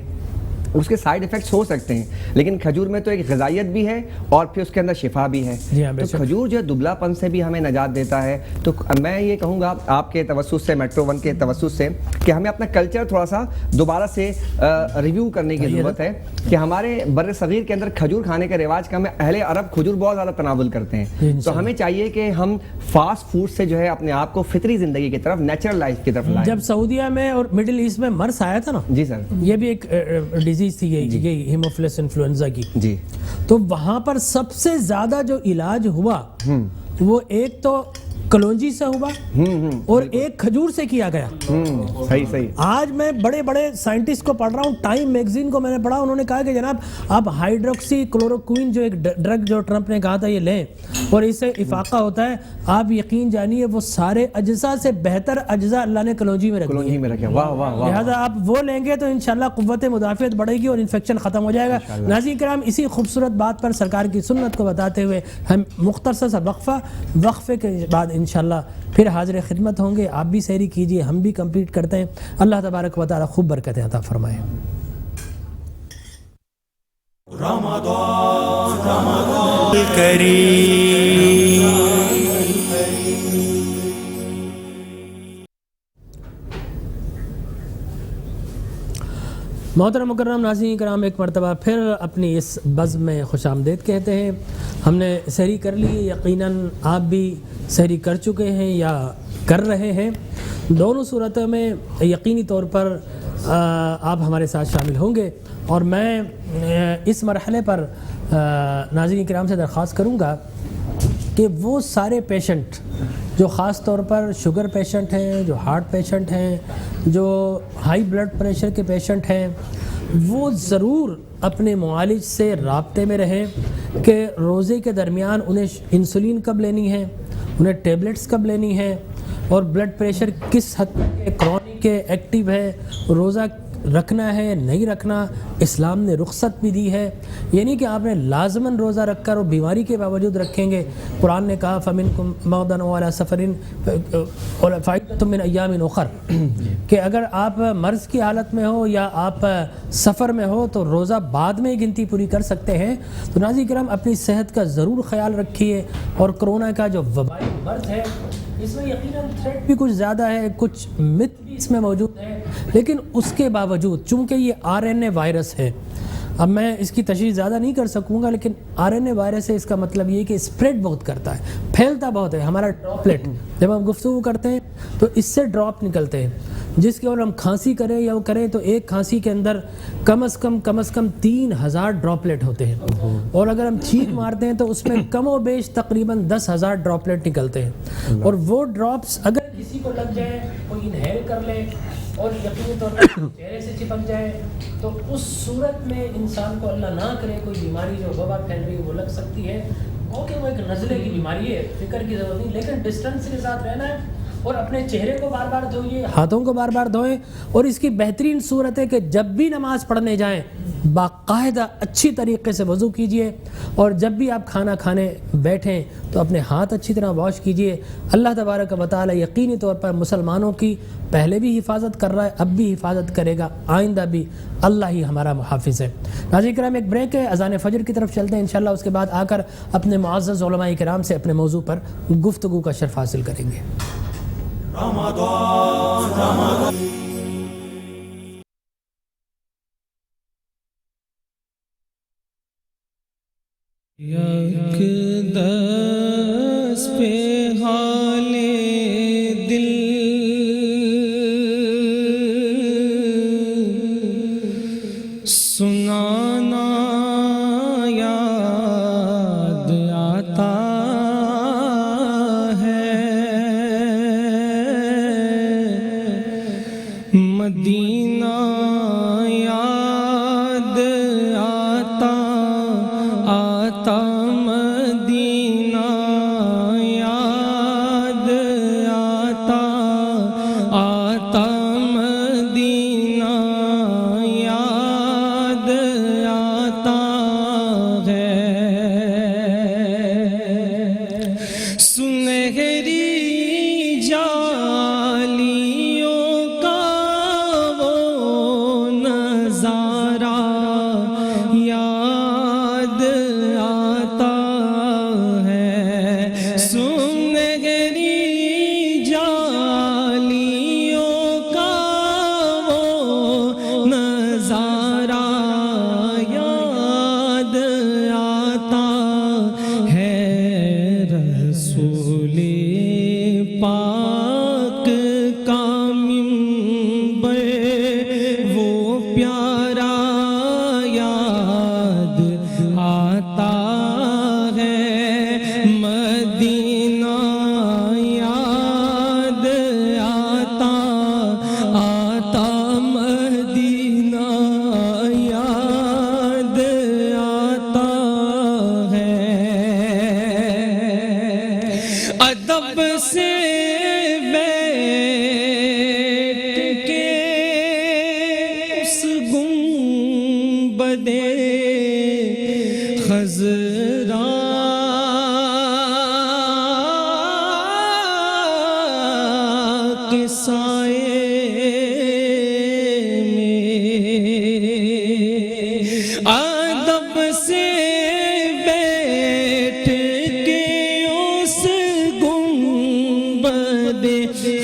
اس کے سائیڈ ایفیکٹس ہو سکتے ہیں, لیکن کھجور میں تو ایک غذائیت بھی ہے اور پھر اس کے اندر شفا بھی ہے. تو کھجور جو دبلا پن سے بھی ہمیں نجات دیتا ہے. تو میں یہ کہوں گا آپ کے توسط سے, میٹرو ون کے توسط سے, کہ ہمیں اپنا کلچر تھوڑا سا دوبارہ سے ریویو کرنے کی ضرورت ہے کہ ہمارے بر صغیر کے اندر کھجور کھانے کا رواج کا میں اہل عرب کھجور بہت زیادہ تناول کرتے ہیں. تو ہمیں چاہیے کہ ہم فاسٹ فوڈ سے جو ہے اپنے آپ کو فطری زندگی کی طرف, نیچرل لائف کی طرف لائیں. جب سعودیہ میں اور مڈل ایسٹ میں مرض آیا تھا نا, جی سر, یہ بھی ایک ڈیزیز تھی یہ ہیموفیلس انفلوئنزا کی, جی, تو وہاں پر سب سے زیادہ جو علاج ہوا وہ ایک تو کلونجی سے ہوا اور ایک کھجور سے کیا گیا. صحیح. آج میں بڑے بڑے سائنٹسٹ کو پڑھ رہا ہوں, ٹائم میگزین کو میں نے پڑھا, انہوں نے کہا کہ جناب آپ ہائیڈروکسی کلوروکوئن جو ایک ڈرگ جو ٹرمپ نے کہا تھا یہ لیں اور اس سے افاقہ ہوتا ہے, آپ یقین جانیے وہ سارے اجزاء سے بہتر اجزاء اللہ نے کلونجی میں رکھے. لہٰذا آپ وہ لیں گے تو انشاءاللہ قوت مدافعت بڑھے گی اور انفیکشن ختم ہو جائے گا. ناظرین کرام, اسی خوبصورت بات پر سرکار کی سنت کو بتاتے ہوئے ہم مختصر سا وقفے کے بعد انشاءاللہ پھر حاضر خدمت ہوں گے. آپ بھی سحری کیجئے, ہم بھی کمپلیٹ کرتے ہیں. اللہ تبارک و تعالی خوب برکتیں عطا فرمائے. رمضان الکریم. محترم مکرم ناظرین کرام, ایک مرتبہ پھر اپنی اس بزم میں خوش آمدید کہتے ہیں. ہم نے سحری کر لی, یقیناً آپ بھی سحری کر چکے ہیں یا کر رہے ہیں. دونوں صورتوں میں یقینی طور پر آپ ہمارے ساتھ شامل ہوں گے, اور میں اس مرحلے پر ناظرین کرام سے درخواست کروں گا کہ وہ سارے پیشنٹ جو خاص طور پر شوگر پیشنٹ ہیں, جو ہارٹ پیشنٹ ہیں, جو ہائی بلڈ پریشر کے پیشنٹ ہیں, وہ ضرور اپنے معالج سے رابطے میں رہیں کہ روزے کے درمیان انہیں انسولین کب لینی ہے, انہیں ٹیبلٹس کب لینی ہے, اور بلڈ پریشر کس حد تک کرونک ہے, ایکٹیو ہے, روزہ رکھنا ہے نہیں رکھنا. اسلام نے رخصت بھی دی ہے, یعنی کہ آپ نے لازماً روزہ رکھ کر اور بیماری کے باوجود رکھیں گے. قرآن نے کہا فَمِنْكُمْ مَرْضًا وَعَلَىٰ سَفَرٍ وَفَائِدَةٌ مِّنْ أَيَّامٍ أُخَرَ, کہ اگر آپ مرض کی حالت میں ہو یا آپ سفر میں ہو تو روزہ بعد میں گنتی پوری کر سکتے ہیں. تو ناظرین کرام, اپنی صحت کا ضرور خیال رکھیے, اور کرونا کا جو وبائی مرض ہے اس میں یقیناً تھریٹ بھی کچھ زیادہ ہے, کچھ مت بھی اس میں موجود ہے, لیکن اس کے باوجود چونکہ یہ RNA وائرس ہے, اب میں اس کی تشریح زیادہ نہیں کر سکوں گا, لیکن RNA وائرس ہے, اس کا مطلب یہ کہ اسپریڈ بہت کرتا ہے, پھیلتا بہت ہے. ہمارا ڈراپلیٹ جب ہم گفتگو کرتے ہیں تو اس سے ڈراپ نکلتے ہیں, جس کے اور ہم کھانسی کریں یا وہ کریں تو ایک کھانسی کے اندر کم از کم 3000 ڈراپلیٹ ہوتے ہیں, اور اگر ہم چھینک مارتے ہیں تو اس میں کم و بیش تقریباً 10,000 ڈراپلیٹ نکلتے ہیں. اور وہ ڈراپس اگر کسی کو لگ جائے, کوئی انہیل کر لے اور یقینی طور پر چہرے سے چپک جائے, تو اس صورت میں انسان کو اللہ نہ کرے کوئی بیماری جو وبا پھیل رہی ہے وہ لگ سکتی ہے. اوکے, وہ ایک نزلے کی بیماری ہے, فکر کی ضرورت نہیں, لیکن ڈسٹنس کے ساتھ رہنا ہے اور اپنے چہرے کو بار بار دھوئیے, ہاتھوں کو بار بار دھوئیں. اور اس کی بہترین صورت ہے کہ جب بھی نماز پڑھنے جائیں باقاعدہ اچھی طریقے سے وضو کیجئے, اور جب بھی آپ کھانا کھانے بیٹھیں تو اپنے ہاتھ اچھی طرح واش کیجئے. اللہ تبارک و تعالی یقینی طور پر مسلمانوں کی پہلے بھی حفاظت کر رہا ہے, اب بھی حفاظت کرے گا, آئندہ بھی اللہ ہی ہمارا محافظ ہے. ناظرین کرام, ایک بریک ہے, اذان فجر کی طرف چلتے ہیں انشاءاللہ. اس کے بعد آ کر اپنے معزز علماء کرام سے اپنے موضوع پر گفتگو کا شرف حاصل کریں گے. رمضان یک دس پہ حال دل سنانا یاد آتا ہے, مدینہ کے سائے میں ادب سے بیٹھ کے اس گنبد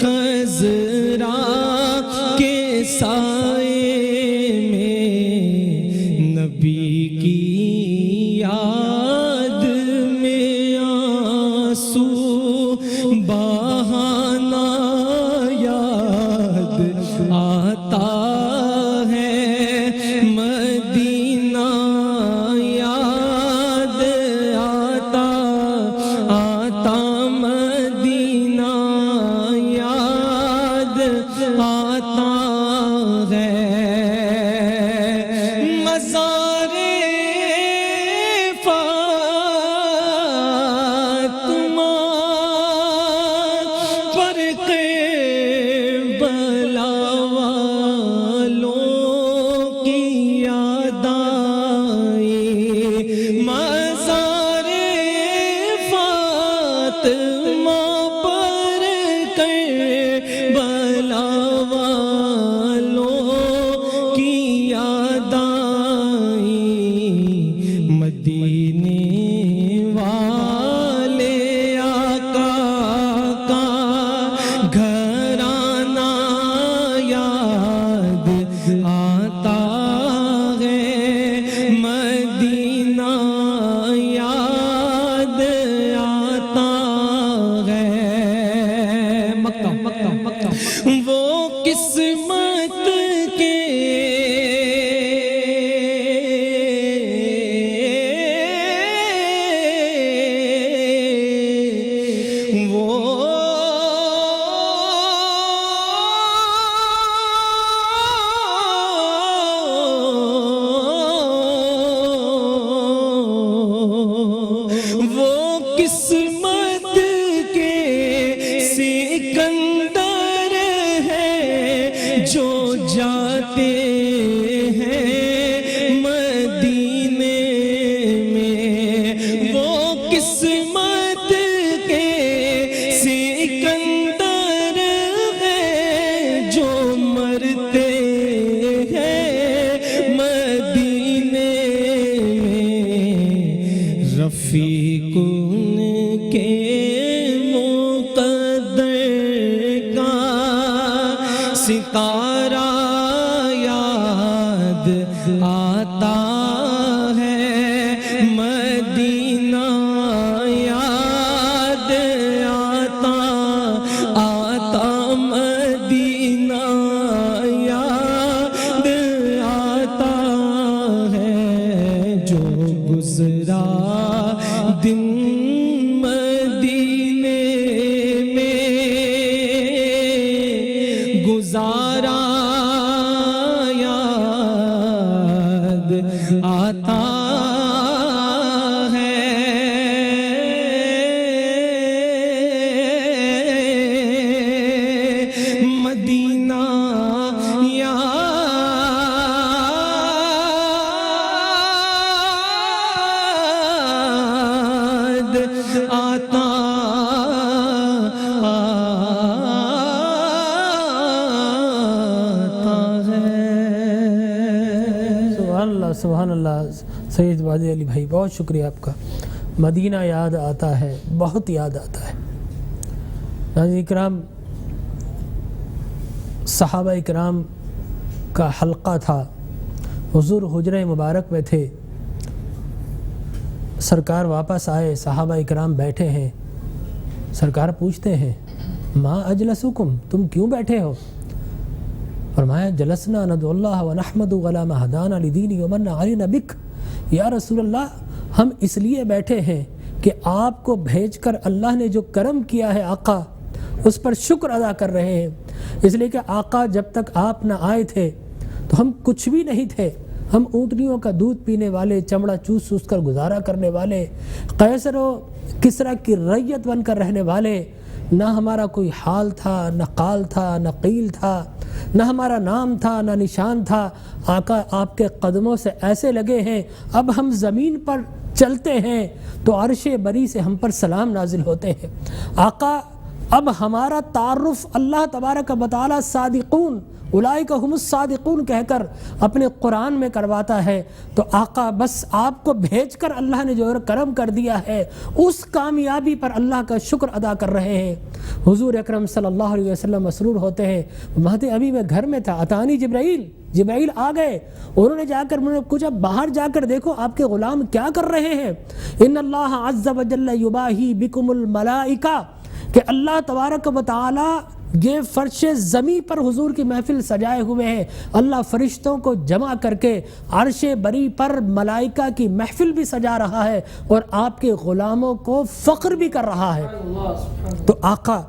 خضرا کے سائے میں نبی کی یاد میں آنسو بہانا یاد آتا ہے مدینہ یاد آتا مدینہ یاد آتا ہے مزار فاطمہ پر کربلا والوں کی یاد آئی مزار فاطمہ پر کربلا والوں کی یاد آئی مدینے والے آقا کا گھرانہ یاد آتا ہے مدینہ یاد آتا ہے مکہ وہ قسمت کے وہ قسمت کے سکندر ہے جو جاتے ہیں مدینے میں وہ قسمت کے سکندر ہے جو مرتے ہیں مدینے میں رفیق ان کے مقدر کا ستارہ یاد آتا ہے مدینہ یاد آتا مدینہ یاد آتا ہے جو گزرا دن مدینے میں گزارا یاد آتا ہے مدینہ یاد آتا سبحان اللہ سید واضح علی بھائی، بہت شکریہ آپ کا. مدینہ یاد آتا ہے، بہت یاد آتا ہے. ناظرین کرام، صحابہ کرام کا حلقہ تھا، حضور حجرہ مبارک میں تھے، سرکار واپس آئے، صحابہ کرام بیٹھے ہیں. سرکار پوچھتے ہیں ما اجلسکم، تم کیوں بیٹھے ہو؟ فرمایا جلسنا ندعو اللہ ونحمد علی ما ہدانا لدین ومن علینا بک. یا رسول اللہ، ہم اس لیے بیٹھے ہیں کہ آپ کو بھیج کر اللہ نے جو کرم کیا ہے آقا، اس پر شکر ادا کر رہے ہیں. اس لیے کہ آقا جب تک آپ نہ آئے تھے تو ہم کچھ بھی نہیں تھے. ہم اونٹنیوں کا دودھ پینے والے، چمڑا چوس چوس کر گزارا کرنے والے، قیصر و کسریٰ کی رعیت بن کر رہنے والے. نہ ہمارا کوئی حال تھا، نہ قال تھا، نہ قیل تھا، نہ ہمارا نام تھا، نہ نشان تھا. آقا آپ کے قدموں سے ایسے لگے ہیں، اب ہم زمین پر چلتے ہیں تو عرش بری سے ہم پر سلام نازل ہوتے ہیں. آقا اب ہمارا تعارف اللہ تبارک و تعالی صادقون اولئک هم الصادقون کہہ کر اپنے قرآن میں کرواتا ہے، تو آقا بس آپ کو بھیج کر اللہ نے جو کرم کر دیا ہے اس کامیابی پر اللہ کا شکر ادا کر رہے ہیں۔ حضور اکرم صلی اللہ علیہ وسلم مسرور ہوتے ہیں، مہدی ابھی میں گھر میں تھا، اتانی جبرائیل آ گئے، انہوں نے جا کر مجھے پوچھا باہر جا کر دیکھو آپ کے غلام کیا کر رہے ہیں، ان اللہ عز وجل یباہی بکم الملائکہ، کہ اللہ تبارک و تعالی یہ فرش زمین پر حضور کی محفل سجائے ہوئے ہیں، اللہ فرشتوں کو جمع کر کے عرش بری پر ملائکہ کی محفل بھی سجا رہا ہے اور آپ کے غلاموں کو فخر بھی کر رہا ہے۔ تو آقا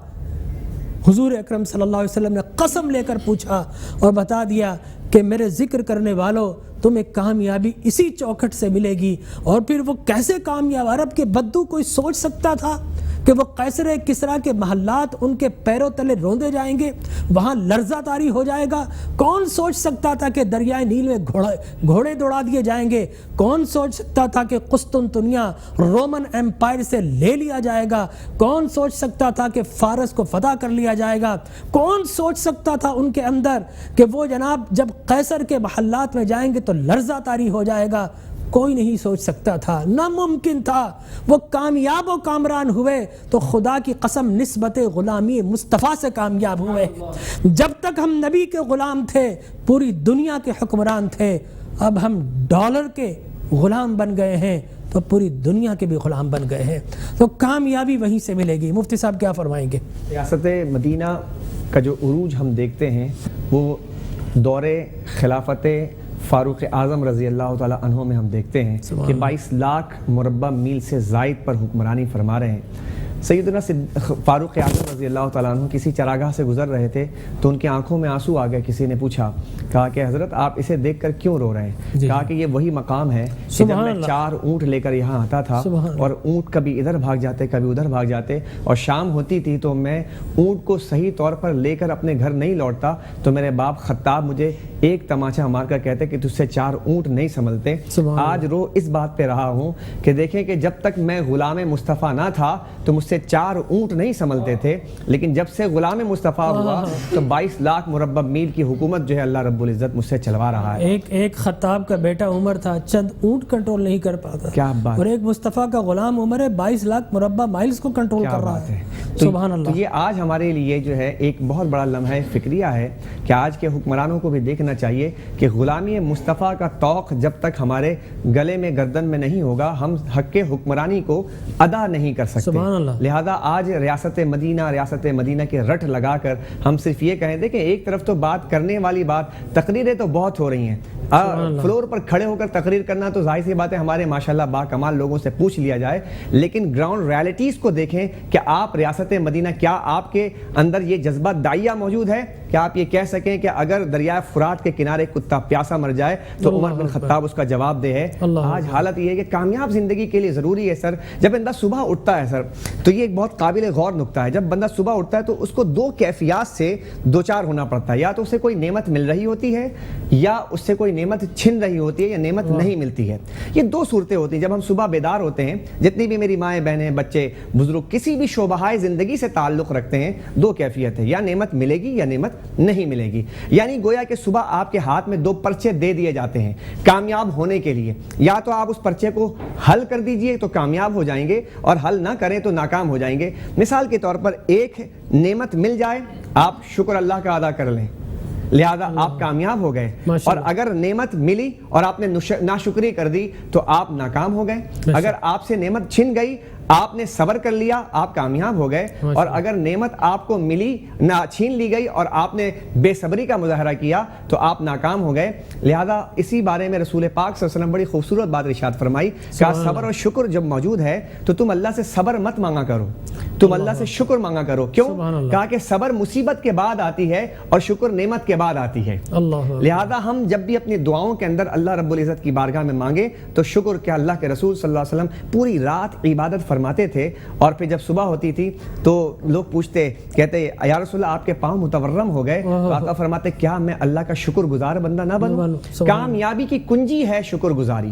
حضور اکرم صلی اللہ علیہ وسلم نے قسم لے کر پوچھا اور بتا دیا کہ میرے ذکر کرنے والوں تمہیں کامیابی اسی چوکھٹ سے ملے گی۔ اور پھر وہ کیسے کامیاب، عرب کے بدو کوئی سوچ سکتا تھا کہ وہ قیصر کسریٰ کے محلات ان کے پیروں تلے روندے جائیں گے، وہاں لرزہ طاری ہو جائے گا؟ کون سوچ سکتا تھا کہ دریائے نیل میں گھوڑے دوڑا دیے جائیں گے؟ کون سوچ سکتا تھا کہ قسطنطنیہ رومن ایمپائر سے لے لیا جائے گا؟ کون سوچ سکتا تھا کہ فارس کو فتح کر لیا جائے گا؟ کون سوچ سکتا تھا ان کے اندر کہ وہ جناب جب قیصر کے محلات میں جائیں گے تو لرزہ طاری ہو جائے گا؟ کوئی نہیں سوچ سکتا تھا، ناممکن تھا۔ وہ کامیاب و کامران ہوئے تو خدا کی قسم نسبت غلامی مصطفیٰ سے کامیاب ہوئے۔ جب تک ہم نبی کے غلام تھے پوری دنیا کے حکمران تھے، اب ہم ڈالر کے غلام بن گئے ہیں تو پوری دنیا کے بھی غلام بن گئے ہیں، تو کامیابی وہیں سے ملے گی۔ مفتی صاحب کیا فرمائیں گے؟ ریاست مدینہ کا جو عروج ہم دیکھتے ہیں وہ دور خلافت فاروق اعظم رضی اللہ تعالیٰ عنہ میں ہم دیکھتے ہیں کہ 22 لاکھ مربع میل سے زائد پر حکمرانی فرما رہے ہیں۔ سیدنا فاروق اعظم رضی اللہ تعالیٰ عنہ کسی چراگاہ سے گزر رہے تھے تو ان کی آنکھوں میں آنسو آ گئے۔ کسی نے پوچھا، کہا کہ حضرت آپ اسے دیکھ کر کیوں رو رہے ہیں؟ کہا کہ یہ وہی مقام ہے کہ جب میں 4 اونٹ لے کر یہاں آتا تھا اور اونٹ کبھی ادھر بھاگ جاتے کبھی ادھر بھاگ جاتے، اور شام ہوتی تھی تو میں اونٹ کو صحیح طور پر لے کر اپنے گھر نہیں لوٹتا تو میرے باپ خطاب مجھے ایک تماچا مار کر کہتے کہ تجھ سے 4 اونٹ نہیں سنبھلتے۔ آج رو اس بات پہ رہا ہوں کہ دیکھیں کہ جب تک میں غلام مصطفیٰ نہ تھا تو مجھ سے 4 اونٹ نہیں سنبھلتے تھے، لیکن جب سے غلام مصطفیٰ ہوا تو 22 لاکھ مربع میل کی حکومت جو ہے اللہ رب العزت مجھ سے چلوا رہا ہے۔ ایک خطاب کا بیٹا عمر تھا، چند اونٹ کنٹرول نہیں کر پاتا، کیا بات، اور ایک مصطفیٰ کا غلام عمر ہے 22 لاکھ مربع مائلز کو کنٹرول کر رہا ہے۔ سبحان اللہ۔ تو یہ آج ہمارے لیے جو ہے ایک بہت بڑا لمحہ فکریہ ہے کہ آج کے حکمرانوں کو بھی دیکھنا چاہیے کہ غلامی مصطفیٰ کا توق جب تک ہمارے گلے میں گردن میں نہیں ہوگا ہم حق حکمرانی کو ادا نہیں کر سکتے۔ سبحان اللہ۔ لہذا آج ریاست مدینہ کے رٹ لگا کر ہم صرف یہ کہیں دیں کہ ایک طرف تو بات کرنے والی بات، تقریریں تو بہت ہو رہی ہیں، فلور پر کھڑے ہو کر تقریر کرنا تو ظاہر سی بات ہے ہمارے ماشاءاللہ با کمال لوگوں سے پوچھ لیا جائے، لیکن گراؤنڈ ریالٹیز کو دیکھیں کہ آپ ریاست مدینہ، کیا آپ کے اندر یہ جذبہ داعیہ موجود ہے کہ آپ یہ کہہ سکیں کہ اگر دریائے فرات کے کنارے کتا پیاسا مر جائے تو عمر بن خطاب اس کا جواب دے ہے؟ آج حالت یہ ہے کہ کامیاب زندگی کے لیے ضروری ہے سر، جب بندہ صبح اٹھتا ہے سر تو یہ ایک بہت قابل غور نکتہ ہے، جب بندہ صبح اٹھتا ہے تو اس کو 2 کیفیات سے دوچار ہونا پڑتا ہے، یا تو اسے کوئی نعمت مل رہی ہوتی ہے یا اس سے کوئی نعمت چھن رہی ہوتی ہے یا نعمت نہیں ملتی ہے۔ یہ 2 صورتیں ہوتی ہیں جب ہم صبح بیدار ہوتے ہیں، جتنی بھی میری مائیں بہنیں بچے بزرگ کسی بھی شعبہ زندگی سے تعلق رکھتے ہیں، 2 کیفیت ہے، یا نعمت ملے گی یا نعمت نہیں ملے گی۔ یعنی گویا کہ صبح آپ کے ہاتھ میں 2 پرچے دے دیے جاتے ہیں کامیاب ہونے کے لیے، یا تو آپ اس پرچے کو حل کر دیجئے تو کامیاب ہو جائیں گے اور حل نہ کریں تو ناکام ہو جائیں گے۔ مثال کے طور پر ایک نعمت مل جائے آپ شکر اللہ کا ادا کر لیں، لہذا آپ کامیاب ہو گئے، اور اگر نعمت ملی اور آپ نے ناشکری کر دی تو آپ ناکام ہو گئے۔ اگر آپ سے نعمت چھن گئی آپ نے صبر کر لیا آپ کامیاب ہو گئے، اور اگر نعمت آپ کو ملی نہ چھین لی گئی اور آپ نے بے صبری کا مظاہرہ کیا تو آپ ناکام ہو گئے۔ لہذا اسی بارے میں رسول پاک صلی اللہ علیہ وسلم بڑی خوبصورت بات ارشاد فرمائی کہ صبر اور شکر جب موجود ہے تو تم اللہ سے صبر مت مانگا کرو، تم اللہ سے شکر مانگا کرو۔ کیوں؟ کہا کہ صبر مصیبت کے بعد آتی ہے اور شکر نعمت کے بعد آتی ہے۔ لہذا ہم جب بھی اپنی دعاؤں کے اندر اللہ رب العزت کی بارگاہ میں مانگے تو شکر کہ اللہ کے رسول صلی اللہ علیہ وسلم پوری رات عبادت فرماتے تھے اور پھر جب صبح ہوتی تھی تو لوگ پوچھتے، کہتے یا رسول اللہ آپ کے پاؤں متورم ہو گئے، تو آقا فرماتے کیا میں اللہ کا شکر گزار بندہ نہ بنوں؟ کامیابی کی کنجی ہے شکر گزاری۔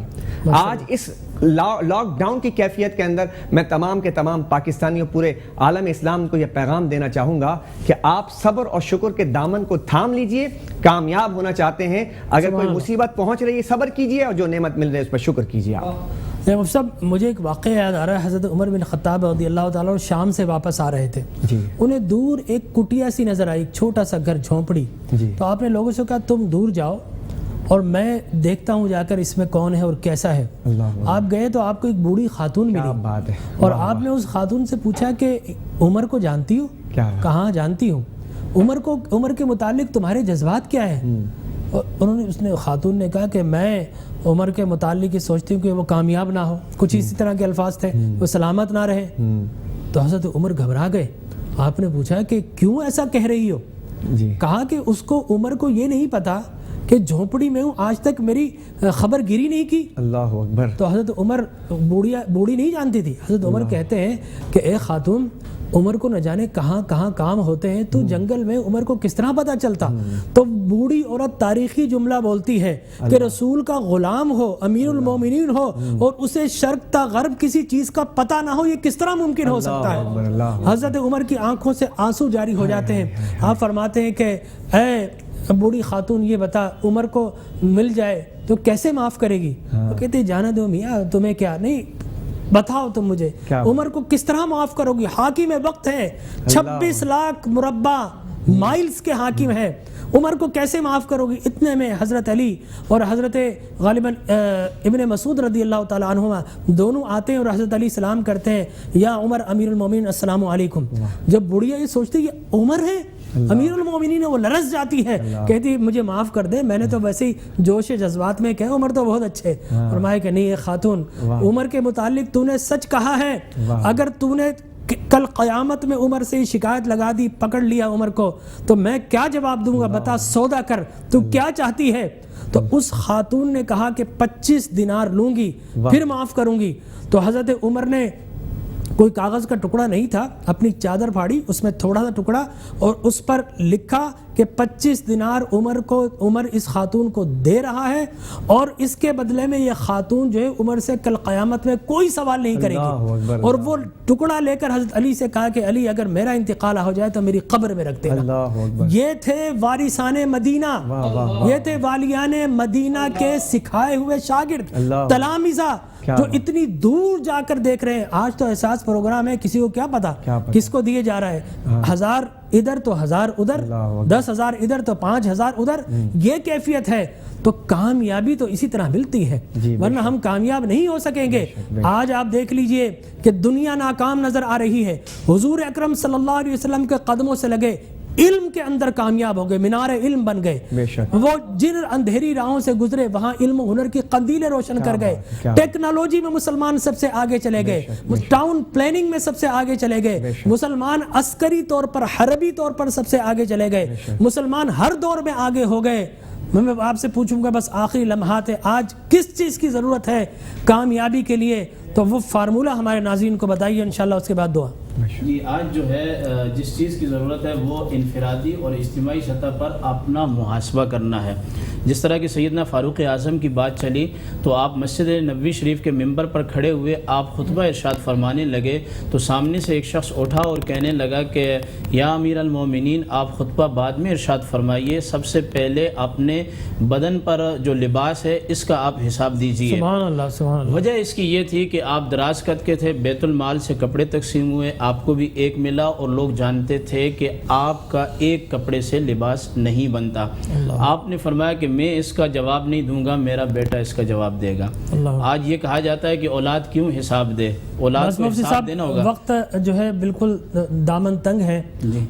آج اس لاک ڈاؤن کی کیفیت کے اندر میں تمام کے تمام پاکستانیوں، پورے عالم اسلام کو یہ پیغام دینا چاہوں گا کہ آپ صبر اور شکر کے دامن کو تھام لیجئے۔ کامیاب ہونا چاہتے ہیں، اگر کوئی مصیبت پہنچ رہی ہے صبر کیجئے، اور جو نعمت مل رہی ہے اس پر شکر کیجئے۔ آپ مفتی صاحب مجھے ایک واقعہ یاد آ رہا ہے، حضرت عمر بن خطاب رضی اللہ تعالیٰ عنہ شام سے واپس آ رہے تھے، انہیں دور ایک کٹیا سی نظر آئی، چھوٹا سا گھر، جھونپڑی، تو آپ نے لوگوں سے کہا تم دور جاؤ اور میں دیکھتا ہوں جا کر اس میں کون ہے اور کیسا ہے۔ آپ گئے تو آپ کو ایک بوڑھی خاتون ملی اور آپ نے اس خاتون سے پوچھا کہ عمر کو جانتی ہو؟ کہاں جانتی ہوں۔ عمر کے متعلق تمہارے جذبات کیا ہیں؟ اس نے خاتون نے کہا کہ میں عمر کے متعلق یہ سوچتی ہوں کہ وہ کامیاب نہ ہو، کچھ اسی طرح کے الفاظ تھے، وہ سلامت نہ رہے۔ تو حضرت عمر گھبرا گئے۔ آپ نے پوچھا کہ کیوں ایسا کہہ رہی ہو؟ کہا کہ اس کو عمر کو یہ نہیں پتا کہ جھونپڑی میں ہوں، آج تک میری خبر گیری نہیں کی۔ اللہ اکبر۔ تو حضرت عمر بوڑھی نہیں جانتی تھی۔ حضرت عمر کہتے ہیں کہ اے خاتون، عمر کو نہ جانے کہاں کہاں کام ہوتے ہیں، تو جنگل میں عمر کو کس طرح پتہ چلتا؟ تو بوڑھی عورت تاریخی جملہ بولتی ہے کہ رسول کا غلام ہو، امیر المومنین ہو، اور اسے شرق تا غرب کسی چیز کا پتہ نہ ہو، یہ کس طرح ممکن ہو سکتا ہے؟ حضرت عمر کی آنکھوں سے آنسو جاری ہو جاتے ہیں۔ آپ فرماتے ہیں کہ اے بوڑھی خاتون یہ بتا، عمر کو مل جائے تو کیسے معاف کرے گی؟ وہ کہتے جانا دو میاں، تمہیں کیا نہیں، بتاؤ تم مجھے عمر کو کس طرح معاف کرو گی؟ حاکم وقت ہے، 26 لاکھ مربع مائلز کے حاکم ہے، عمر کو کیسے معاف کرو گی؟ اتنے میں حضرت علی اور حضرت غالباً ابن مسعود رضی اللہ تعالیٰ عنہما دونوں آتے ہیں اور حضرت علی سلام کرتے ہیں، یا عمر امیر المومنین السلام علیکم۔ جب بڑھیا یہ سوچتی یہ عمر ہے امیر المومنین، وہ لرز جاتی ہے، کہتی مجھے معاف کر دے، میں نے تو ویسے ہی جوش جذبات میں کہا عمر تو بہت اچھے۔ فرمایا کہ نہیں یہ خاتون، عمر کے متعلق تو نے سچ کہا ہے، اگر تو نے کل قیامت میں عمر سے شکایت لگا دی، پکڑ لیا عمر کو، تو میں کیا جواب دوں گا؟ بتا، سودا کر، تو کیا چاہتی ہے؟ تو اس خاتون نے کہا کہ 25 دینار لوں گی پھر معاف کروں گی۔ تو حضرت عمر نے کوئی کاغذ کا ٹکڑا نہیں تھا، اپنی چادر پھاڑی، اس میں تھوڑا سا ٹکڑا، اور اس پر لکھا کہ 25 دینار عمر اس خاتون کو دے رہا ہے، اور اس کے بدلے میں یہ خاتون جو ہے عمر سے کل قیامت میں کوئی سوال نہیں کرے گی۔ اور وہ ٹکڑا لے کر حضرت علی سے کہا کہ علی اگر میرا انتقال ہو جائے تو میری قبر میں رکھ دینا۔ یہ تھے وارثان مدینہ، یہ تھے والیان مدینہ کے سکھائے ہوئے شاگرد، تلامذہ، جو اتنی دور جا کر دیکھ رہے ہیں۔ آج تو احساس پروگرام ہے، کسی کو کیا پتا کس کو دیے جا رہا ہے، 1000 ادھر تو 1000 ادھر، 10,000 ادھر تو 5,000 ادھر، یہ کیفیت ہے۔ تو کامیابی تو اسی طرح ملتی ہے، ورنہ ہم کامیاب نہیں ہو سکیں گے۔ آج آپ دیکھ لیجئے کہ دنیا ناکام نظر آ رہی ہے، حضور اکرم صلی اللہ علیہ وسلم کے قدموں سے لگے، علم کے اندر کامیاب ہو گئے، مینار علم بن گئے، وہ جن اندھیری راہوں سے گزرے وہاں علم و ہنر کی قندیلیں روشن کر گئے، ٹیکنالوجی میں مسلمان سب سے آگے چلے گئے، ٹاؤن پلاننگ میں سب سے آگے چلے گئے، مسلمان عسکری طور پر، حربی طور پر سب سے آگے چلے گئے، مسلمان ہر دور میں آگے ہو گئے۔ میں آپ سے پوچھوں گا، بس آخری لمحات ہے، آج کس چیز کی ضرورت ہے کامیابی کے لیے؟ تو وہ فارمولہ ہمارے ناظرین کو بتائیے، انشاءاللہ اس کے بعد دعا۔ جی، آج جو ہے جس چیز کی ضرورت ہے وہ انفرادی اور اجتماعی سطح پر اپنا محاسبہ کرنا ہے۔ جس طرح کہ سیدنا فاروق اعظم کی بات چلی تو آپ مسجد نبوی شریف کے ممبر پر کھڑے ہوئے آپ خطبہ ارشاد فرمانے لگے تو سامنے سے ایک شخص اٹھا اور کہنے لگا کہ یا امیر المومنین، آپ خطبہ بعد میں ارشاد فرمائیے، سب سے پہلے اپنے بدن پر جو لباس ہے اس کا آپ حساب دیجیے۔ سبحان اللہ، سبحان اللہ۔ وجہ اس کی یہ تھی کہ آپ دراز قد کے تھے، بیت المال سے کپڑے تقسیم ہوئے، آپ کو بھی ایک ملا، اور لوگ جانتے تھے کہ آپ کا ایک کپڑے سے لباس نہیں بنتا۔ آپ نے فرمایا کہ میں اس کا جواب نہیں دوں گا، میرا بیٹا اس کا جواب دے گا۔ آج یہ کہا جاتا ہے کہ اولاد کیوں حساب دے، اولاد کو حساب دینا ہوگا۔ وقت جو ہے بالکل دامن تنگ ہے،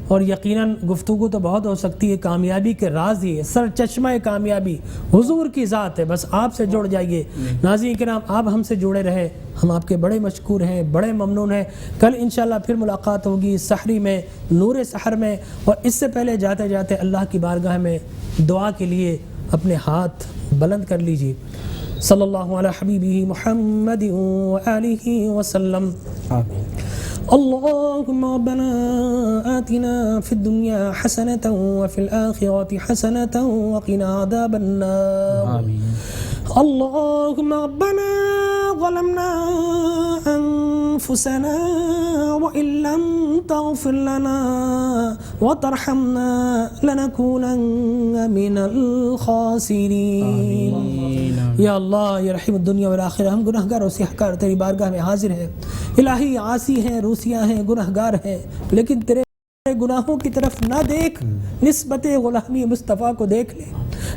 اور یقیناً گفتگو تو بہت ہو سکتی ہے۔ کامیابی کے راز ہی سر چشمہ کامیابی حضور کی ذات ہے، بس آپ سے جڑ جائیے۔ ناظرین کرام، آپ ہم سے جڑے رہے، ہم آپ کے بڑے مشکور ہیں، بڑے ممنون ہیں۔ کل انشاءاللہ پھر ملاقات ہوگی سحری میں، نور سحر میں، اور اس سے پہلے جاتے جاتے اللہ کی بارگاہ میں دعا کے لیے اپنے ہاتھ بلند کر لیجیے۔ صلی اللہ علیہ حبیبہ محمد و آلہ وسلم۔ اللهم ربنا آتنا في الدنيا حسنة وفي الآخرة حسنة وقنا عذاب النار. اللهم ربنا ظلمنا أنفسنا وإن لم تغفر لنا وترحمنا لنكونن من الخاسرين. یا اللہ یا رحیم الدنیا والآخرہ، ہم گناہ گار و سیاہ کار تیری بارگاہ میں حاضر ہیں. الہی عاصی ہیں، روسیاں ہیں، گناہ گار ہیں، لیکن تیرے گناہوں کی طرف نہ دیکھ، نسبت غلامی مصطفیٰ کو دیکھ لے.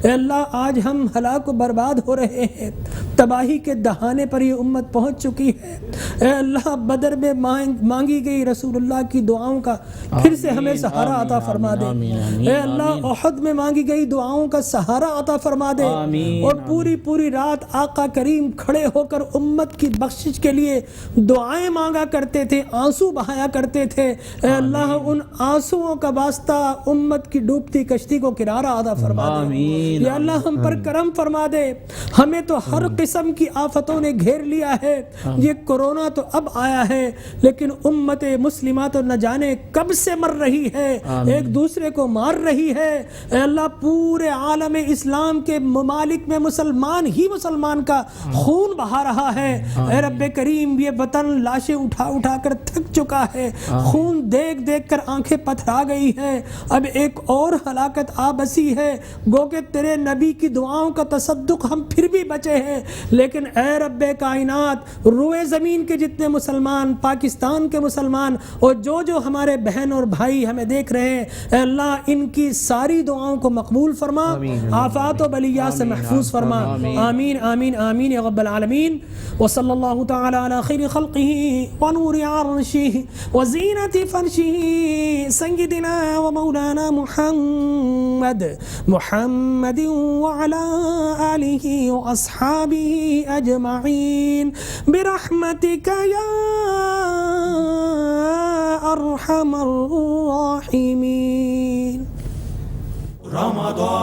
اے اللہ آج ہم ہلاک و برباد ہو رہے ہیں، تباہی کے دہانے پر یہ امت پہنچ چکی ہے. اے اللہ بدر میں مانگی گئی رسول اللہ کی دعاؤں کا پھر سے ہمیں سہارا عطا فرما دے. اے اللہ احد میں مانگی گئی دعاؤں کا سہارا عطا فرما دے. اور پوری رات آقا کریم کھڑے ہو کر امت کی بخشش کے لیے دعائیں مانگا کرتے تھے، آنسو بہایا کرتے تھے. اے اللہ ان آنسوؤں کا واسطہ امت کی ڈوبتی کشتی کو کنارہ عطا فرما دے. یا اللہ ہم پر کرم فرما دے. ہمیں تو ہر قسم کی آفتوں نے گھیر لیا ہے. یہ کورونا تو اب آیا ہے، لیکن امت مسلمہ تو نہ جانے کب سے مر رہی ہے، ایک دوسرے کو مار رہی ہے. اے اللہ پورے عالم اسلام کے ممالک میں مسلمان ہی مسلمان کا خون بہا رہا ہے. اے رب کریم یہ وطن لاشیں اٹھا کر تھک چکا ہے، خون دیکھ دیکھ کر آنکھیں پتھرا گئی ہیں. اب ایک اور ہلاکت آ بسی ہے. گو کہ تیرے نبی کی دعاؤں کا تصدق ہم پھر بھی بچے ہیں، لیکن اے رب کائنات روئے زمین کے جتنے مسلمان، پاکستان کے مسلمان اور جو ہمارے بہن اور بھائی ہمیں دیکھ رہے ہیں، اے اللہ ان کی ساری دعاؤں کو مقبول فرما، آفات و بلیات سے محفوظ فرما. آمین آمین آمین یا رب العالمین. وصلی اللہ تعالی علی خیر خلقہ ونور عرشہ وزینت فرشہ سیدنا و مولانا محمد وعلى آله وأصحابه أجمعين برحمتك يا أرحم الراحمين. رمضان